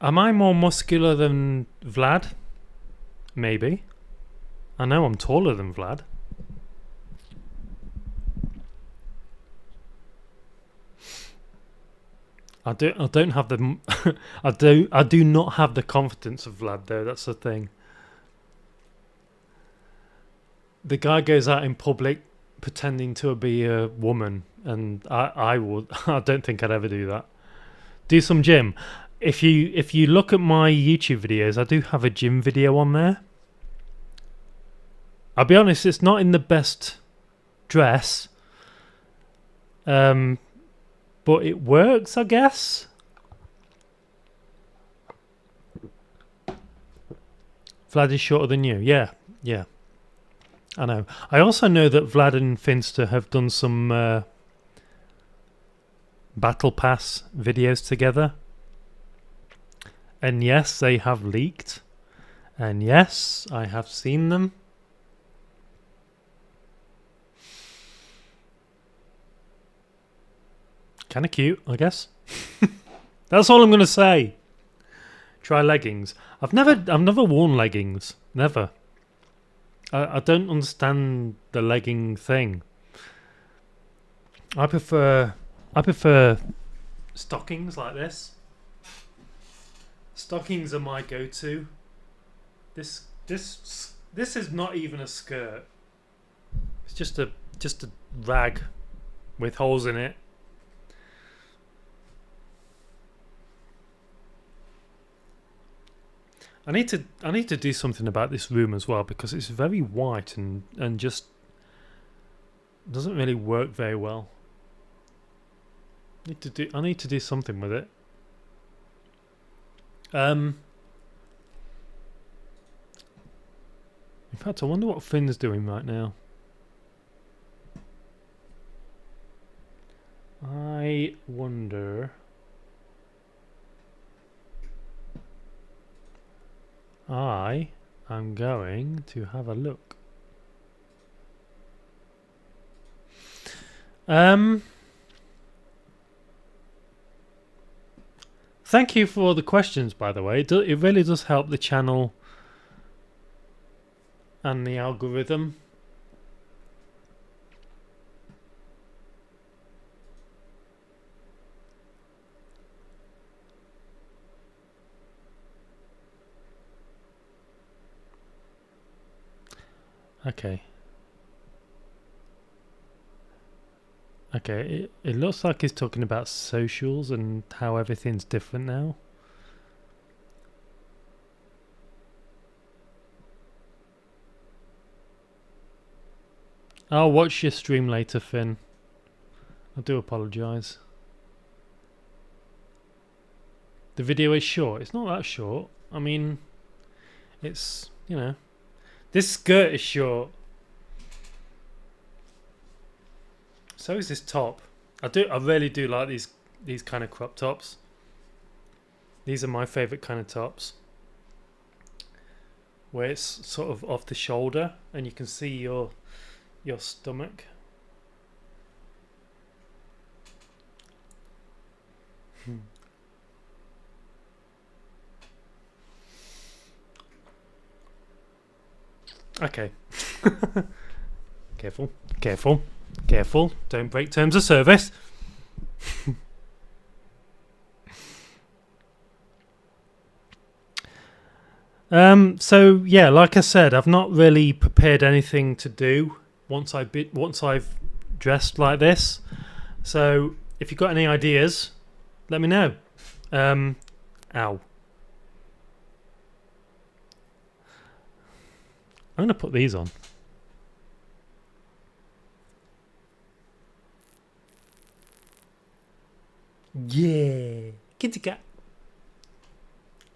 am I more muscular than Vlad? Maybe. I know I'm taller than Vlad. I don't have the I do not have the confidence of Vlad though. That's the thing. The guy goes out in public pretending to be a woman, and I don't think I'd ever do that. Do some gym. If you look at my YouTube videos, I do have a gym video on there. I'll be honest, it's not in the best dress. But it works, I guess. Vlad is shorter than you. Yeah. I know. I also know that Vlad and Finster have done some Battle Pass videos together. And yes, they have leaked. And yes, I have seen them. Kind of cute, I guess. That's all I'm gonna say. Try leggings. I've never worn leggings. Never. I don't understand the legging thing. I prefer stockings like this. Stockings are my go-to. This is not even a skirt. It's just a rag with holes in it. I need to do something about this room as well, because it's very white and just doesn't really work very well. I need to do something with it. In fact, I wonder what Finn's doing right now. I wonder. I am going to have a look. Thank you for all the questions, by the way. It really does help the channel and the algorithm. Okay. Okay, it looks like he's talking about socials and how everything's different now. I'll watch your stream later, Finn. I do apologise. The video is short. It's not that short. I mean, it's, you know, this skirt is short. So is this top. I really do like these kind of crop tops. These are my favourite kind of tops, where it's sort of off the shoulder and you can see your stomach. Okay. Careful, careful, careful. Don't break terms of service. So yeah, like I said, I've not really prepared anything to do once I've dressed like this. So if you've got any ideas, let me know. Ow. I'm going to put these on. Yeah. Kitty cat.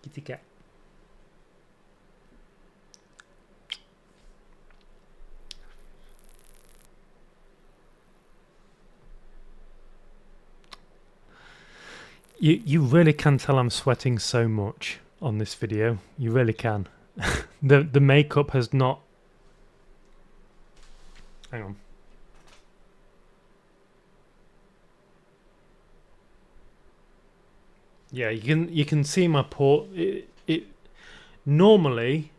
Kitty cat. You really can tell I'm sweating so much on this video. You really can. The makeup has not Hang on. Yeah, you can see my pore. It normally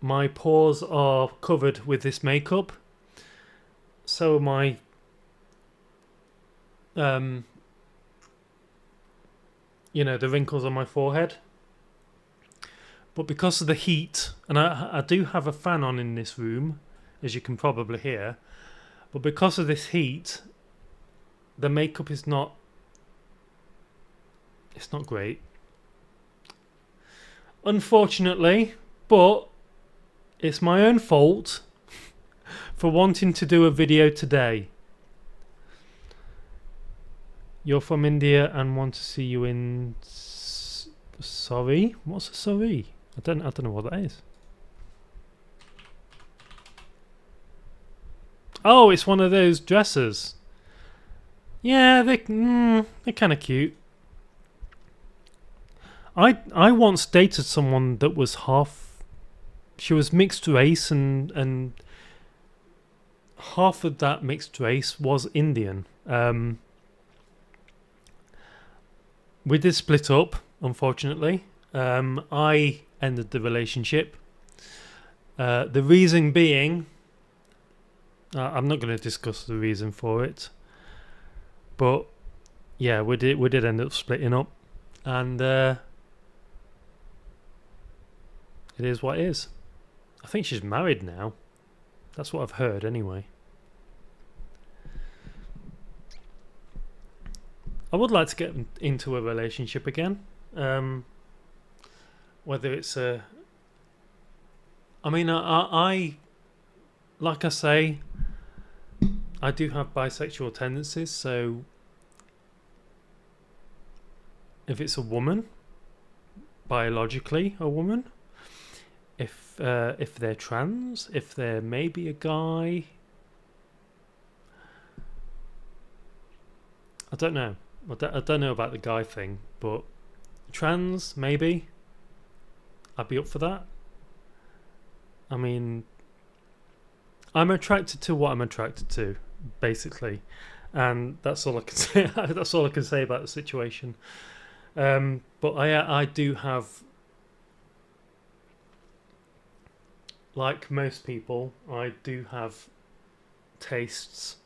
my pores are covered with this makeup. So are my the wrinkles on my forehead. But because of the heat, and I do have a fan on in this room, as you can probably hear, but because of this heat, the makeup is not. It's not great. Unfortunately, but it's my own fault for wanting to do a video today. You're from India and want to see you in. Sorry, what's a sorry? I don't know what that is. Oh, it's one of those dresses. Yeah, they're kind of cute. I once dated someone that was half. She was mixed race, and half of that mixed race was Indian. We did split up, unfortunately. I ended the relationship. The reason being, I'm not going to discuss the reason for it, but yeah, we did end up splitting up, and it is what it is. I think she's married now. That's what I've heard, anyway. I would like to get into a relationship again. Whether it's a... I mean, I like I say, I do have bisexual tendencies, so if it's a woman, biologically a woman, if they're trans, if they're maybe a guy, I don't know. I don't know about the guy thing, but trans, maybe. I'd be up for that. I mean, I'm attracted to what I'm attracted to, basically, and that's all I can say. That's all I can say about the situation. But I do have, like most people, I do have tastes.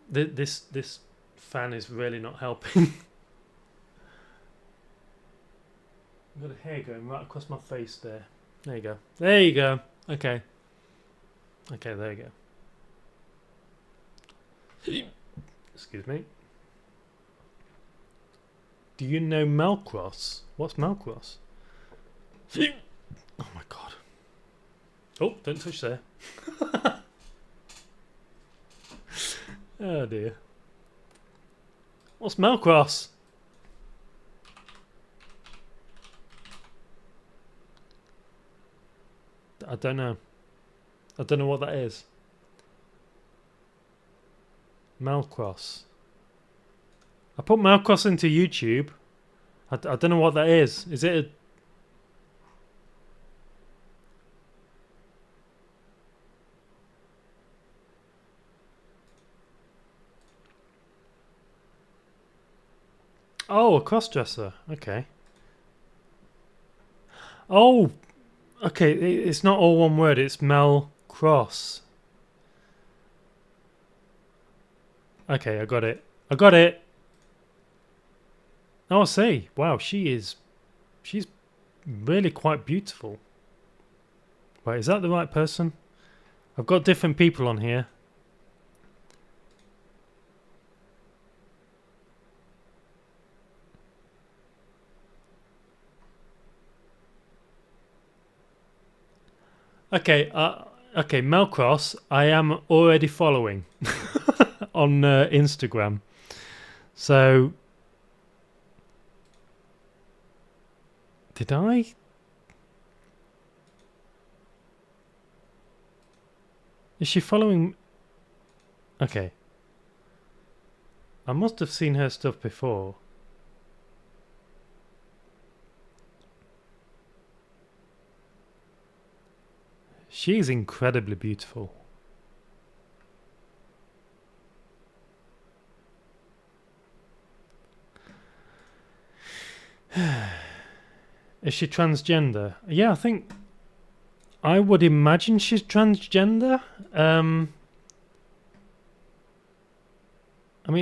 This fan is really not helping. I've got a hair going right across my face there. There you go. There you go. Okay. Okay, there you go. Excuse me. Do you know Malcross? What's Malcross? Oh my god. Oh, don't touch there. Oh dear. What's Malcross? I don't know. I don't know what that is. Malcross. I put Malcross into YouTube. I don't know what that is. Is it a... Oh, a crossdresser. Okay. Oh, okay. It's not all one word. It's Mel Cross. Okay, I got it. I got it. Oh, I see. Wow, she's really quite beautiful. Wait, is that the right person? I've got different people on here. Okay, okay, Melcross, I am already following on Instagram. So, did I? Is she following? Okay. I must have seen her stuff before. She's incredibly beautiful. Is she transgender? Yeah, I would imagine she's transgender. I mean,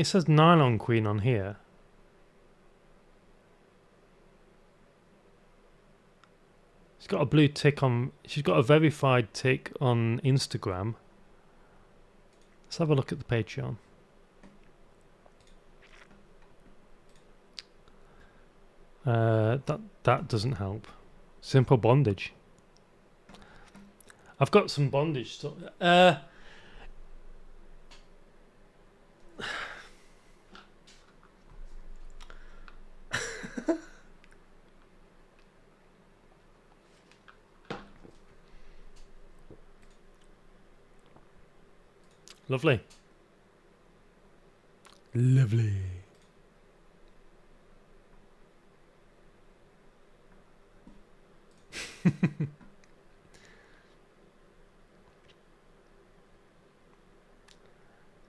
it says Nylon Queen on here. She's got a blue tick on. She's got a verified tick on Instagram. Let's have a look at the Patreon. That doesn't help. Simple bondage. I've got some bondage stuff. Lovely. Lovely.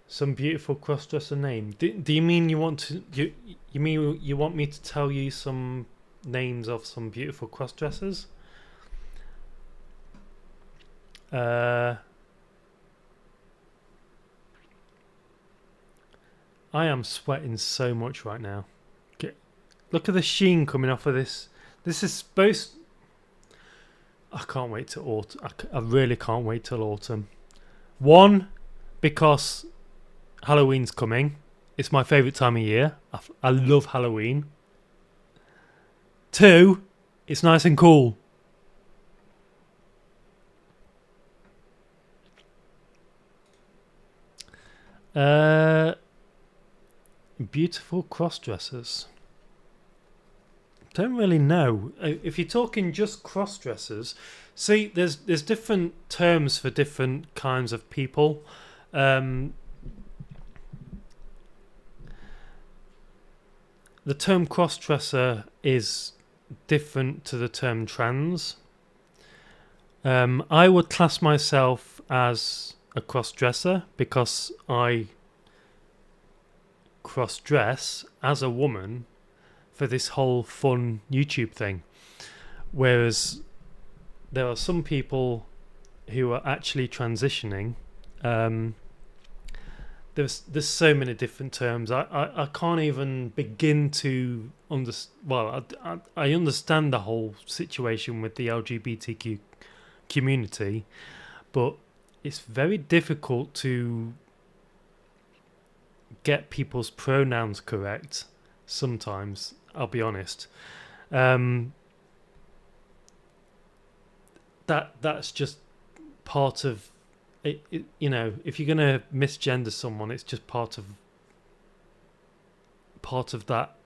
Some beautiful crossdresser name. Do you mean you want to you mean you want me to tell you some names of some beautiful crossdressers? I am sweating so much right now. Look at the sheen coming off of this. This is supposed. I can't wait till autumn. I really can't wait till autumn. One, because Halloween's coming. It's my favourite time of year. I love Halloween. Two, it's nice and cool. Beautiful cross-dressers. Don't really know. If you're talking just cross-dressers, see, there's different terms for different kinds of people. The term cross-dresser is different to the term trans. I would class myself as a cross-dresser because I cross-dress as a woman for this whole fun YouTube thing. Whereas there are some people who are actually transitioning. There's so many different terms. I can't even begin to I understand the whole situation with the LGBTQ community, but it's very difficult to get people's pronouns correct sometimes, I'll be honest. That's just part of it, you know, if you're going to misgender someone, it's just part of that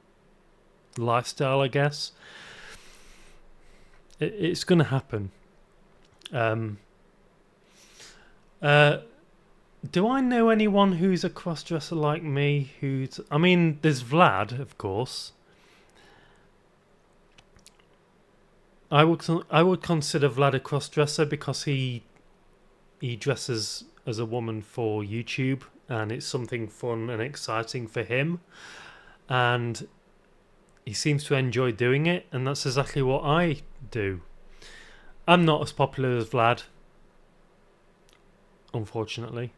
lifestyle, I guess. It's going to happen. Do I know anyone who's a cross-dresser like me? I mean, there's Vlad, of course. I would consider Vlad a cross-dresser because he dresses as a woman for YouTube, and it's something fun and exciting for him, and he seems to enjoy doing it, and that's exactly what I do. I'm not as popular as Vlad, unfortunately.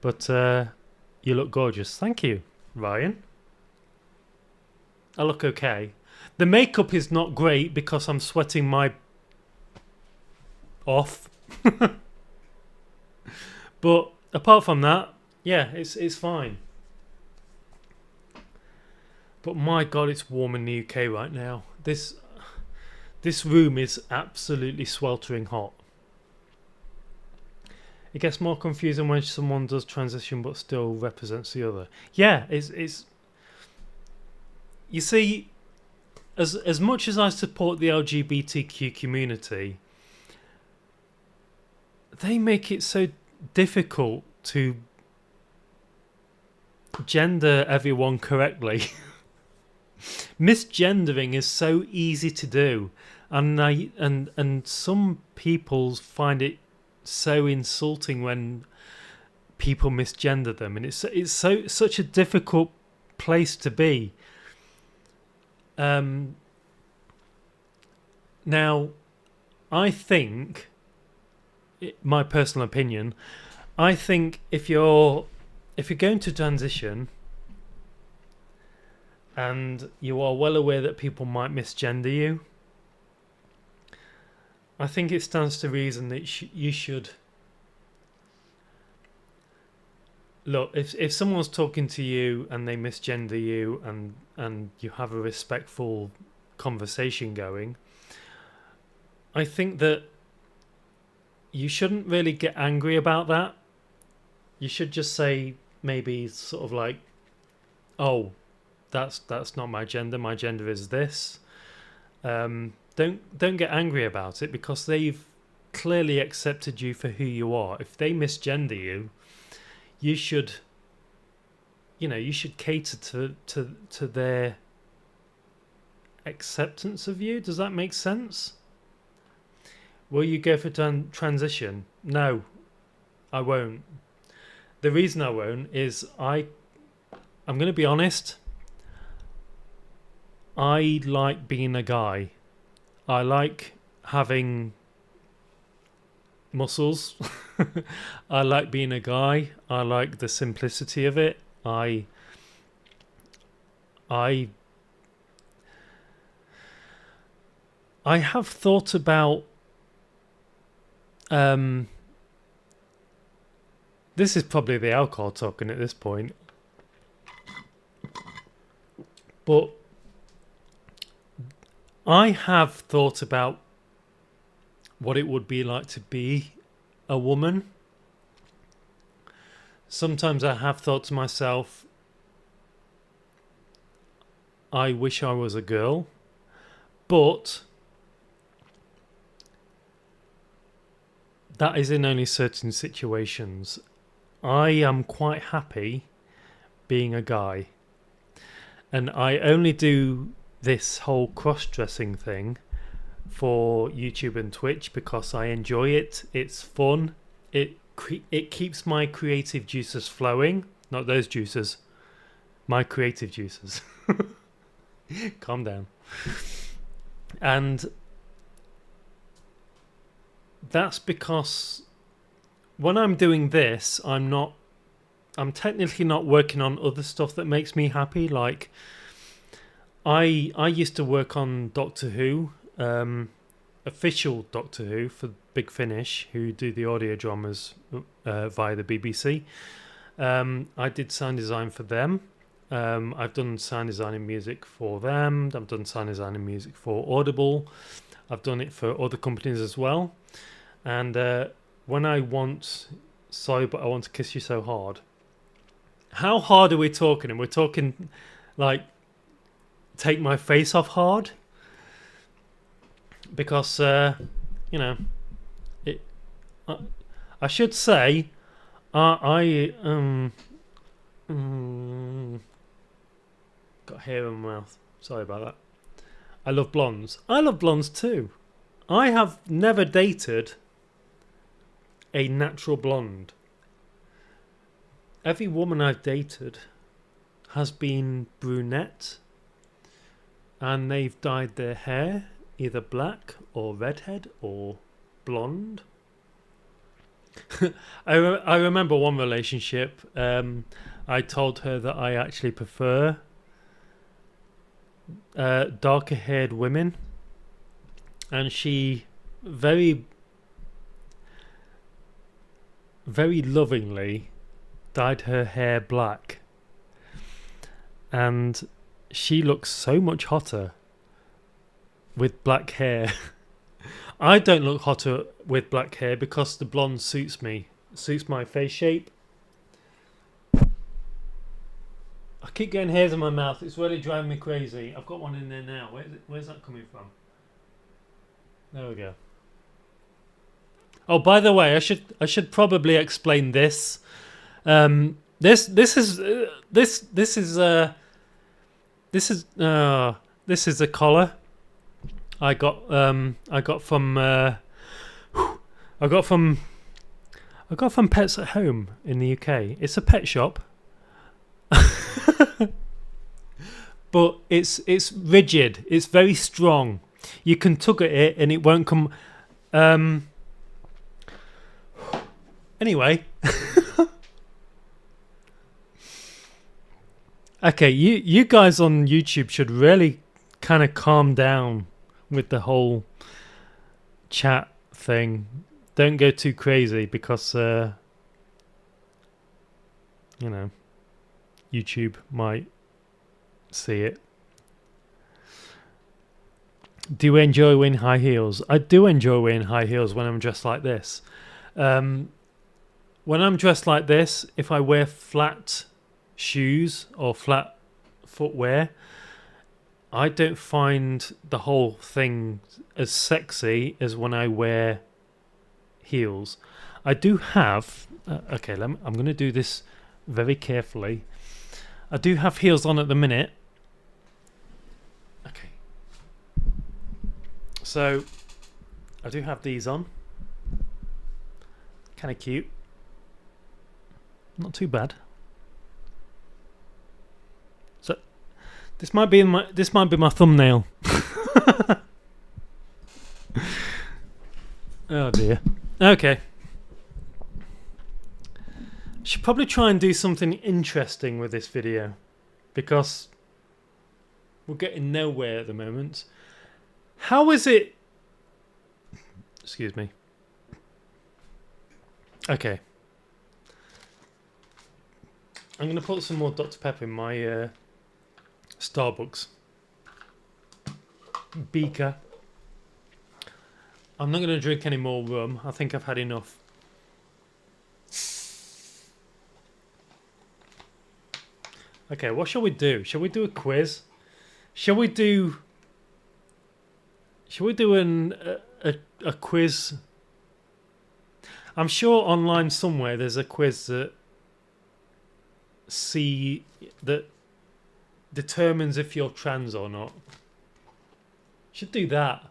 But you look gorgeous. Thank you, Ryan. I look okay. The makeup is not great because I'm sweating my off. But apart from that, yeah, it's fine. But my God, it's warm in the UK right now. This room is absolutely sweltering hot. It gets more confusing when someone does transition but still represents the other. Yeah, it's you see, as much as I support the LGBTQ community, they make it so difficult to gender everyone correctly. Misgendering is so easy to do, and some people find it so insulting when people misgender them, and it's such a difficult place to be. Now, I think, my personal opinion, I think if you're going to transition and you are well aware that people might misgender you, I think it stands to reason that you should look. If someone's talking to you and they misgender you, and you have a respectful conversation going, I think that you shouldn't really get angry about that. You should just say, maybe sort of like, oh, that's not my gender. My gender is this. Don't get angry about it, because they've clearly accepted you for who you are. If they misgender you, you should cater to their acceptance of you. Does that make sense? Will you go for transition? No, I won't. The reason I won't is I'm going to be honest. I like being a guy. I like having muscles. I like being a guy. I like the simplicity of it. I have thought about this is probably the alcohol talking at this point, but I have thought about what it would be like to be a woman. Sometimes I have thought to myself, I wish I was a girl, but that is in only certain situations. I am quite happy being a guy, and I only do this whole cross-dressing thing for YouTube and Twitch because I enjoy it. It's fun. It keeps my creative juices flowing. Not those juices. My creative juices. Calm down. And that's because when I'm doing this, I'm technically not working on other stuff that makes me happy. Like, I used to work on Doctor Who, official Doctor Who for Big Finish, who do the audio dramas via the BBC. I did sound design for them. I've done sound design and music for them. I've done sound design and music for Audible. I've done it for other companies as well. And when I want Sorry But I Want to Kiss You So Hard, how hard are we talking? And we're talking like Take My Face Off hard, because I should say got hair in my mouth, sorry about that. I love blondes. I love blondes too. I have never dated a natural blonde. Every woman I've dated has been brunette, and they've dyed their hair either black or redhead or blonde. I remember one relationship. I told her that I actually prefer darker haired women, and she very, very lovingly dyed her hair black, and she looks so much hotter with black hair. I don't look hotter with black hair because the blonde suits me, suits my face shape. I keep getting hairs in my mouth. It's really driving me crazy. I've got one in there now. Where's that coming from? There we go. Oh, by the way, I should probably explain this. This is a collar I got from Pets at Home in the UK. It's a pet shop. But it's rigid. It's very strong. you can tug at it and it won't come. Anyway. Okay, you guys on YouTube should really kind of calm down with the whole chat thing. Don't go too crazy because you know, YouTube might see it. Do you enjoy wearing high heels? I do enjoy wearing high heels when I'm dressed like this. When I'm dressed like this, if I wear flat shoes or flat footwear, I don't find the whole thing as sexy as when I wear heels. I do have okay, I'm going to do this very carefully. I do have heels on at the minute. Okay, so I do have these on. Kind of cute, not too bad. So this might be my thumbnail. Oh dear. Okay. Should probably try and do something interesting with this video because we're getting nowhere at the moment. How is it? Excuse me. Okay. I'm going to put some more Dr. Pepper in my Starbucks beaker. I'm not going to drink any more rum. I think I've had enough. Okay, what shall we do? Shall we do a quiz? Shall we do a quiz? I'm sure online somewhere there's a quiz that determines if you're trans or not. Should do that.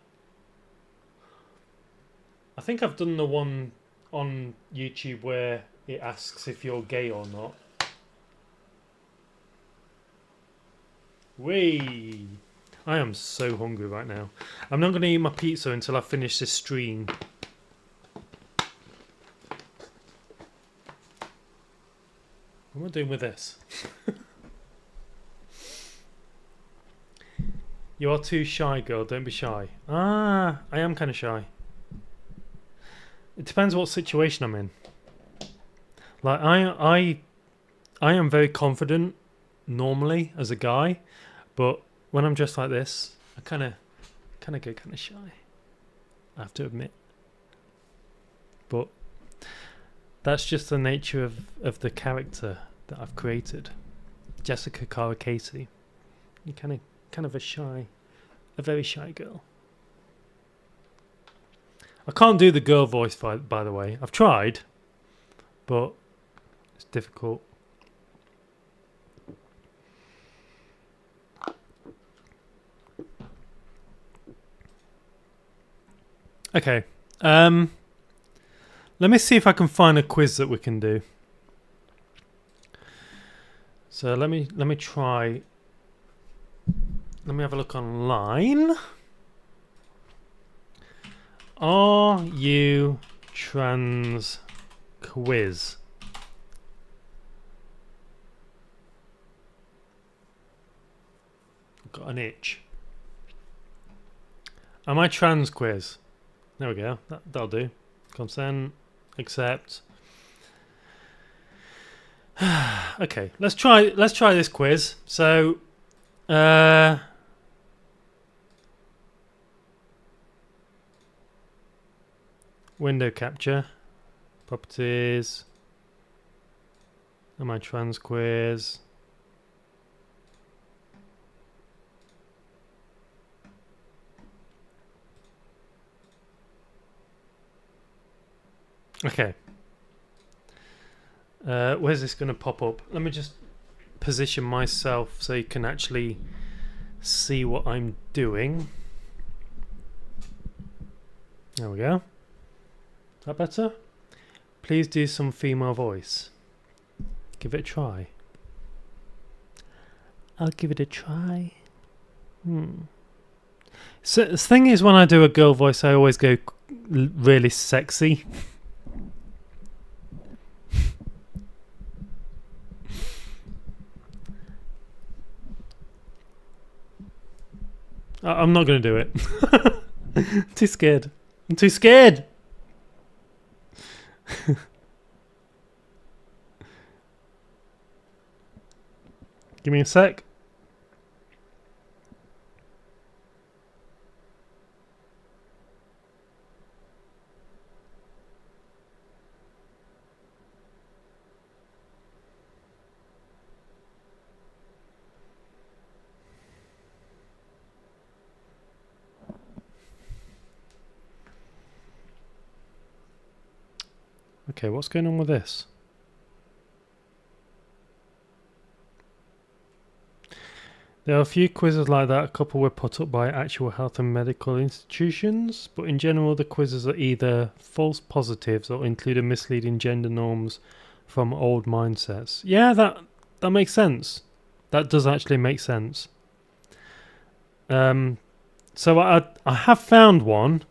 I think I've done the one on YouTube where it asks if you're gay or not. Whee! I am so hungry right now. I'm not going to eat my pizza until I finish this stream. What am I doing with this? You are too shy, girl. Don't be shy. Ah, I am kind of shy. It depends what situation I'm in. Like I am very confident normally as a guy, but when I'm dressed like this, I kind of get kind of shy. I have to admit. But that's just the nature of the character that I've created. Jessica Cara Casey. You're kind of a very shy girl. I can't do the girl voice, by the way. I've tried, but it's difficult. Okay. Let me see if I can find a quiz that we can do. So let me try. Let me have a look online. Are you trans quiz? Got an itch. Am I trans quiz? There we go. That'll do. Consent. Accept. Okay, let's try this quiz. So window capture, properties, am I trans quiz? Okay. Where's this going to pop up? Let me just position myself so you can actually see what I'm doing. There we go. Is that better? Please do some female voice. Give it a try. I'll give it a try. So the thing is, when I do a girl voice, I always go really sexy. I'm not going to do it. I'm too scared. I'm too scared. Give me a sec. Okay, what's going on with this? There are a few quizzes like that. A couple were put up by actual health and medical institutions, but in general the quizzes are either false positives or include misleading gender norms from old mindsets. Yeah, that makes sense. That does actually make sense. So I have found one.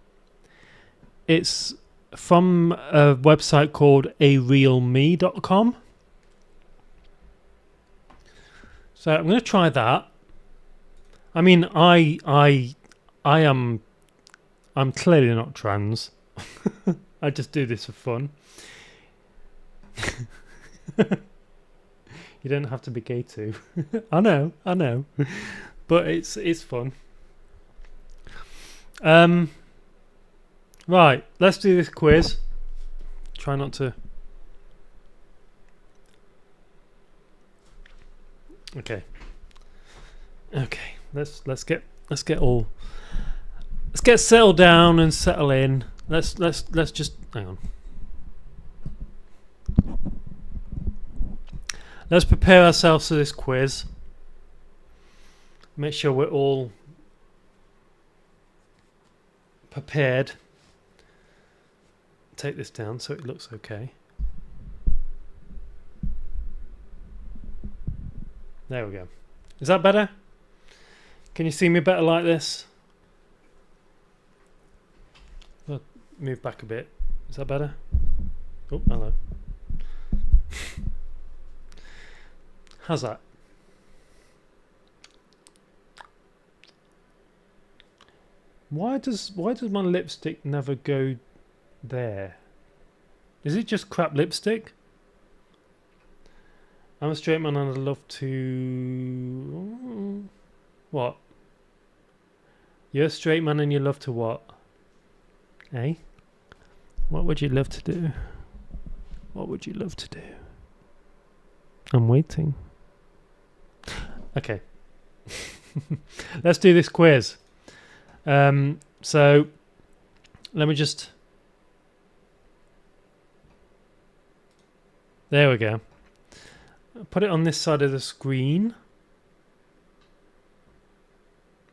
It's from a website called arealme.com. So I'm going to try that. I mean, I'm clearly not trans. I just do this for fun. You don't have to be gay too. I know. But it's fun. Right, let's do this quiz. Try not to. Okay. Let's get settled down and settle in. Let's just hang on. Let's prepare ourselves for this quiz. Make sure we're all prepared. Take this down so it looks okay. There we go. Is that better? Can you see me better like this? I'll move back a bit. Is that better? Oh, hello. How's that? Why does my lipstick never go there? Is it just crap lipstick? I'm a straight man and I'd love to... What? You're a straight man and you love to what? Eh? What would you love to do? What would you love to do? I'm waiting. Okay. Let's do this quiz. So let me just... There we go. Put it on this side of the screen.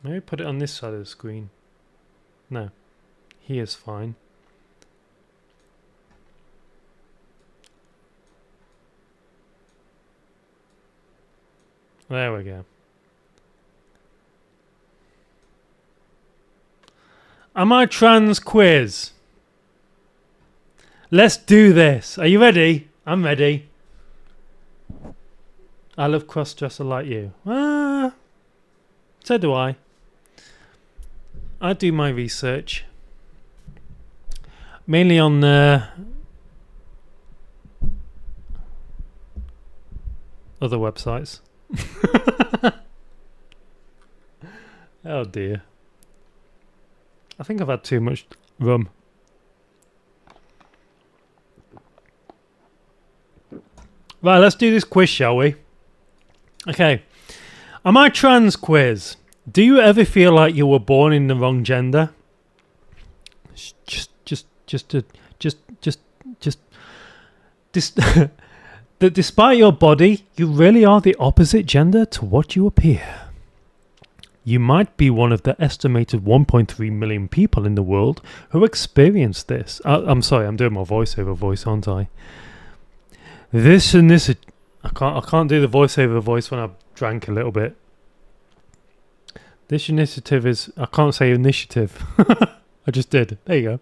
Maybe put it on this side of the screen. No. Here's fine. There we go. Am I trans quiz? Let's do this. Are you ready? I'm ready. I love cross-dresser like you. So do I. I do my research. Mainly on other websites. Oh dear. I think I've had too much rum. Right, let's do this quiz, shall we? Okay. Am I trans quiz? Do you ever feel like you were born in the wrong gender? That despite your body, you really are the opposite gender to what you appear. You might be one of the estimated 1.3 million people in the world who experience this. I'm sorry, I'm doing my voiceover voice, aren't I? This and this. I can't do the voiceover voice when I've drank a little bit. This initiative is... I can't say initiative. I just did. There you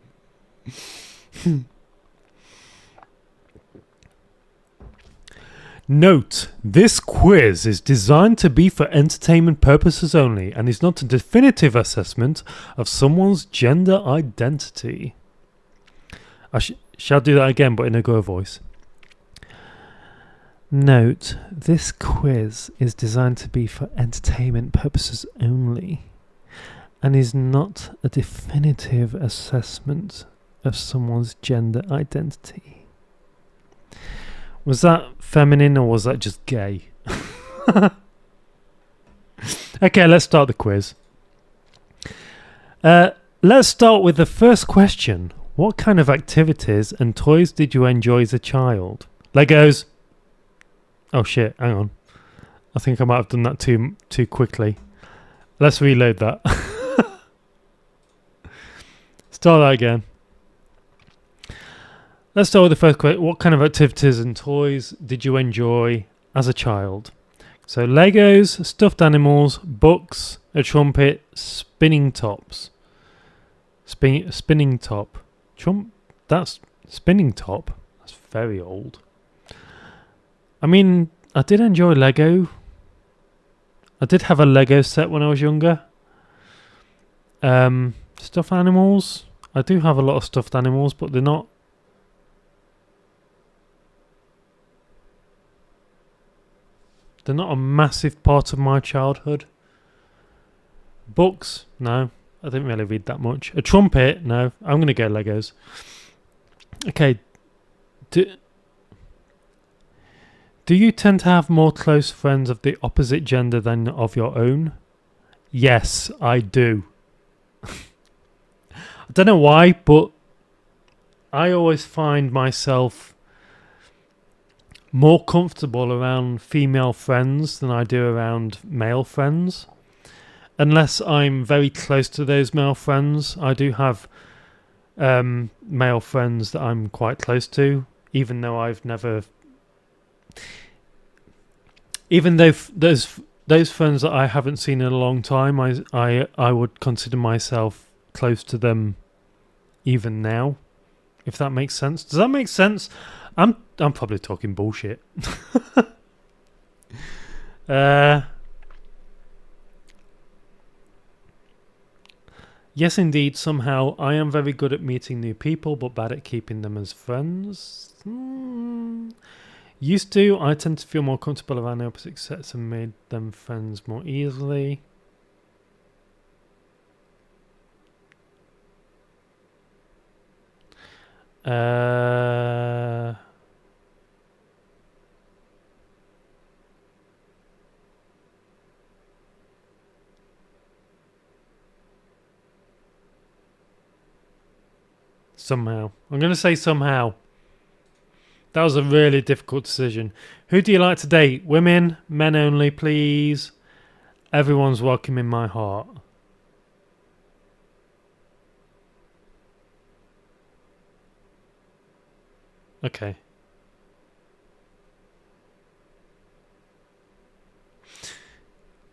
go. Note, this quiz is designed to be for entertainment purposes only and is not a definitive assessment of someone's gender identity. I shall do that again, but in a girl voice. Note, this quiz is designed to be for entertainment purposes only and is not a definitive assessment of someone's gender identity. Was that feminine or was that just gay? Okay, let's start the quiz. Let's start with the first question. What kind of activities and toys did you enjoy as a child? Legos. Oh shit, hang on. I think I might have done that too quickly. Let's reload that. Start that again. Let's start with the first question. What kind of activities and toys did you enjoy as a child? So Legos, stuffed animals, books, a trumpet, spinning tops. Spinning top. That's spinning top. That's very old. I mean, I did enjoy Lego. I did have a Lego set when I was younger. Stuffed animals. I do have a lot of stuffed animals, but they're not a massive part of my childhood. Books, no. I didn't really read that much. A trumpet, no. I'm going to go Legos. Okay. Do you tend to have more close friends of the opposite gender than of your own? Yes, I do. I don't know why, but I always find myself more comfortable around female friends than I do around male friends. Unless I'm very close to those male friends. I do have male friends that I'm quite close to, even though I've never... Even though those friends that I haven't seen in a long time, I would consider myself close to them even now, if that makes sense. Does that make sense? I'm probably talking bullshit. Yes, indeed, somehow I am very good at meeting new people, but bad at keeping them as friends. Used to, I tend to feel more comfortable around the opposite sex and made them friends more easily. Somehow. I'm going to say somehow. That was a really difficult decision. Who do you like to date? Women, men only, please. Everyone's welcome in my heart. Okay.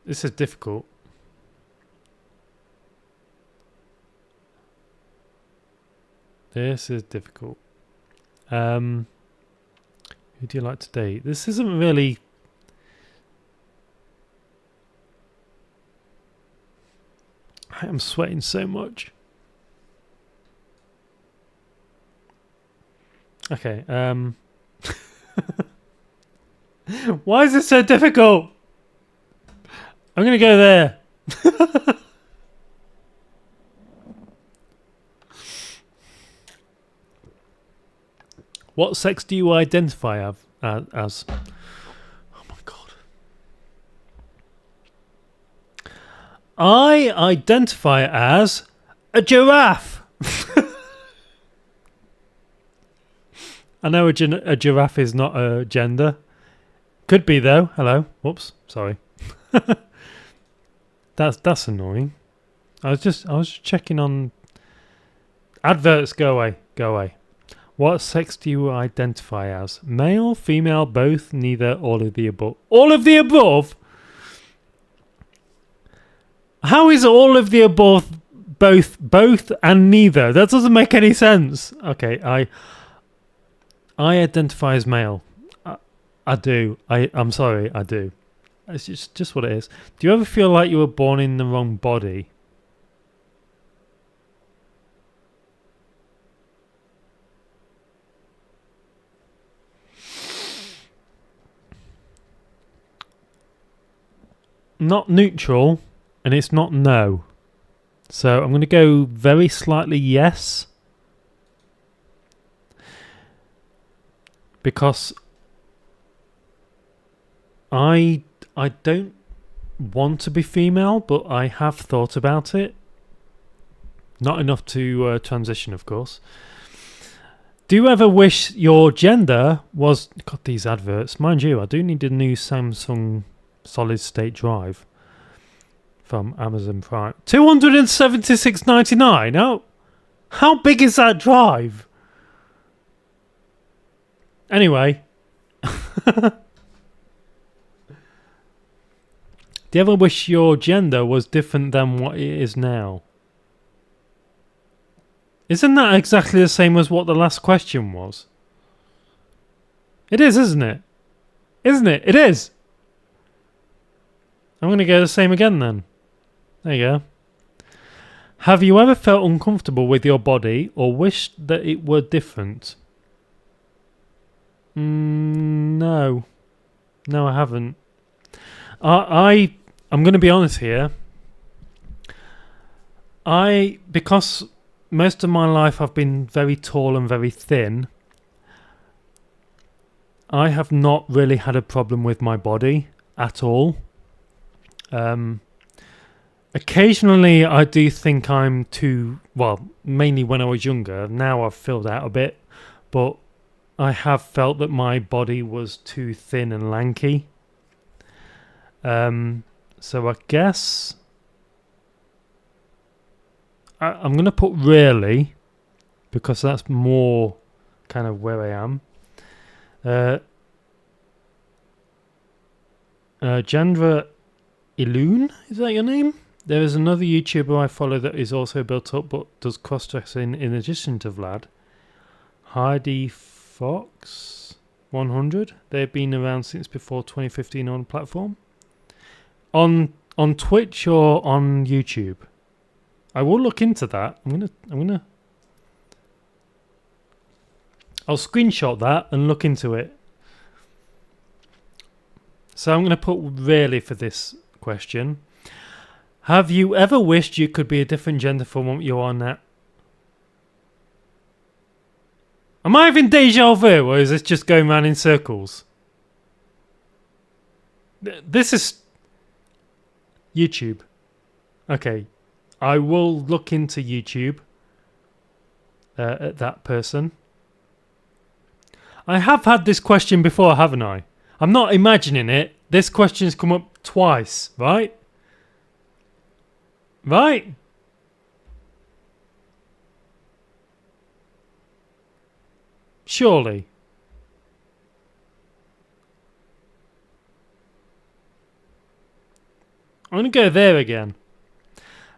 This is difficult. This is difficult. Who do you like to date? This isn't really... I am sweating so much. Okay, why is this so difficult? I'm gonna go there. What sex do you identify as? Oh my god. I identify as a giraffe. I know a giraffe is not a gender. Could be though. Hello. Whoops. Sorry. That's annoying. I was just checking on adverts. Go away. Go away. What sex do you identify as? Male, female, both, neither, all of the above. All of the above? How is all of the above both and neither? That doesn't make any sense. Okay, I identify as male. I do. I'm sorry, I do. It's just what it is. Do you ever feel like you were born in the wrong body? Not neutral, and it's not no. So I'm going to go very slightly yes. Because I don't want to be female, but I have thought about it. Not enough to transition, of course. Do you ever wish your gender was... God, these adverts. Mind you, I do need a new Samsung solid state drive from Amazon Prime. $276.99. How big is that drive? Anyway. Do you ever wish your gender was different than what it is now? Isn't that exactly the same as what the last question was? It is, isn't it? Isn't it? It is. I'm going to go the same again then. There you go. Have you ever felt uncomfortable with your body or wished that it were different? No. No, I haven't. I'm going to be honest here. Because most of my life I've been very tall and very thin, I have not really had a problem with my body at all. Occasionally I do think I'm too, well, mainly when I was younger. Now I've filled out a bit, but I have felt that my body was too thin and lanky. So I guess I'm going to put rarely, because that's more kind of where I am. Jandra Iloon, is that your name? There is another YouTuber I follow that is also built up but does cross-dressing in addition to Vlad. Heidi Fox 100. They've been around since before 2015 on the platform. On Twitch or on YouTube? I will look into that. I'll screenshot that and look into it. So I'm going to put rarely for this question. Have you ever wished you could be a different gender from what you are now? Am I having deja vu, or is this just going round in circles? This is YouTube. Okay. I will look into YouTube at that person. I have had this question before, haven't I? I'm not imagining it. This question's come up twice, right? Right? Surely. I'm going to go there again.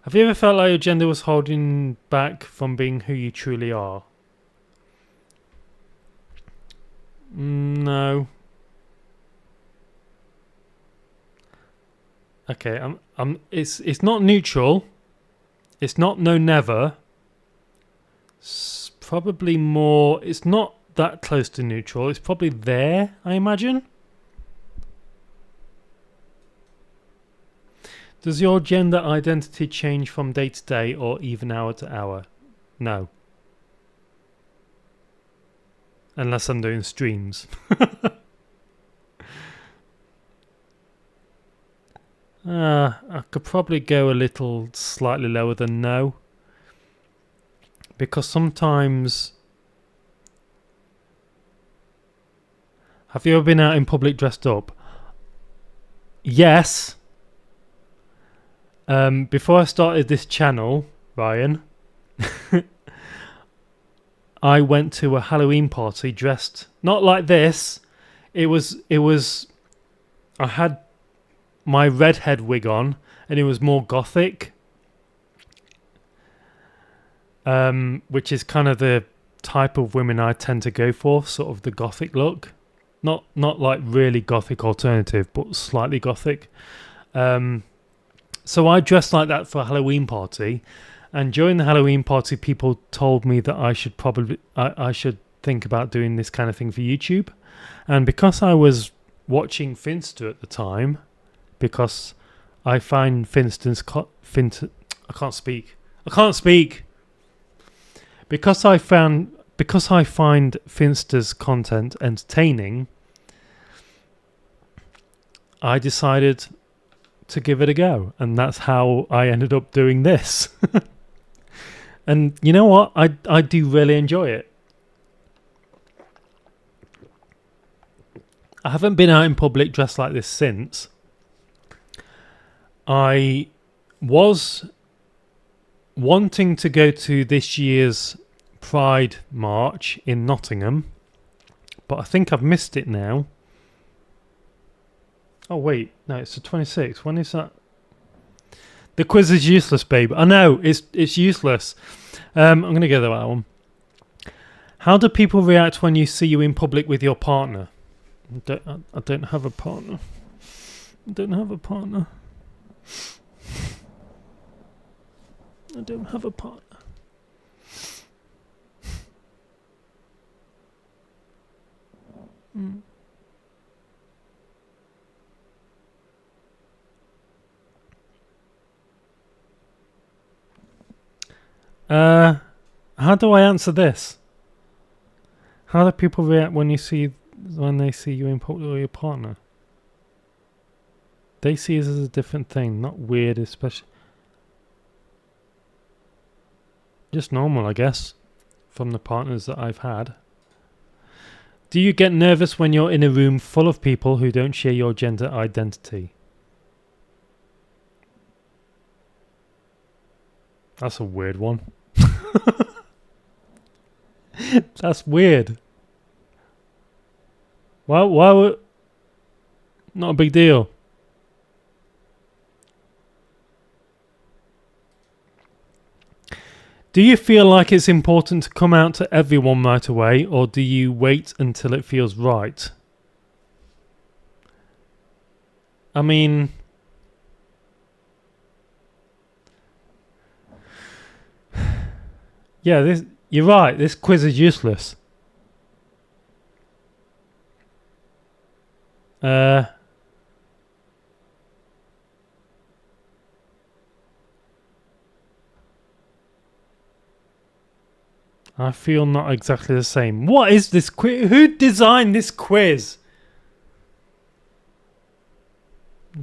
Have you ever felt like your gender was holding back from being who you truly are? No. Okay, it's not neutral. It's not no never. It's probably more. It's not that close to neutral. It's probably there, I imagine. Does your gender identity change from day to day or even hour to hour? No. Unless I'm doing streams. I could probably go a little slightly lower than no. Because sometimes... Have you ever been out in public dressed up? Yes. Before I started this channel, Ryan, I went to a Halloween party dressed not like this. It was I had my redhead wig on and it was more gothic, which is kind of the type of women I tend to go for, sort of the gothic look. Not like really gothic alternative, but slightly gothic. So I dressed like that for a Halloween party, and during the Halloween party, people told me that I should think about doing this kind of thing for YouTube. And because I was watching Finster at the time, because I find Finster's I can't speak. Because I find Finster's content entertaining, I decided to give it a go, and that's how I ended up doing this. And you know what? I do really enjoy it. I haven't been out in public dressed like this since. I was wanting to go to this year's Pride March in Nottingham, but I think I've missed it now. Oh wait, no, it's the 26th. When is that? The quiz is useless, babe. I know, it's useless. I'm going to go to that one. How do people react when you see you in public with your partner? I don't have a partner. I don't have a partner. I don't have a partner. How do I answer this? How do people react when they see you in public with your partner? They see us as a different thing, not weird, especially. Just normal, I guess, from the partners that I've had. Do you get nervous when you're in a room full of people who don't share your gender identity? That's a weird one. That's weird. Why would... Not a big deal. Do you feel like it's important to come out to everyone right away, or do you wait until it feels right? I mean... Yeah, you're right, this quiz is useless. I feel not exactly the same. What is this quiz? Who designed this quiz?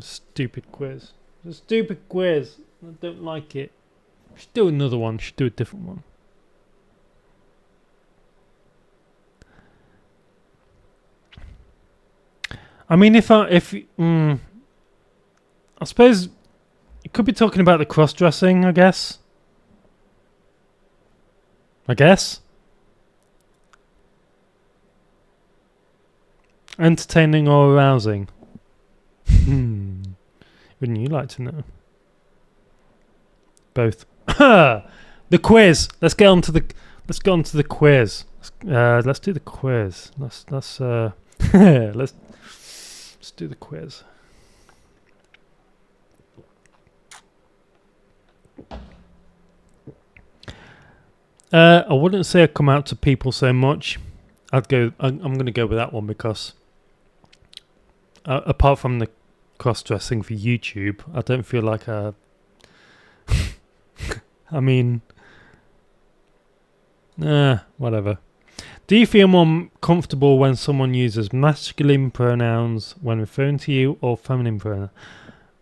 Stupid quiz. It's a stupid quiz. I don't like it. Should do another one. Should do a different one. I mean, I suppose it could be talking about the cross-dressing, I guess. Entertaining or arousing? Wouldn't you like to know? Both. The quiz. Let's get on to the quiz. Let's do the quiz. Let's do the quiz. I wouldn't say I come out to people so much. I'm going to go with that one because apart from the cross-dressing for YouTube, I don't feel like I mean, whatever. Do you feel more comfortable when someone uses masculine pronouns when referring to you, or feminine pronouns?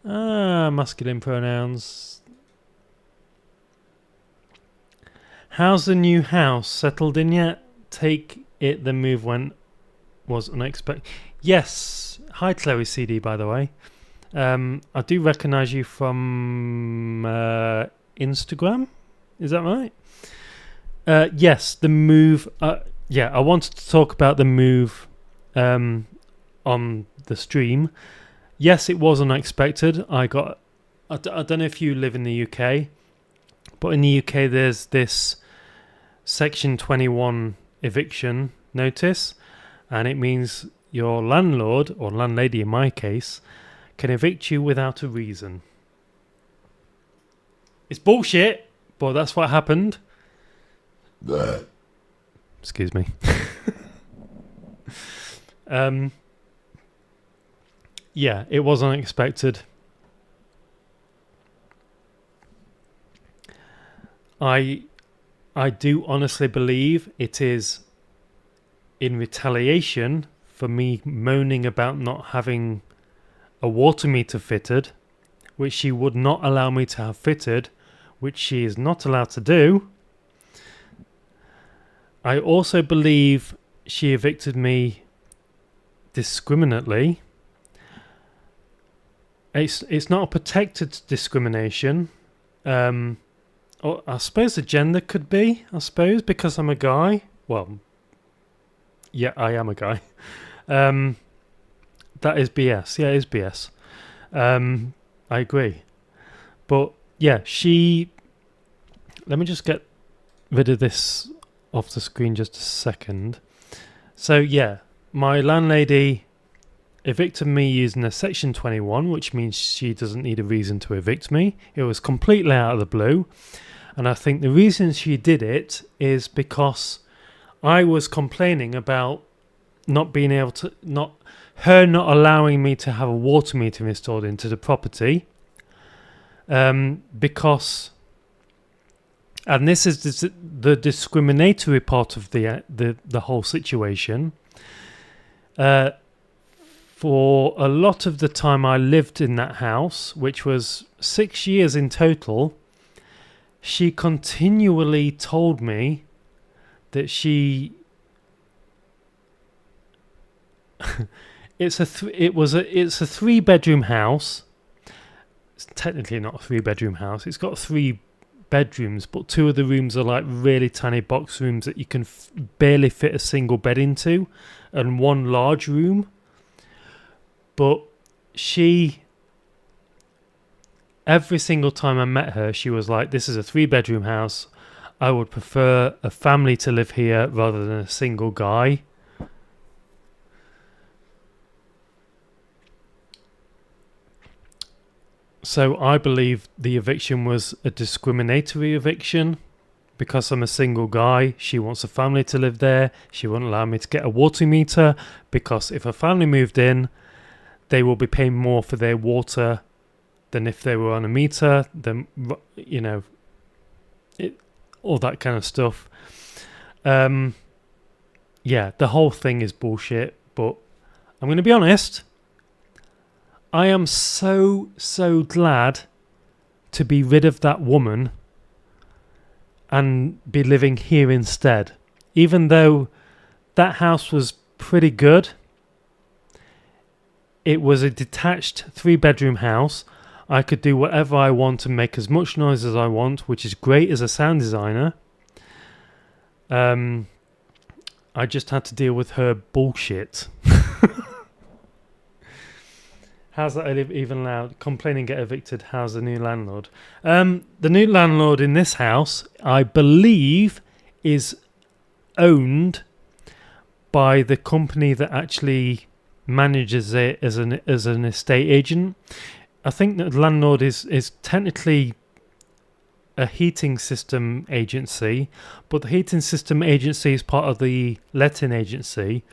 Masculine pronouns. How's the new house? Settled in yet? Take it the move was unexpected. Yes. Hi, Chloe CD, by the way. I do recognise you from Instagram. Is that right? Yes, the move. I wanted to talk about the move on the stream. Yes, it was unexpected. I got I don't know if you live in the UK, but in the UK there's this Section 21 eviction notice, and it means your landlord, or landlady in my case, can evict you without a reason. It's bullshit, but that's what happened. Excuse me. Yeah, it was unexpected. I do honestly believe it is in retaliation for me moaning about not having a water meter fitted, which she would not allow me to have fitted, which she is not allowed to do. I also believe she evicted me discriminately. It's not a protected discrimination. Or I suppose the gender could be, because I'm a guy. Well, yeah, I am a guy. That is BS. Yeah, it is BS. I agree. But yeah, let me just get rid of this off the screen just a second. So yeah, my landlady evicted me using a Section 21, which means she doesn't need a reason to evict me. It was completely out of the blue. And I think the reason she did it is because I was complaining about not being able to, not allowing me to have a water meter installed into the property. Because, and this is the discriminatory part of the whole situation. For a lot of the time I lived in that house, which was 6 years in total, she continually told me that it's a 3-bedroom house. It's technically not a 3-bedroom house. It's got 3 bedrooms, but 2 of the rooms are like really tiny box rooms that you can barely fit a single bed into, and 1 large room. But every single time I met her, she was like, this is a 3-bedroom house. I would prefer a family to live here rather than a single guy. So I believe the eviction was a discriminatory eviction. Because I'm a single guy, she wants a family to live there. She won't allow me to get a water meter, because if a family moved in, they will be paying more for their water than if they were on a meter. Then, all that kind of stuff. Yeah, the whole thing is bullshit. But I'm going to be honest. I am so glad to be rid of that woman and be living here instead. Even though that house was pretty good. It was a detached 3-bedroom house. I could do whatever I want and make as much noise as I want, which is great as a sound designer. I just had to deal with her bullshit. How's that even loud? Complaining, get evicted. How's the new landlord? The new landlord in this house, I believe, is owned by the company that actually manages it as an estate agent. I think that the landlord is technically a heating system agency, but the heating system agency is part of the letting agency.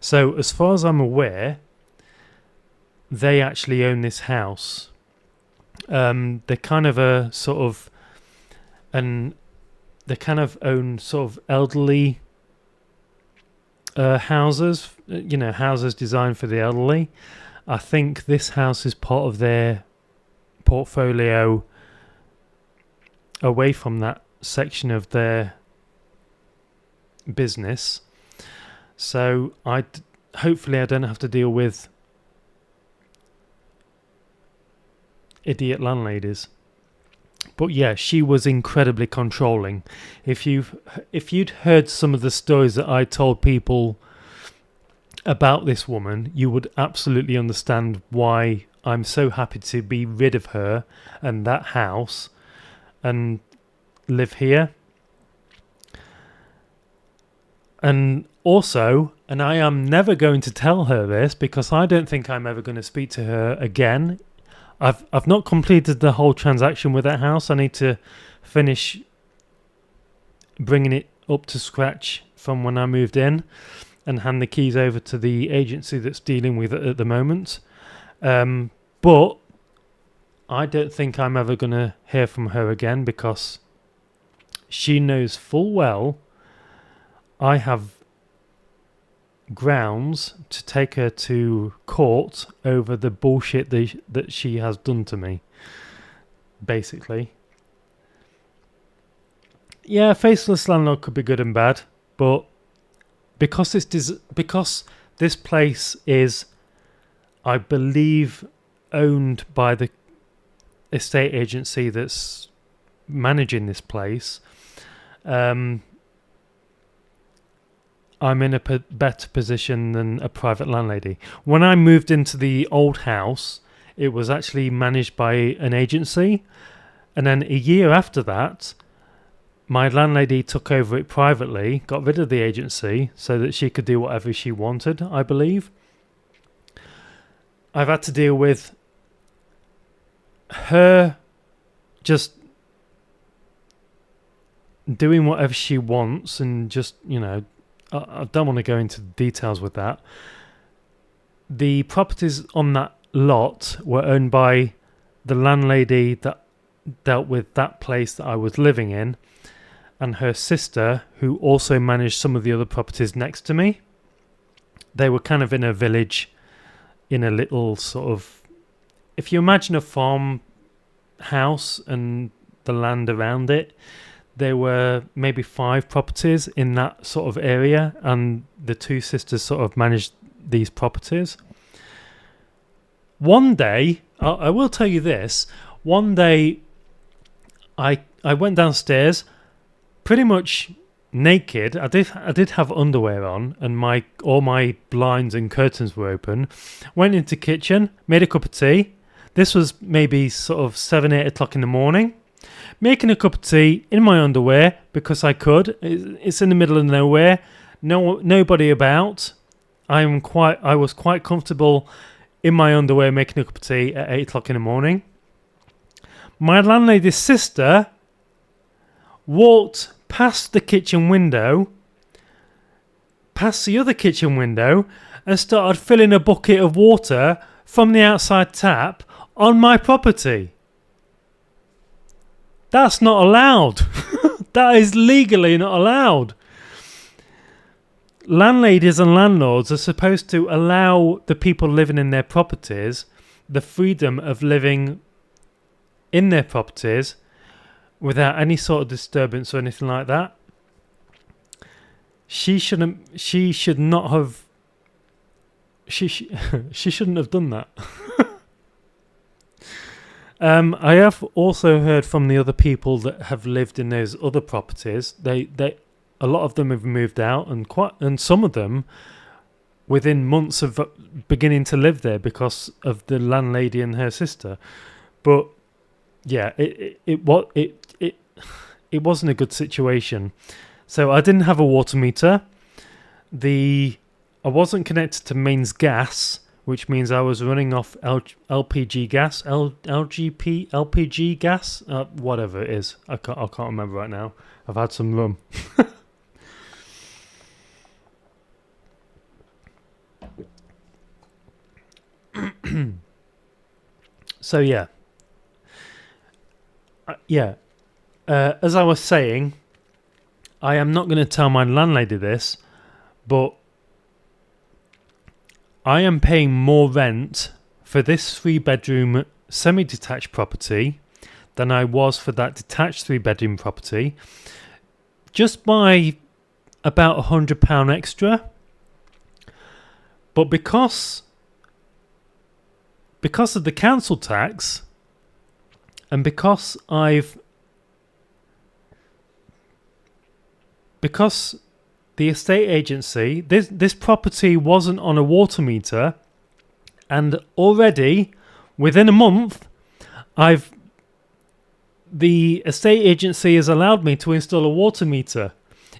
So as far as I'm aware, they actually own this house. They're kind of a sort of, and they kind of own sort of elderly houses, houses designed for the elderly. I think this house is part of their portfolio away from that section of their business. So hopefully I don't have to deal with idiot landladies. But yeah, she was incredibly controlling. If you'd heard some of the stories that I told people about this woman, you would absolutely understand why I'm so happy to be rid of her and that house and live here. And also, and I am never going to tell her this because I don't think I'm ever going to speak to her again. I've not completed the whole transaction with that house. I need to finish bringing it up to scratch from when I moved in and hand the keys over to the agency that's dealing with it at the moment. But I don't think I'm ever going to hear from her again because she knows full well I have grounds to take her to court over the bullshit that she has done to me, basically. Yeah, faceless landlord could be good and bad, but because this place is, I believe, owned by the estate agency that's managing this place, I'm in a better position than a private landlady. When I moved into the old house, it was actually managed by an agency, and then a year after that, my landlady took over it privately, got rid of the agency so that she could do whatever she wanted, I believe. I've had to deal with her just doing whatever she wants and just, I don't want to go into details with that. The properties on that lot were owned by the landlady that dealt with that place that I was living in, and her sister, who also managed some of the other properties next to me. They were kind of in a village, in a little sort of... If you imagine a farm house and the land around it, there were maybe 5 properties in that sort of area, and the 2 sisters sort of managed these properties. One day, I will tell you this, one day I went downstairs pretty much naked. I did have underwear on, and all my blinds and curtains were open. Went into the kitchen, made a cup of tea. This was maybe sort of 7-8 o'clock in the morning. Making a cup of tea in my underwear because I could. It's in the middle of nowhere. Nobody about. I was quite comfortable in my underwear making a cup of tea at 8 o'clock in the morning. My landlady's sister walked past the kitchen window, past the other kitchen window, and started filling a bucket of water from the outside tap on my property. That's not allowed. That is legally not allowed. Landladies and landlords are supposed to allow the people living in their properties the freedom of living in their properties without any sort of disturbance or anything like that. She shouldn't have done that. I have also heard from the other people that have lived in those other properties. A lot of them have moved out, and some of them within months of beginning to live there because of the landlady and her sister. But yeah, it wasn't a good situation. So I didn't have a water meter. I wasn't connected to mains gas, which means I was running off LPG gas, LPG gas, whatever it is. I can't remember right now. I've had some rum. So yeah. As I was saying, I am not going to tell my landlady this, but I am paying more rent for this 3-bedroom semi-detached property than I was for that detached 3-bedroom property, just by about £100 extra. But because of the council tax, and because the estate agency, this property wasn't on a water meter, and already within a month, the estate agency has allowed me to install a water meter.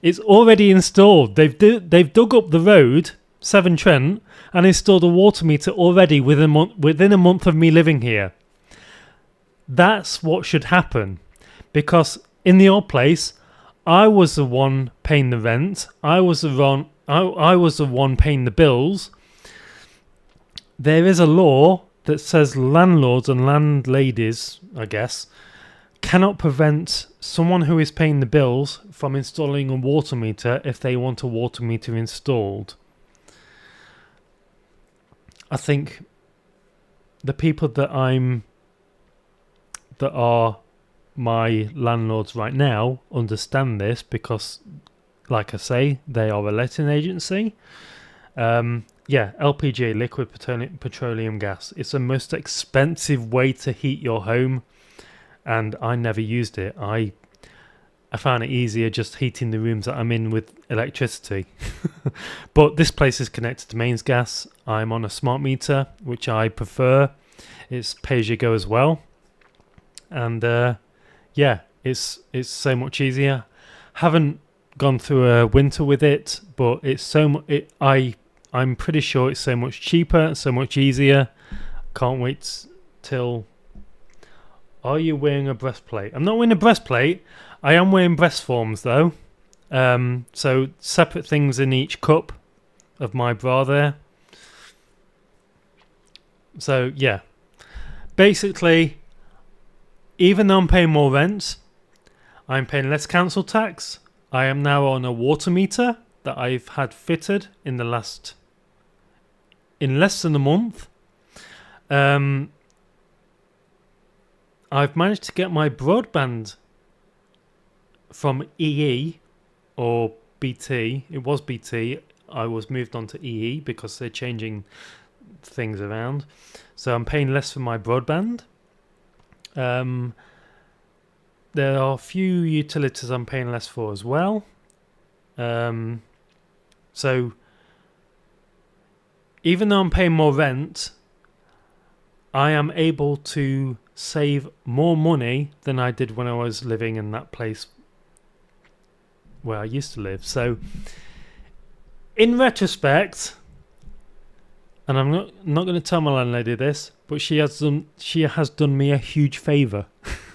It's already installed. They've dug up the road, Severn Trent, and installed a water meter already within a month of me living here. That's what should happen, because in the old place, I was the one paying the rent. I was the one paying the bills. There is a law that says landlords and landladies, I guess, cannot prevent someone who is paying the bills from installing a water meter if they want a water meter installed. I think the people that are my landlords right now understand this, because, like I say, they are a letting agency. LPG, liquid petroleum gas. It's the most expensive way to heat your home, and I never used it. I found it easier just heating the rooms that I'm in with electricity. But this place is connected to mains gas. I'm on a smart meter, which I prefer. It's pay-as-you-go as well. And it's so much easier. Haven't gone through a winter with it, but it's I'm pretty sure it's so much cheaper, so much easier. Can't wait till... Are you wearing a breastplate? I'm not wearing a breastplate. I am wearing breast forms though. So separate things in each cup of my bra there. So yeah. Basically, even though I'm paying more rent, I'm paying less council tax. I am now on a water meter that I've had fitted in less than a month. I've managed to get my broadband from EE or BT. It was BT. I was moved on to EE because they're changing things around. So I'm paying less for my broadband. There are a few utilities I'm paying less for as well. So even though I'm paying more rent, I am able to save more money than I did when I was living in that place where I used to live. So in retrospect, and I'm not going to tell my landlady this, but she has done me a huge favour.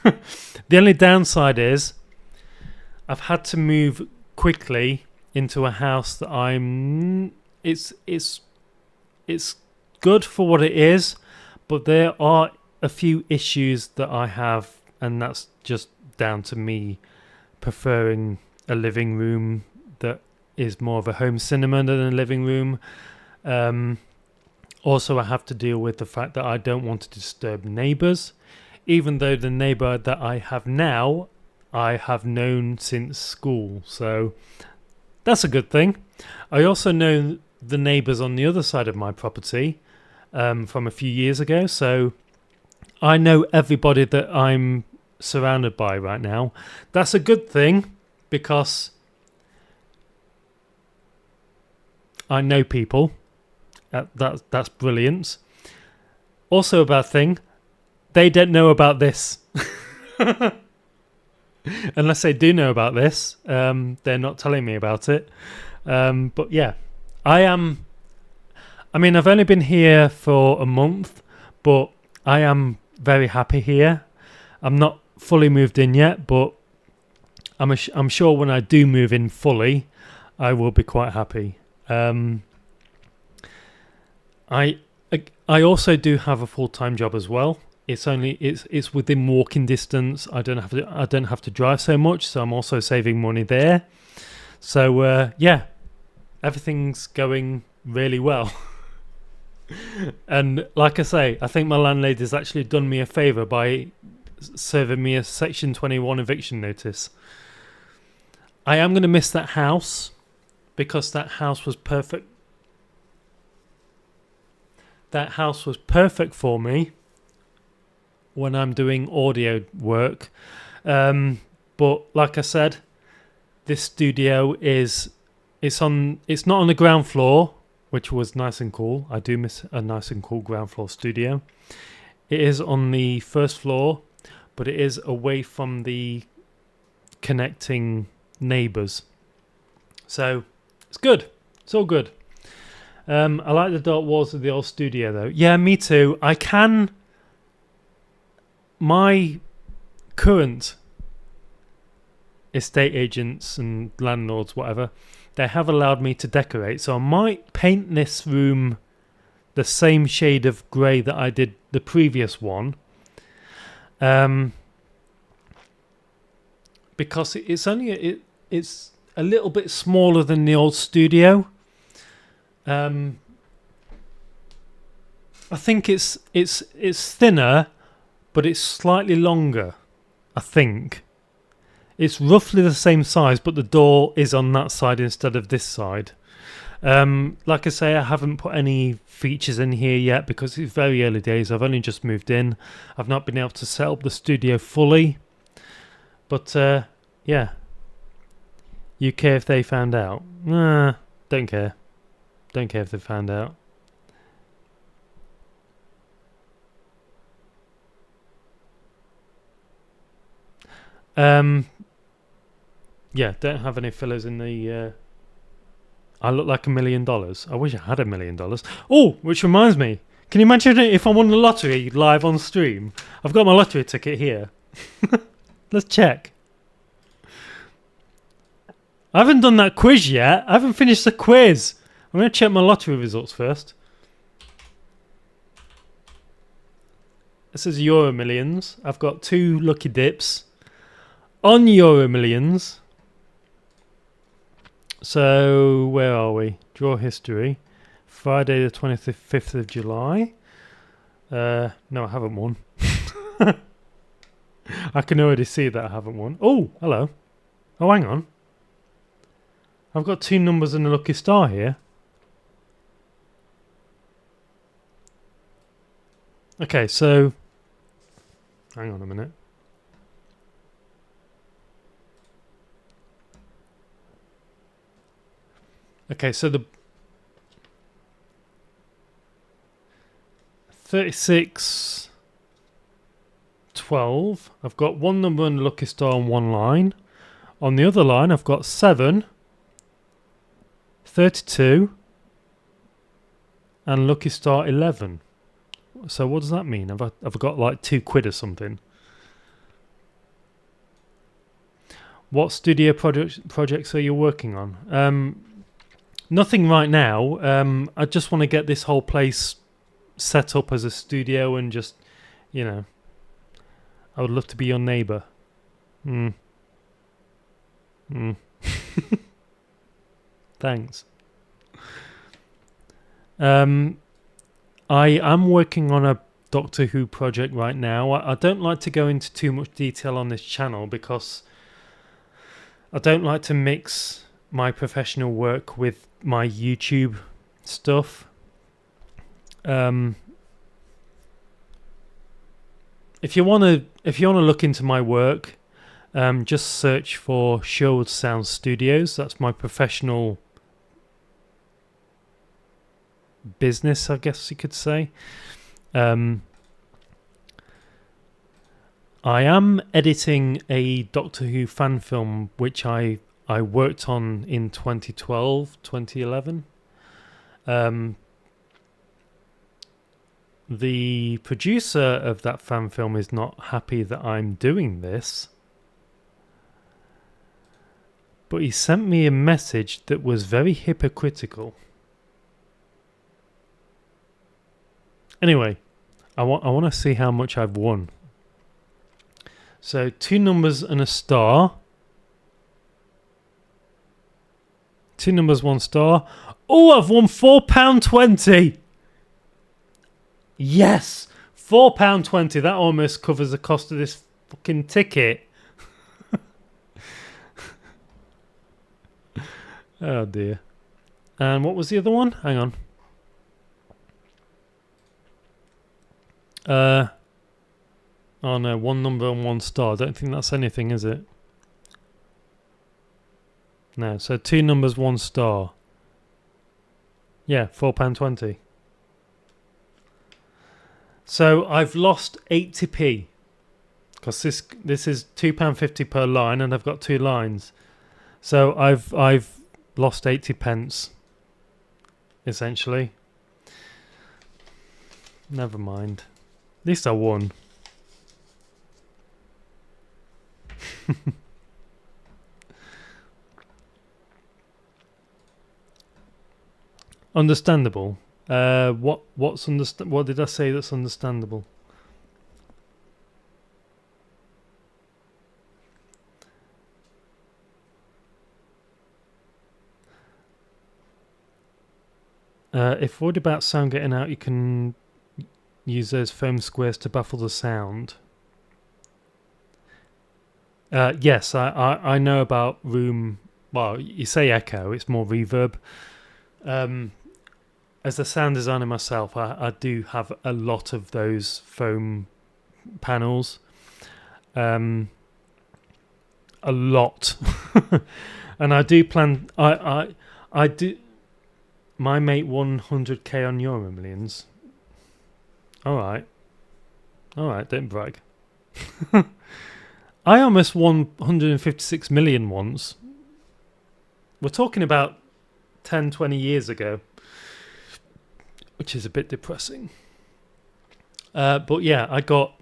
The only downside is I've had to move quickly into a house that it's good for what it is, but there are a few issues that I have, and that's just down to me preferring a living room that is more of a home cinema than a living room. Also, I have to deal with the fact that I don't want to disturb neighbours, even though the neighbour that I have now, I have known since school. So that's a good thing. I also know the neighbours on the other side of my property from a few years ago. So I know everybody that I'm surrounded by right now. That's a good thing because I know people. That's brilliant. Also a bad thing, they don't know about this. Unless they do know about this, they're not telling me about it. But yeah, I've only been here for a month, but I am very happy here. I'm not fully moved in yet, but I'm sure when I do move in fully, I will be quite happy. I also do have a full-time job as well. It's within walking distance. I don't have to drive so much, so I'm also saving money there. So yeah, everything's going really well. And like I say, I think my landlady's actually done me a favour by serving me a Section 21 eviction notice. I am going to miss that house because that house was perfect. That house was perfect for me when I'm doing audio work. But like I said, this studio it's not on the ground floor, which was nice and cool. I do miss a nice and cool ground floor studio. It is on the first floor, but it is away from the connecting neighbours. So it's good. It's all good. I like the dark walls of the old studio though. Yeah, me too. My current estate agents and landlords, whatever, they have allowed me to decorate. So I might paint this room the same shade of grey that I did the previous one. Because it's a little bit smaller than the old studio. I think it's thinner, but it's slightly longer. I think it's roughly the same size, but the door is on that side instead of this side. Like I say, I haven't put any features in here yet because it's very early days. I've only just moved in. I've not been able to set up the studio fully. But yeah, you care if they found out? Nah, don't care. Don't care if they found out. Yeah, don't have any fillers in the... I look like $1 million. I wish I had $1 million. Oh, which reminds me. Can you imagine if I won the lottery live on stream? I've got my lottery ticket here. Let's check. I haven't done that quiz yet. I haven't finished the quiz. I'm going to check my lottery results first. This is Euro Millions. I've got 2 lucky dips on Euro Millions. So, where are we? Draw history. Friday the 25th of July. No, I haven't won. I can already see that I haven't won. Oh, hello. Oh, hang on. I've got 2 numbers and a lucky star here. Okay, so... hang on a minute. Okay, so the 36, 12. I've got 1 number and a lucky star on one line. On the other line, I've got 7, 32, and lucky star 11. So what does that mean? Have I got like £2 or something? What studio projects are you working on? Nothing right now. I just want to get this whole place set up as a studio and just, you know, I would love to be your neighbour. Thanks. I am working on a Doctor Who project right now. I don't like to go into too much detail on this channel because I don't like to mix my professional work with my YouTube stuff. If you want to look into my work, just search for Sherwood Sound Studios. That's my professional business, I guess you could say. I am editing a Doctor Who fan film which I worked on in 2012, 2011. The producer of that fan film is not happy that I'm doing this, but he sent me a message that was very hypocritical. Anyway, I want to see how much I've won. So 2 numbers and a star. 2 numbers, 1 star. Oh, I've won £4.20. Yes, £4.20. That almost covers the cost of this fucking ticket. Oh dear. And what was the other one? Hang on. Oh no, 1 number and 1 star. I don't think that's anything, is it? No, so 2 numbers, 1 star. Yeah, £4.20. So I've lost 80p because this is £2.50 per line, and I've got 2 lines. So I've lost 80 pence essentially. Never mind. At least I won. Understandable. What did I say that's understandable? If worried about sound getting out, you can use those foam squares to baffle the sound. Yes, I know about room. Well, you say echo, it's more reverb. As a sound designer myself, I do have a lot of those foam panels. A lot. And I do plan. I do. My mate won 100k on Euro Millions. All right, don't brag. I almost won 156 million once. We're talking about 10, 20 years ago, which is a bit depressing. But yeah, I got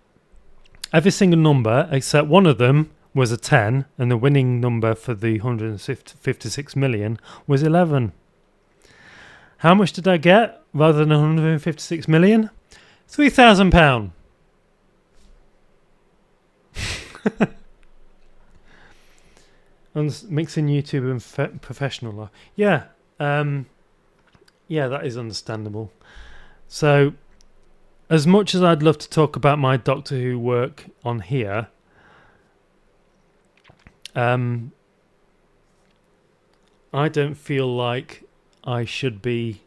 every single number except one of them was a 10, and the winning number for the 156 million was 11. How much did I get rather than 156 million? £3,000. Mixing YouTube and professional life. Yeah, yeah, that is understandable. So, as much as I'd love to talk about my Doctor Who work on here, I don't feel like I should be.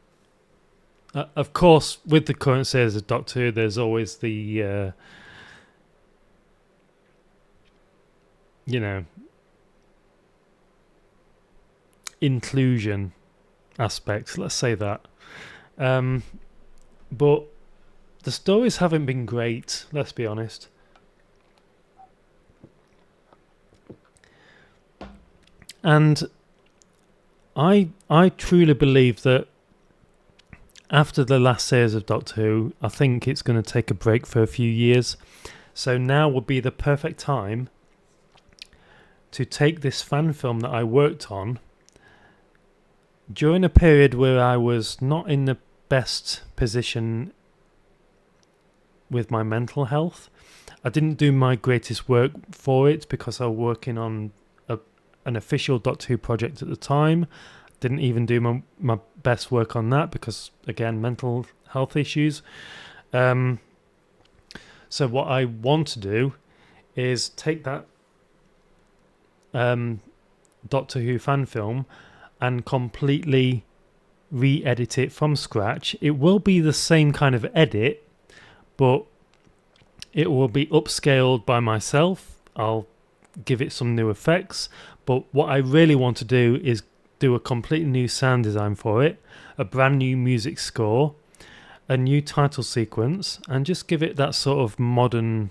Of course, with the current series of Doctor Who, there's always the, inclusion aspects. Let's say that. But the stories haven't been great. Let's be honest. And I truly believe that after the last series of Doctor Who, I think it's going to take a break for a few years. So now would be the perfect time to take this fan film that I worked on during a period where I was not in the best position with my mental health. I didn't do my greatest work for it because I was working on an official Doctor Who project at the time. Didn't even do my best work on that because, again, mental health issues. So what I want to do is take that Doctor Who fan film and completely re-edit it from scratch. It will be the same kind of edit, but it will be upscaled by myself. I'll give it some new effects, but what I really want to do is do a completely new sound design for it, a brand new music score, a new title sequence, and just give it that sort of modern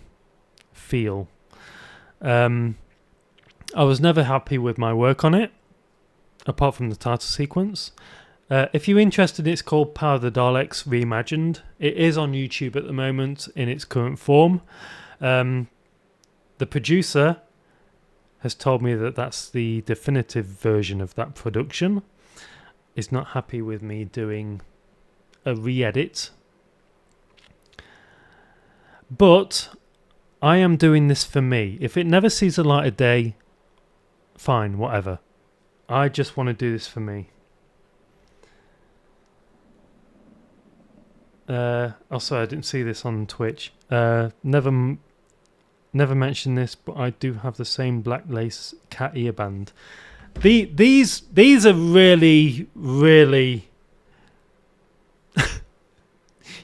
feel. I was never happy with my work on it, apart from the title sequence. If you're interested, it's called Power of the Daleks Reimagined. It is on YouTube at the moment in its current form. The producer has told me that that's the definitive version of that production. Is not happy with me doing a re-edit. But I am doing this for me. If it never sees the light of day, fine, whatever. I just want to do this for me. Sorry, I didn't see this on Twitch. Never mentioned this, but I do have the same black lace cat earband. These are really, really...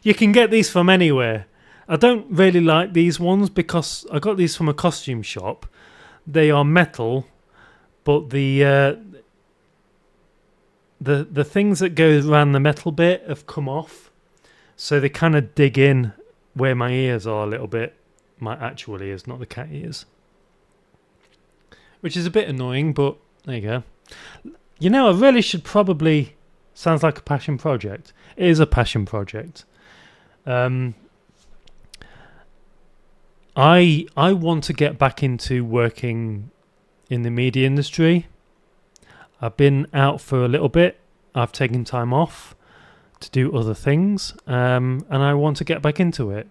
You can get these from anywhere. I don't really like these ones because I got these from a costume shop. They are metal, but the things that go around the metal bit have come off, so they kind of dig in where my ears are a little bit, my actual ears, not the cat ears. Which is a bit annoying, but there you go. You know, I really should probably... Sounds like a passion project. It is a passion project. I want to get back into working in the media industry. I've been out for a little bit. I've taken time off to do other things, and I want to get back into it.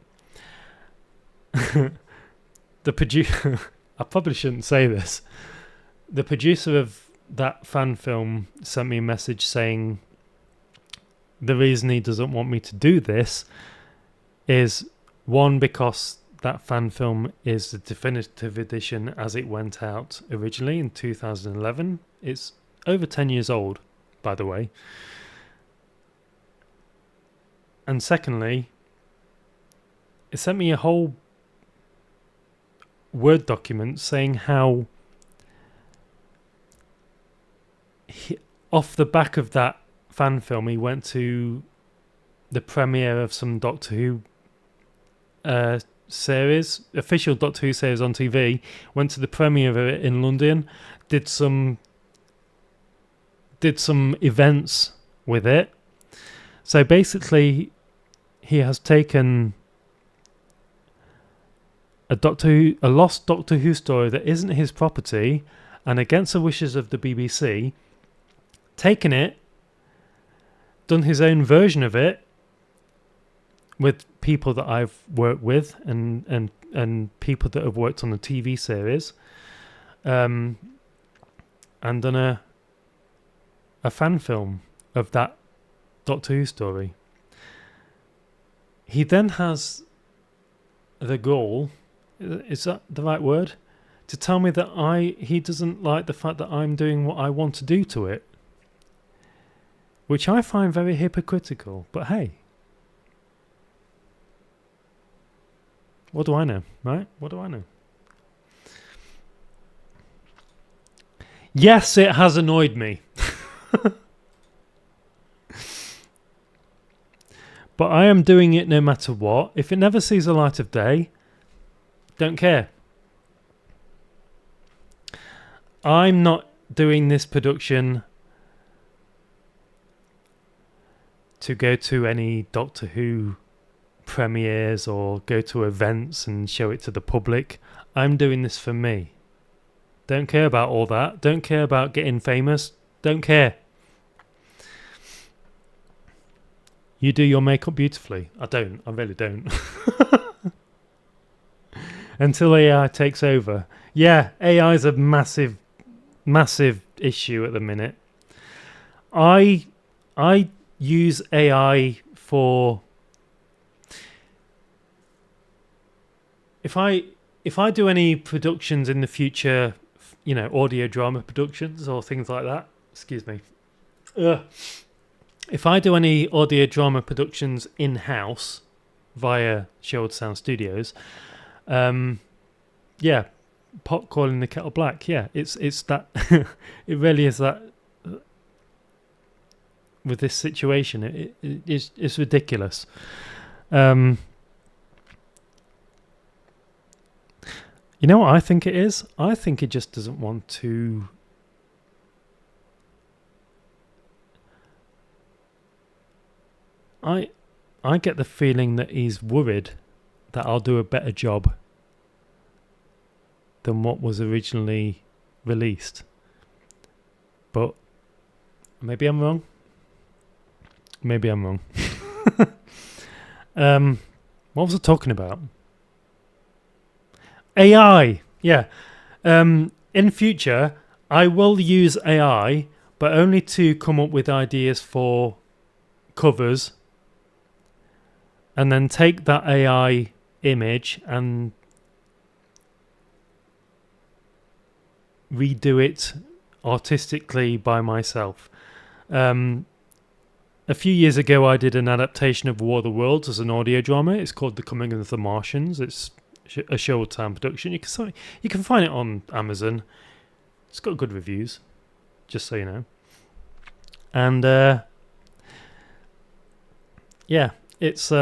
The producer... I probably shouldn't say this. The producer of that fan film sent me a message saying the reason he doesn't want me to do this is, one, because that fan film is the definitive edition as it went out originally in 2011. It's over 10 years old, by the way. And secondly, it sent me a whole Word document saying how off the back of that fan film he went to the premiere of some Doctor Who series, official Doctor Who series on TV, went to the premiere of it in London, did some events with it. So basically he has taken a lost Doctor Who story that isn't his property, and against the wishes of the BBC, taken it, done his own version of it with people that I've worked with and people that have worked on the TV series, and done a fan film of that Doctor Who story. He then has the gall, is that the right word, to tell me that he doesn't like the fact that I'm doing what I want to do to it, which I find very hypocritical. But hey, what do I know, right? What do I know? Yes, it has annoyed me. But I am doing it no matter what. If it never sees the light of day, don't care. I'm not doing this production to go to any Doctor Who premieres or go to events and show it to the public. I'm doing this for me. Don't care about all that. Don't care about getting famous. Don't care. You do your makeup beautifully. I don't. I really don't. Until AI takes over. Yeah, AI is a massive, massive issue at the minute. I use AI for... If I do any productions in the future, you know, audio drama productions or things like that, excuse me. If I do any audio drama productions in-house via Sherwood Sound Studios, yeah, pot calling the kettle black. Yeah, it's that. It really is that. With this situation, it's ridiculous. You know what I think it is? I think it just doesn't want to... I get the feeling that he's worried that I'll do a better job than what was originally released. But maybe I'm wrong. Maybe I'm wrong. What was I talking about? AI. Yeah. In future, I will use AI, but only to come up with ideas for covers, and then take that AI image and redo it artistically by myself. A few years ago, I did an adaptation of War of the Worlds as an audio drama. It's called The Coming of the Martians. It's a Sherwood Town production. You can find it on Amazon. It's got good reviews, just so you know. And yeah, it's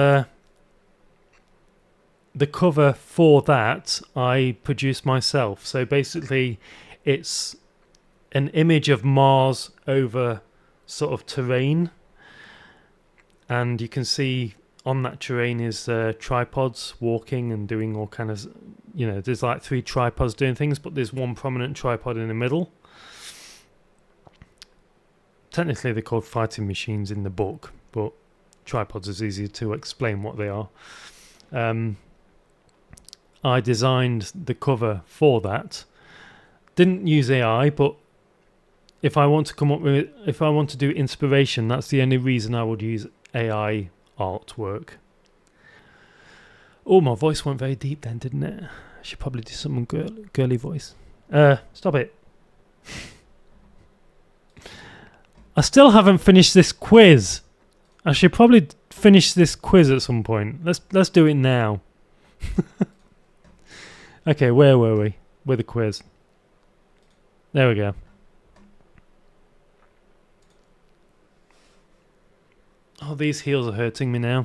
the cover for that I produced myself. So basically, it's an image of Mars over sort of terrain, and you can see on that terrain is tripods walking and doing all kind of, there's like 3 tripods doing things, but there's one prominent tripod in the middle. Technically they're called fighting machines in the book, but tripods is easier to explain what they are. I designed the cover for that. Didn't use AI, but if I want to do inspiration, that's the only reason I would use AI artwork. Oh, my voice went very deep then, didn't it? I should probably do some girly voice. Stop it. I still haven't finished this quiz. I should probably finish this quiz at some point. Let's do it now. Okay, where were we? With the quiz. There we go. Oh, these heels are hurting me now.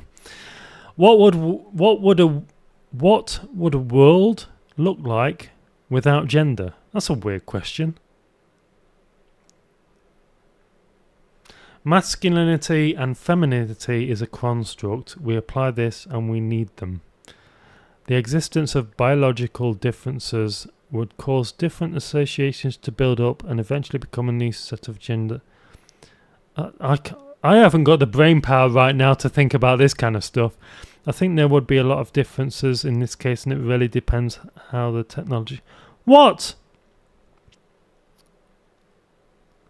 What would a world look like without gender? That's a weird question. Masculinity and femininity is a construct. We apply this and we need them. The existence of biological differences would cause different associations to build up and eventually become a new set of gender. I haven't got the brain power right now to think about this kind of stuff. I think there would be a lot of differences in this case, and it really depends how the technology... What?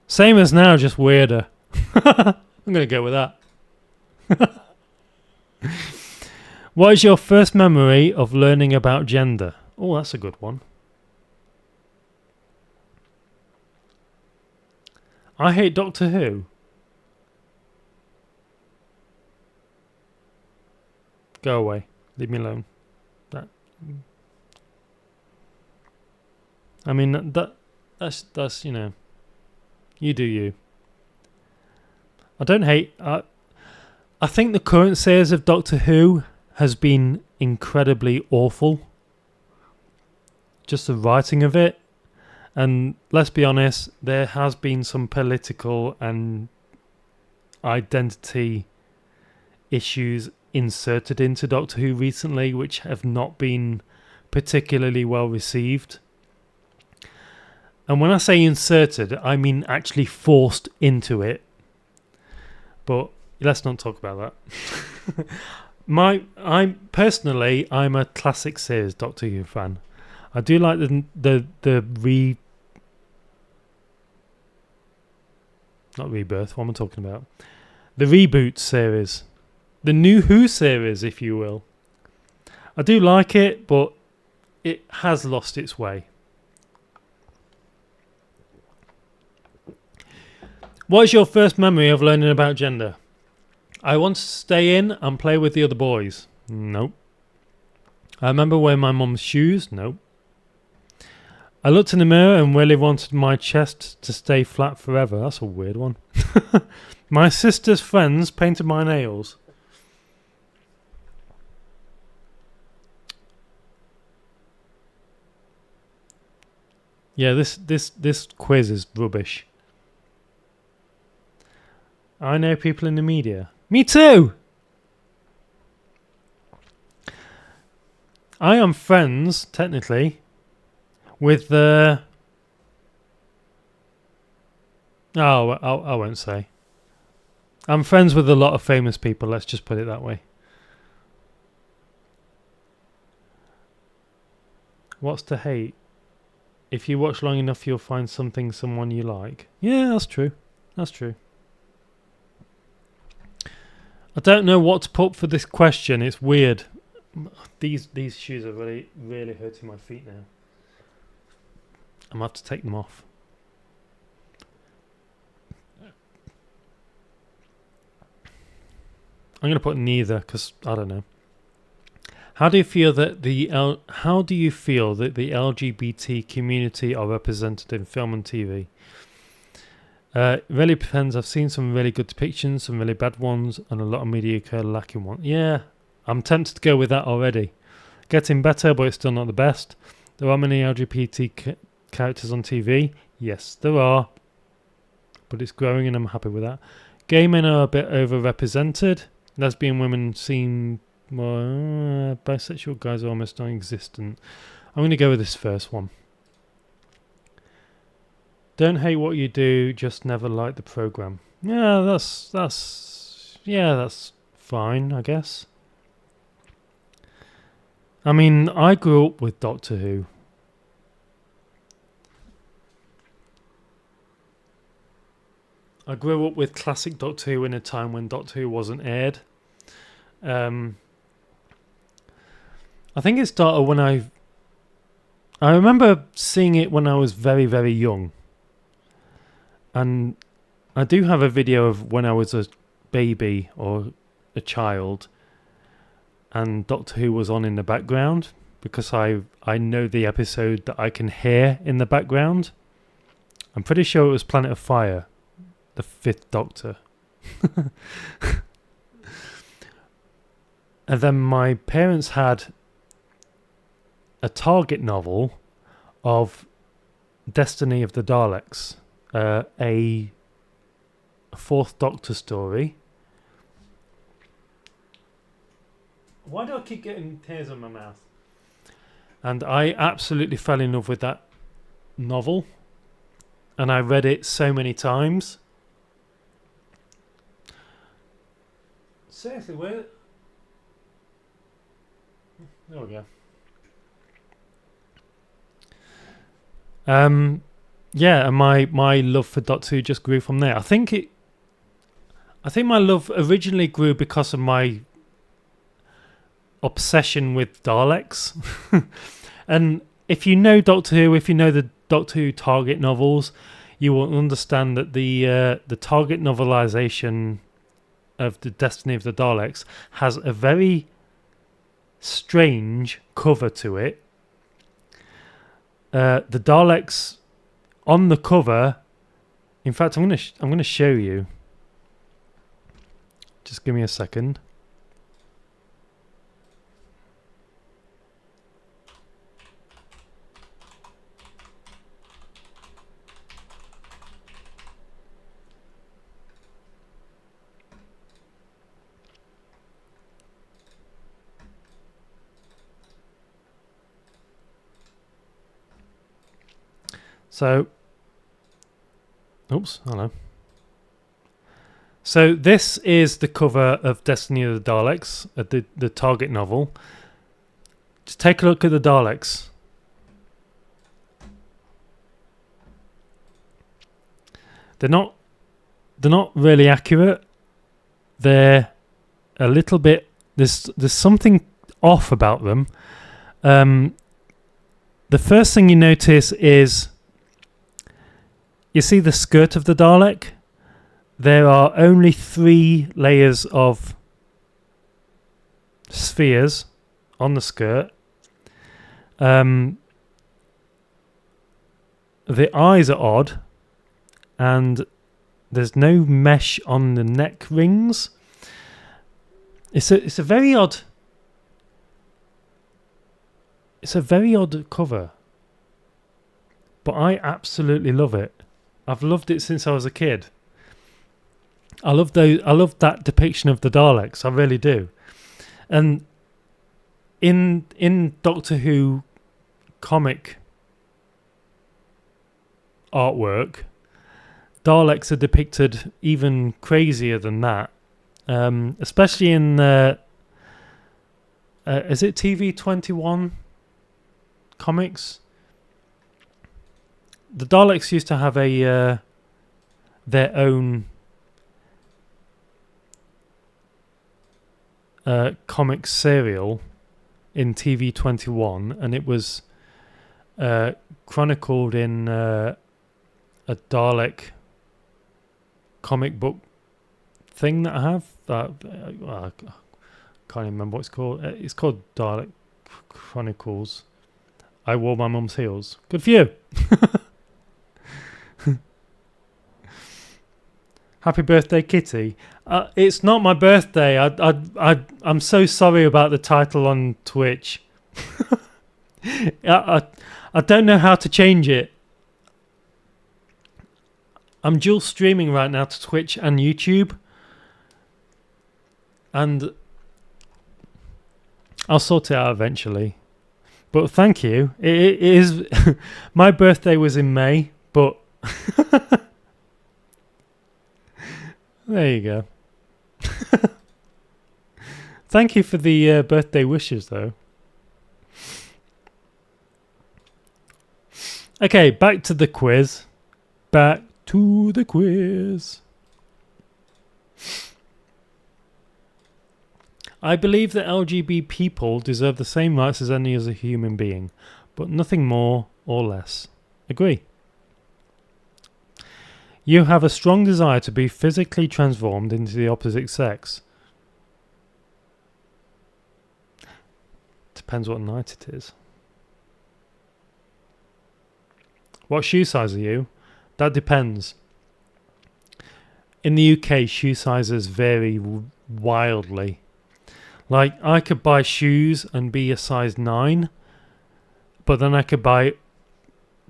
Same as now, just weirder. I'm going to go with that. What is your first memory of learning about gender? Oh, that's a good one. I hate Doctor Who. Go away. Leave me alone. I mean, that's you do you. I don't hate... I think the current series of Doctor Who has been incredibly awful. Just the writing of it. And let's be honest, there has been some political and identity issues inserted into Doctor Who recently, which have not been particularly well received. And when I say inserted, I mean actually forced into it. But let's not talk about that. I'm a classic series Doctor Who fan. I do like not rebirth, what am I talking about? The reboot series. The new Who series, if you will. I do like it, but it has lost its way. What is your first memory of learning about gender? I wanted to stay in and play with the other boys. Nope. I remember wearing my mum's shoes. Nope. I looked in the mirror and really wanted my chest to stay flat forever. That's a weird one. My sister's friends painted my nails. Yeah, this quiz is rubbish. I know people in the media. Me too! I am friends, technically, with the... Oh, I won't say. I'm friends with a lot of famous people, let's just put it that way. What's to hate? If you watch long enough, you'll find someone you like. Yeah, that's true. That's true. I don't know what to put for this question. It's weird. These shoes are really, really hurting my feet now. I'm going to have to take them off. I'm going to put neither because I don't know. How do you feel that the LGBT community are represented in film and TV? It really depends. I've seen some really good depictions, some really bad ones, and a lot of mediocre lacking ones. Yeah, I'm tempted to go with that already. Getting better, but it's still not the best. There are many LGBT characters on TV. Yes, there are. But it's growing and I'm happy with that. Gay men are a bit overrepresented. Lesbian women seem more... bisexual guys are almost non-existent. I'm going to go with this first one. Don't hate what you do, just never like the program. Yeah, that's fine, I guess. I mean, I grew up with Doctor Who. I grew up with classic Doctor Who in a time when Doctor Who wasn't aired. I think it started when I remember seeing it when I was very, very young. And I do have a video of when I was a baby or a child and Doctor Who was on in the background, because I know the episode that I can hear in the background. I'm pretty sure it was Planet of Fire, the 5th Doctor. And then my parents had a Target novel of Destiny of the Daleks, a 4th Doctor story. Why do I keep getting tears in my mouth? And I absolutely fell in love with that novel. And I read it so many times. Seriously, where... There we go. Yeah, and my love for Doctor Who just grew from there. I think my love originally grew because of my obsession with Daleks. And if you know Doctor Who, if you know the Doctor Who Target novels, you will understand that the Target novelization of the Destiny of the Daleks has a very strange cover to it. The Daleks on the cover, in fact, I'm gonna show you. Just give me a second. So, oops, hello. So this is the cover of Destiny of the Daleks, the Target novel. Just take a look at the Daleks. They're not really accurate. They're a little bit... There's something off about them. The first thing you notice is... You see the skirt of the Dalek? There are only 3 layers of spheres on the skirt. The eyes are odd, and there's no mesh on the neck rings. It's a very odd cover, but I absolutely love it. I've loved it since I was a kid. I love that depiction of the Daleks. I really do. And in Doctor Who comic artwork, Daleks are depicted even crazier than that. Especially in is it TV21 comics? The Daleks used to have their own comic serial in TV21, and it was chronicled in a Dalek comic book thing that I have. I can't even remember what it's called. It's called Dalek Chronicles. I wore my mum's heels. Good for you. Happy birthday, Kitty. It's not my birthday. I'm so sorry about the title on Twitch. I don't know how to change it. I'm dual streaming right now to Twitch and YouTube. And I'll sort it out eventually. But thank you. It is my birthday was in May, but there you go. Thank you for the birthday wishes, though. Okay, back to the quiz. Back to the quiz. I believe that LGBT people deserve the same rights as any other human being, but nothing more or less. Agree. You have a strong desire to be physically transformed into the opposite sex. Depends what night it is. What shoe size are you? That depends. In the UK, shoe sizes vary wildly. Like, I could buy shoes and be a size 9, but then I could buy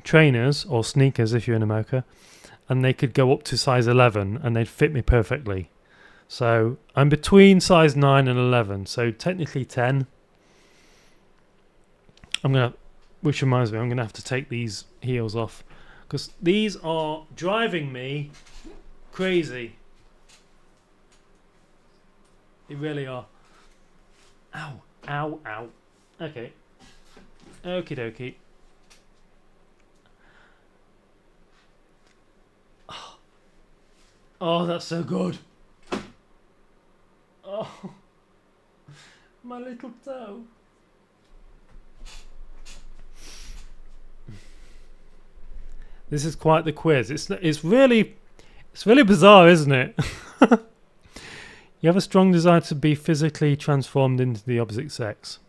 trainers or sneakers if you're in America, and they could go up to size 11 and they'd fit me perfectly. So I'm between size 9 and 11, so technically 10. Which reminds me, I'm gonna have to take these heels off because these are driving me crazy. They really are. Ow, ow, ow. Okay. Okie dokie. Oh, that's so good. Oh, my little toe. This is quite the quiz. It's really bizarre, isn't it? You have a strong desire to be physically transformed into the opposite sex.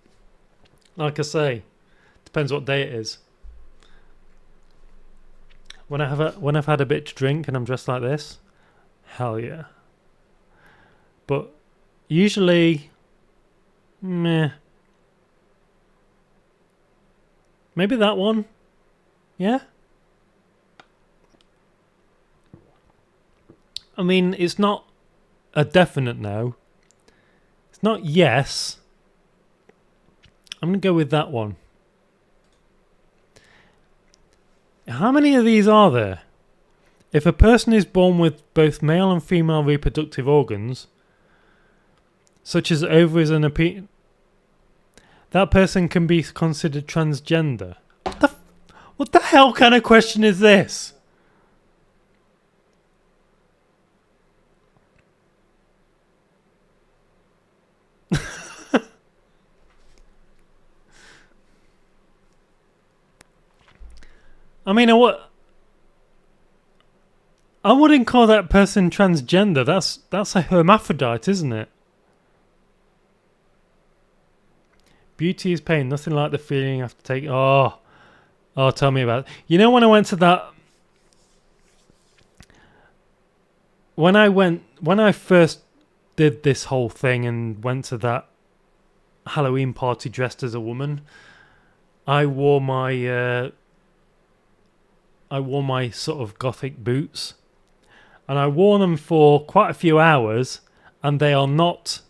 Like I say, depends what day it is. When I've had a bit to drink and I'm dressed like this, hell yeah. But usually, meh. Maybe that one. Yeah. I mean, it's not a definite no. It's not yes. I'm going to go with that one. How many of these are there? If a person is born with both male and female reproductive organs, such as ovaries and a penis, that person can be considered transgender. What the hell kind of question is this? I mean, I wouldn't call that person transgender. That's a hermaphrodite, isn't it? Beauty is pain. Nothing like the feeling after taking. Oh, tell me about it. You know when I went to that. When I first did this whole thing and went to that Halloween party dressed as a woman, I wore my sort of gothic boots, and I wore them for quite a few hours, and they are not.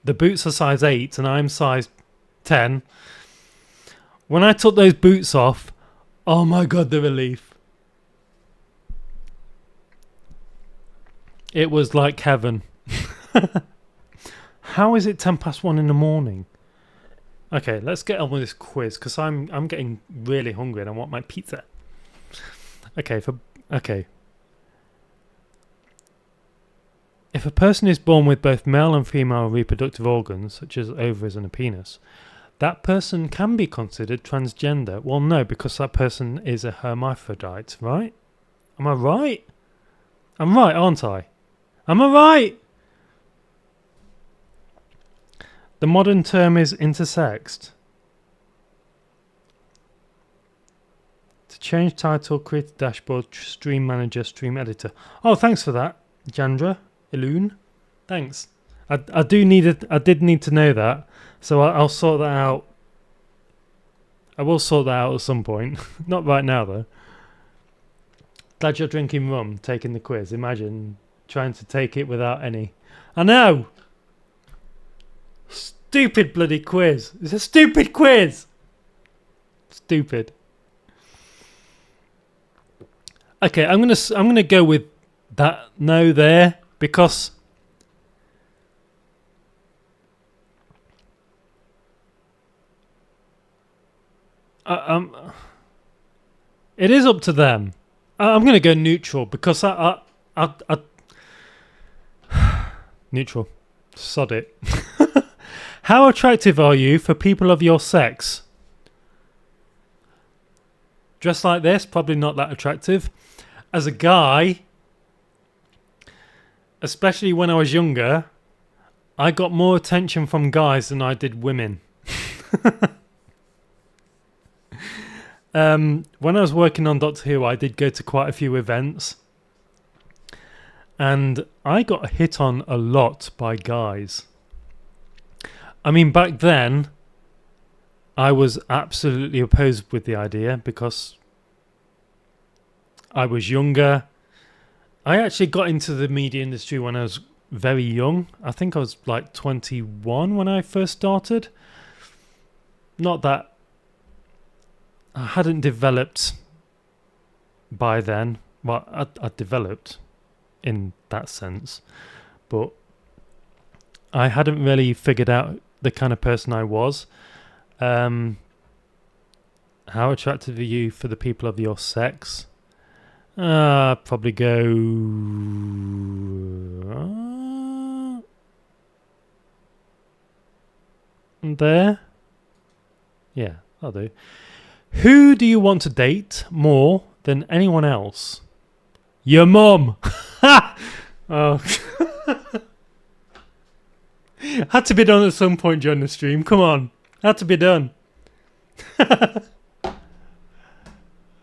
The boots are size 8 and I'm size 10. When I took those boots off, oh my god, the relief. It was like heaven. How is it 1:10 in the morning? Okay, let's get on with this quiz because I'm getting really hungry and I want my pizza. Okay. If a person is born with both male and female reproductive organs, such as ovaries and a penis, that person can be considered transgender. Well, no, because that person is a hermaphrodite, right? Am I right? I'm right, aren't I? Am I right? The modern term is intersexed. To change title, create a dashboard, stream manager, stream editor. Oh, thanks for that, Jandra. Ilun, thanks. I did need to know that, so I'll sort that out I will sort that out at some point. Not right now, though. Glad you're drinking rum, taking the quiz. Imagine trying to take it without any. I know! Stupid bloody quiz. It's a stupid quiz! Stupid. Okay, I'm gonna go with that no there, because it is up to them. I'm going to go neutral because neutral. Sod it. How attractive are you for people of your sex? Dressed like this, probably not that attractive. As a guy, especially when I was younger, I got more attention from guys than I did women. When I was working on Doctor Who, I did go to quite a few events, and I got hit on a lot by guys. I mean, back then, I was absolutely opposed with the idea because I was younger. I actually got into the media industry when I was very young. I think I was like 21 when I first started. Not that I hadn't developed by then. Well, I developed in that sense, but I hadn't really figured out the kind of person I was. How attractive are you for the people of your sex? I'd probably go there. Yeah, I'll do. Who do you want to date more than anyone else? Your mum. Ha! Oh. Had to be done at some point during the stream. Come on. Had to be done.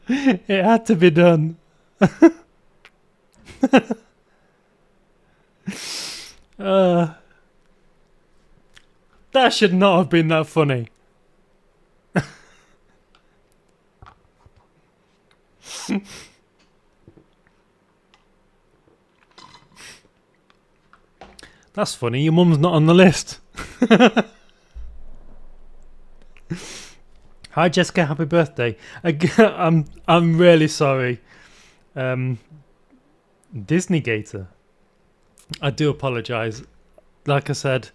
It had to be done. That should not have been that funny. That's funny. Your mum's not on the list. Hi Jessica, happy birthday. I'm really sorry. Disney Gator. I do apologise. Like I said,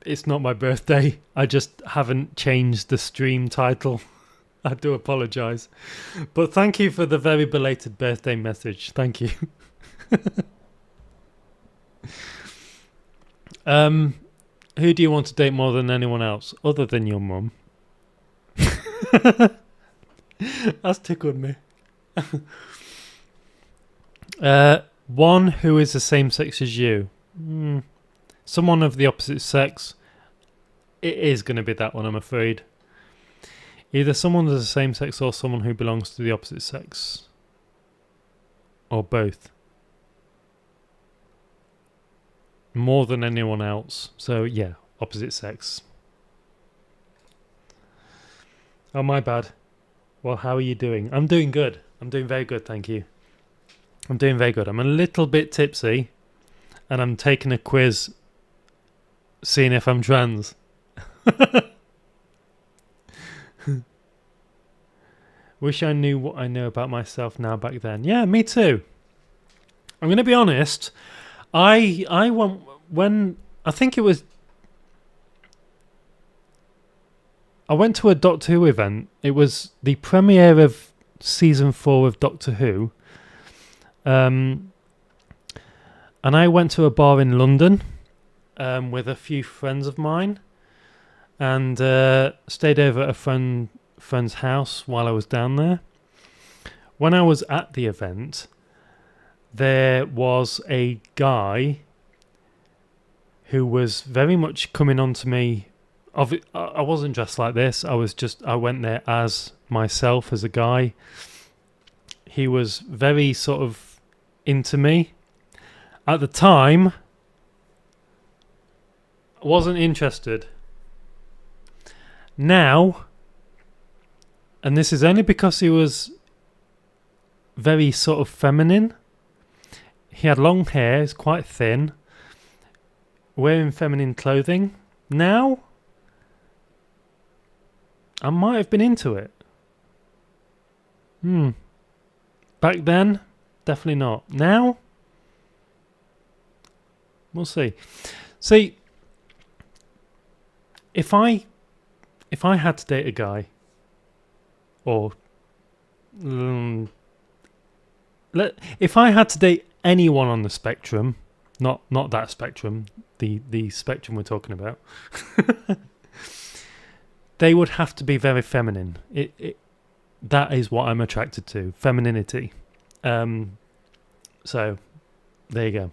it's not my birthday. I just haven't changed the stream title. I do apologise. But thank you for the very belated birthday message. Thank you. Who do you want to date more than anyone else, other than your mum? That's tickled me. One who is the same sex as you. Someone of the opposite sex. It is going to be that one, I'm afraid. Either someone of the same sex or someone who belongs to the opposite sex. Or both. More than anyone else. So, yeah, opposite sex. Oh, my bad. Well, how are you doing? I'm doing good. I'm doing very good, thank you. I'm doing very good. I'm a little bit tipsy. And I'm taking a quiz. Seeing if I'm trans. Wish I knew what I know about myself now back then. Yeah, me too. I'm going to be honest. I went when I think it was. I went to a Doctor Who event. It was the premiere of season 4 of Doctor Who. And I went to a bar in London with a few friends of mine, and stayed over at a friend's house while I was down there. When I was at the event, there was a guy who was very much coming on to me. I wasn't dressed like this. I went there as myself, as a guy. He was very sort of into me. At the time, I wasn't interested. Now, And this is only because he was very sort of feminine. He had long hair, he's quite thin, wearing feminine clothing. Now, I might have been into it. Back then, definitely not. Now, we'll see. See, if I had to date a guy, or if I had to date anyone on the spectrum, not that spectrum, the spectrum we're talking about, they would have to be very feminine. That is what I'm attracted to, femininity. So, there you go.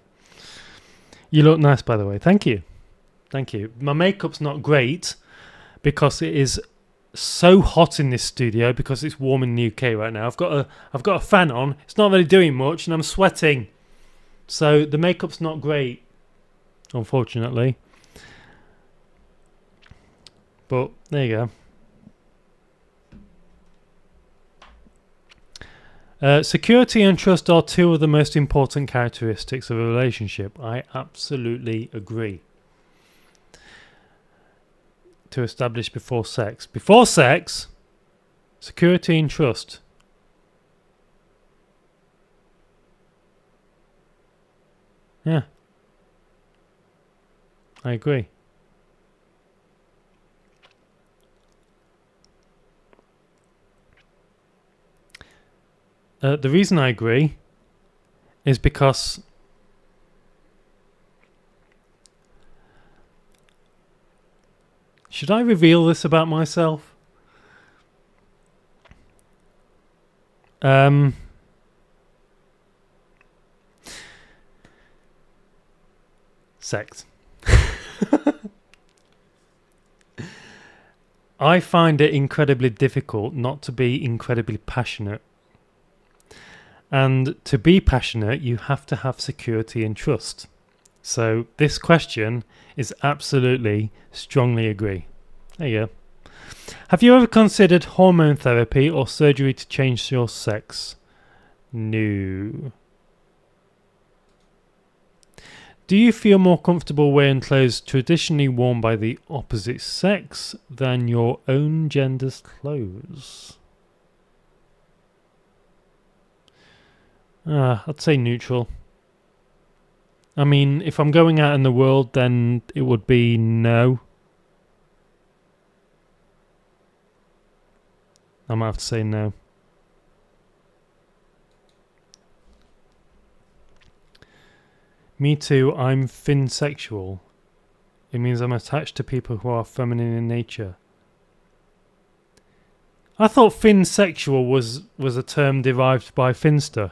You look nice, by the way. Thank you. My makeup's not great because it is so hot in this studio because it's warm in the UK right now. I've got a fan on. It's not really doing much, and I'm sweating. So the makeup's not great, unfortunately. But there you go. Security and trust are two of the most important characteristics of a relationship. I absolutely agree. To establish before sex. Before sex, security and trust. Yeah. I agree. The reason I agree is because should I reveal this about myself? Sex. I find it incredibly difficult not to be incredibly passionate. And to be passionate, you have to have security and trust. So this question is absolutely strongly agree. There you go. Have you ever considered hormone therapy or surgery to change your sex? No. Do you feel more comfortable wearing clothes traditionally worn by the opposite sex than your own gender's clothes? I'd say neutral. I mean, if I'm going out in the world, then it would be no. I might have to say no. Me too, I'm finsexual. It means I'm attached to people who are feminine in nature. I thought finsexual was a term derived by Finster.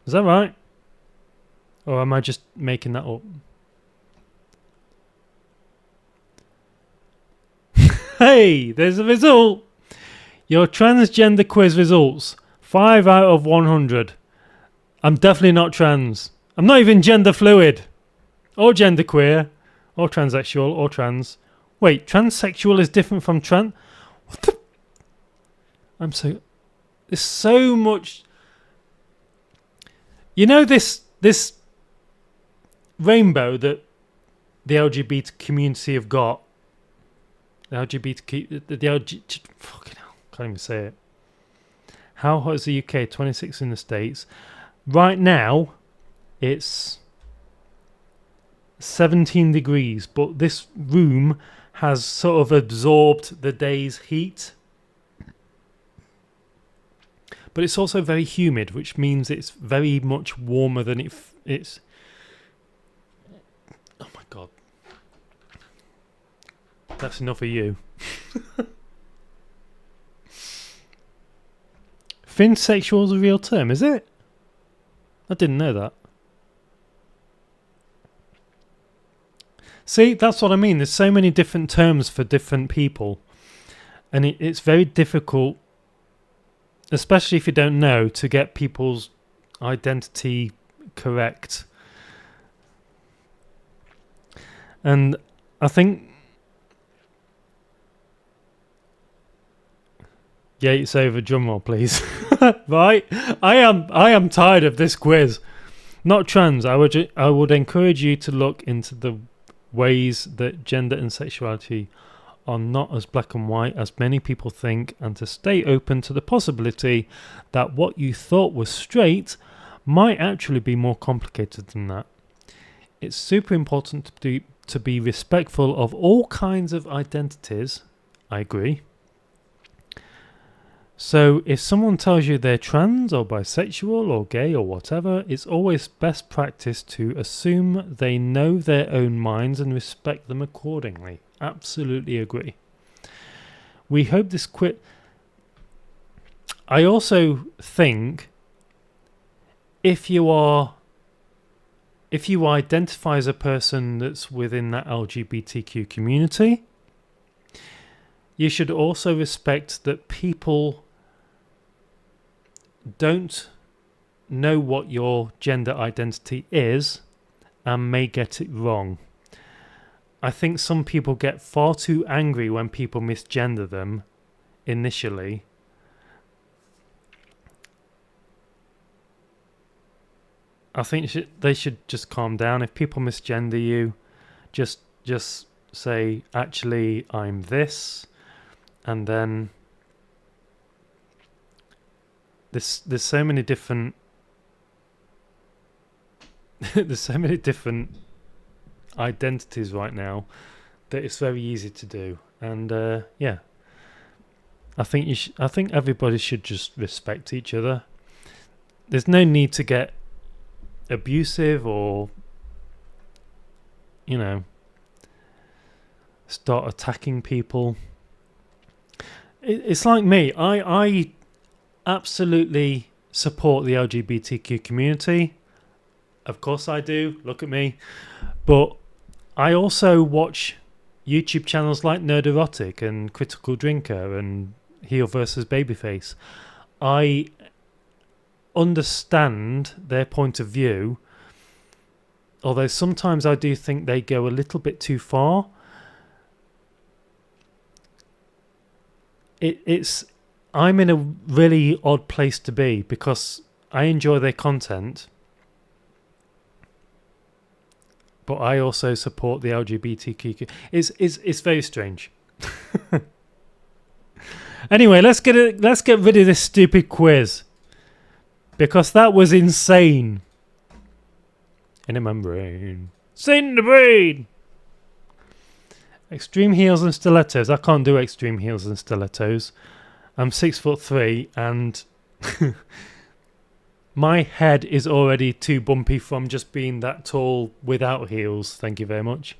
Is that right? Or am I just making that up? Hey, there's a result! Your transgender quiz results. 5 out of 100. I'm definitely not trans. I'm not even gender fluid. Or genderqueer. Or transsexual. Or trans. Wait, transsexual is different from trans... What the... There's so much... You know this rainbow that the LGBT community have got? The LGBT... Fucking hell. Can't even say it. How hot is the UK? 26 in the States. Right now, it's 17 degrees, but this room has sort of absorbed the day's heat. But it's also very humid, which means it's very much warmer than it's... Oh my God. That's enough of you. Finsexual is a real term, is it? I didn't know that. See, that's what I mean. There's so many different terms for different people. And it's very difficult, especially if you don't know, to get people's identity correct. And I think Yates over drumroll, please. Right? I am tired of this quiz. Not trans. I would encourage you to look into the ways that gender and sexuality are not as black and white as many people think, and to stay open to the possibility that what you thought was straight might actually be more complicated than that. It's super important to be respectful of all kinds of identities. I agree. So if someone tells you they're trans or bisexual or gay or whatever, it's always best practice to assume they know their own minds and respect them accordingly. Absolutely agree. We hope this I also think if you identify as a person that's within that LGBTQ community, you should also respect that people don't know what your gender identity is and may get it wrong. I think some people get far too angry when people misgender them initially. I think they should just calm down. If people misgender you, just say, actually, I'm this, and then there's so many different there's so many different identities right now that it's very easy to do. And yeah, I think everybody should just respect each other. There's no need to get abusive or, start attacking people. It's like me. I absolutely support the LGBTQ community. Of course I do. Look at me. But I also watch YouTube channels like Nerd Erotic and Critical Drinker and Heel vs Babyface. I understand their point of view, although sometimes I do think they go a little bit too far. I'm in a really odd place to be because I enjoy their content, but I also support the LGBTQ. It's very strange. Anyway, let's get rid of this stupid quiz, because that was insane. In my brain. In the brain. Extreme heels and stilettos. I can't do extreme heels and stilettos. I'm 6'3" and my head is already too bumpy from just being that tall without heels. Thank you very much.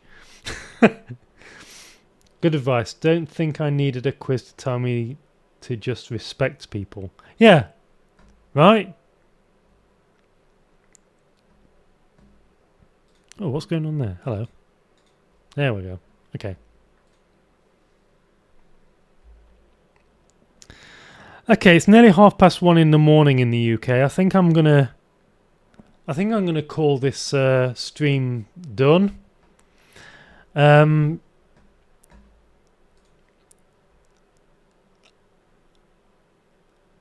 Good advice. Don't think I needed a quiz to tell me to just respect people. Yeah. Right? Oh, what's going on there? Hello. There we go. Okay. Okay, it's nearly 1:30 in the morning in the UK. I think I'm gonna call this stream done.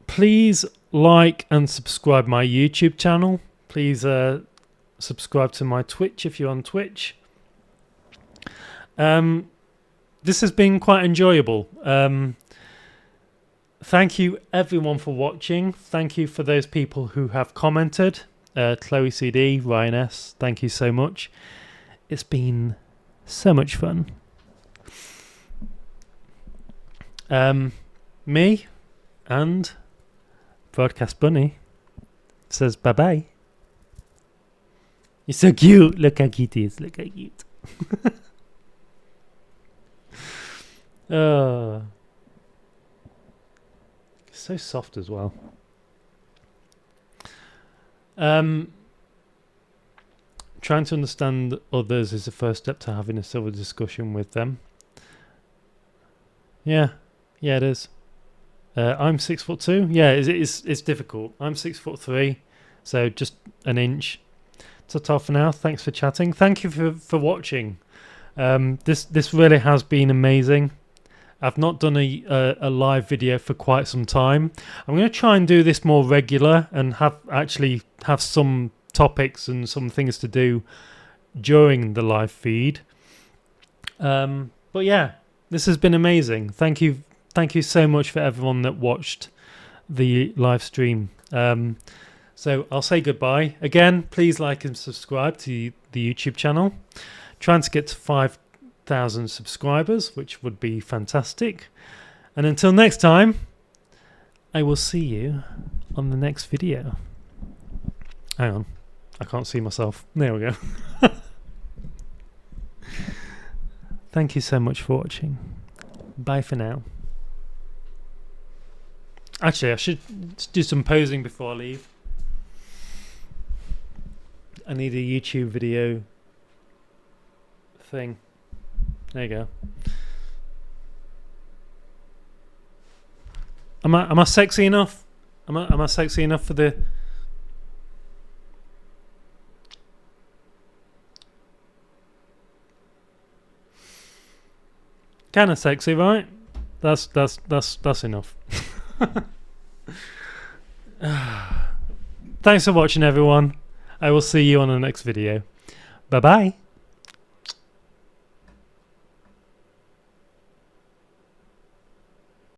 Please like and subscribe my YouTube channel. Please subscribe to my Twitch if you're on Twitch. This has been quite enjoyable. Thank you everyone for watching. Thank you for those people who have commented. Chloe CD, Ryan S, thank you so much. It's been so much fun. Me and Broadcast Bunny says bye-bye. You're so cute. Look how cute he is. Look how cute. So soft as well. Trying to understand others is the first step to having a civil discussion with them. Yeah, it is. I'm 6'2". Yeah, it's difficult. I'm 6'3", so just an inch. Ta-ta for now. Thanks for chatting. Thank you for watching. This really has been amazing. I've not done a live video for quite some time. I'm going to try and do this more regular and actually have some topics and some things to do during the live feed. But yeah, this has been amazing. Thank you so much for everyone that watched the live stream. So I'll say goodbye. Again, please like and subscribe to the YouTube channel. Trying to get to 5,000 subscribers, which would be fantastic. And until next time, I will see you on the next video. Hang on, I can't see myself. There we go. Thank you so much for watching. Bye for now. Actually, I should do some posing before I leave. I need a YouTube video thing. There you go. Am I sexy enough? Am I sexy enough for the... Kind of sexy, right? That's enough. Thanks for watching, everyone. I will see you on the next video. Bye bye.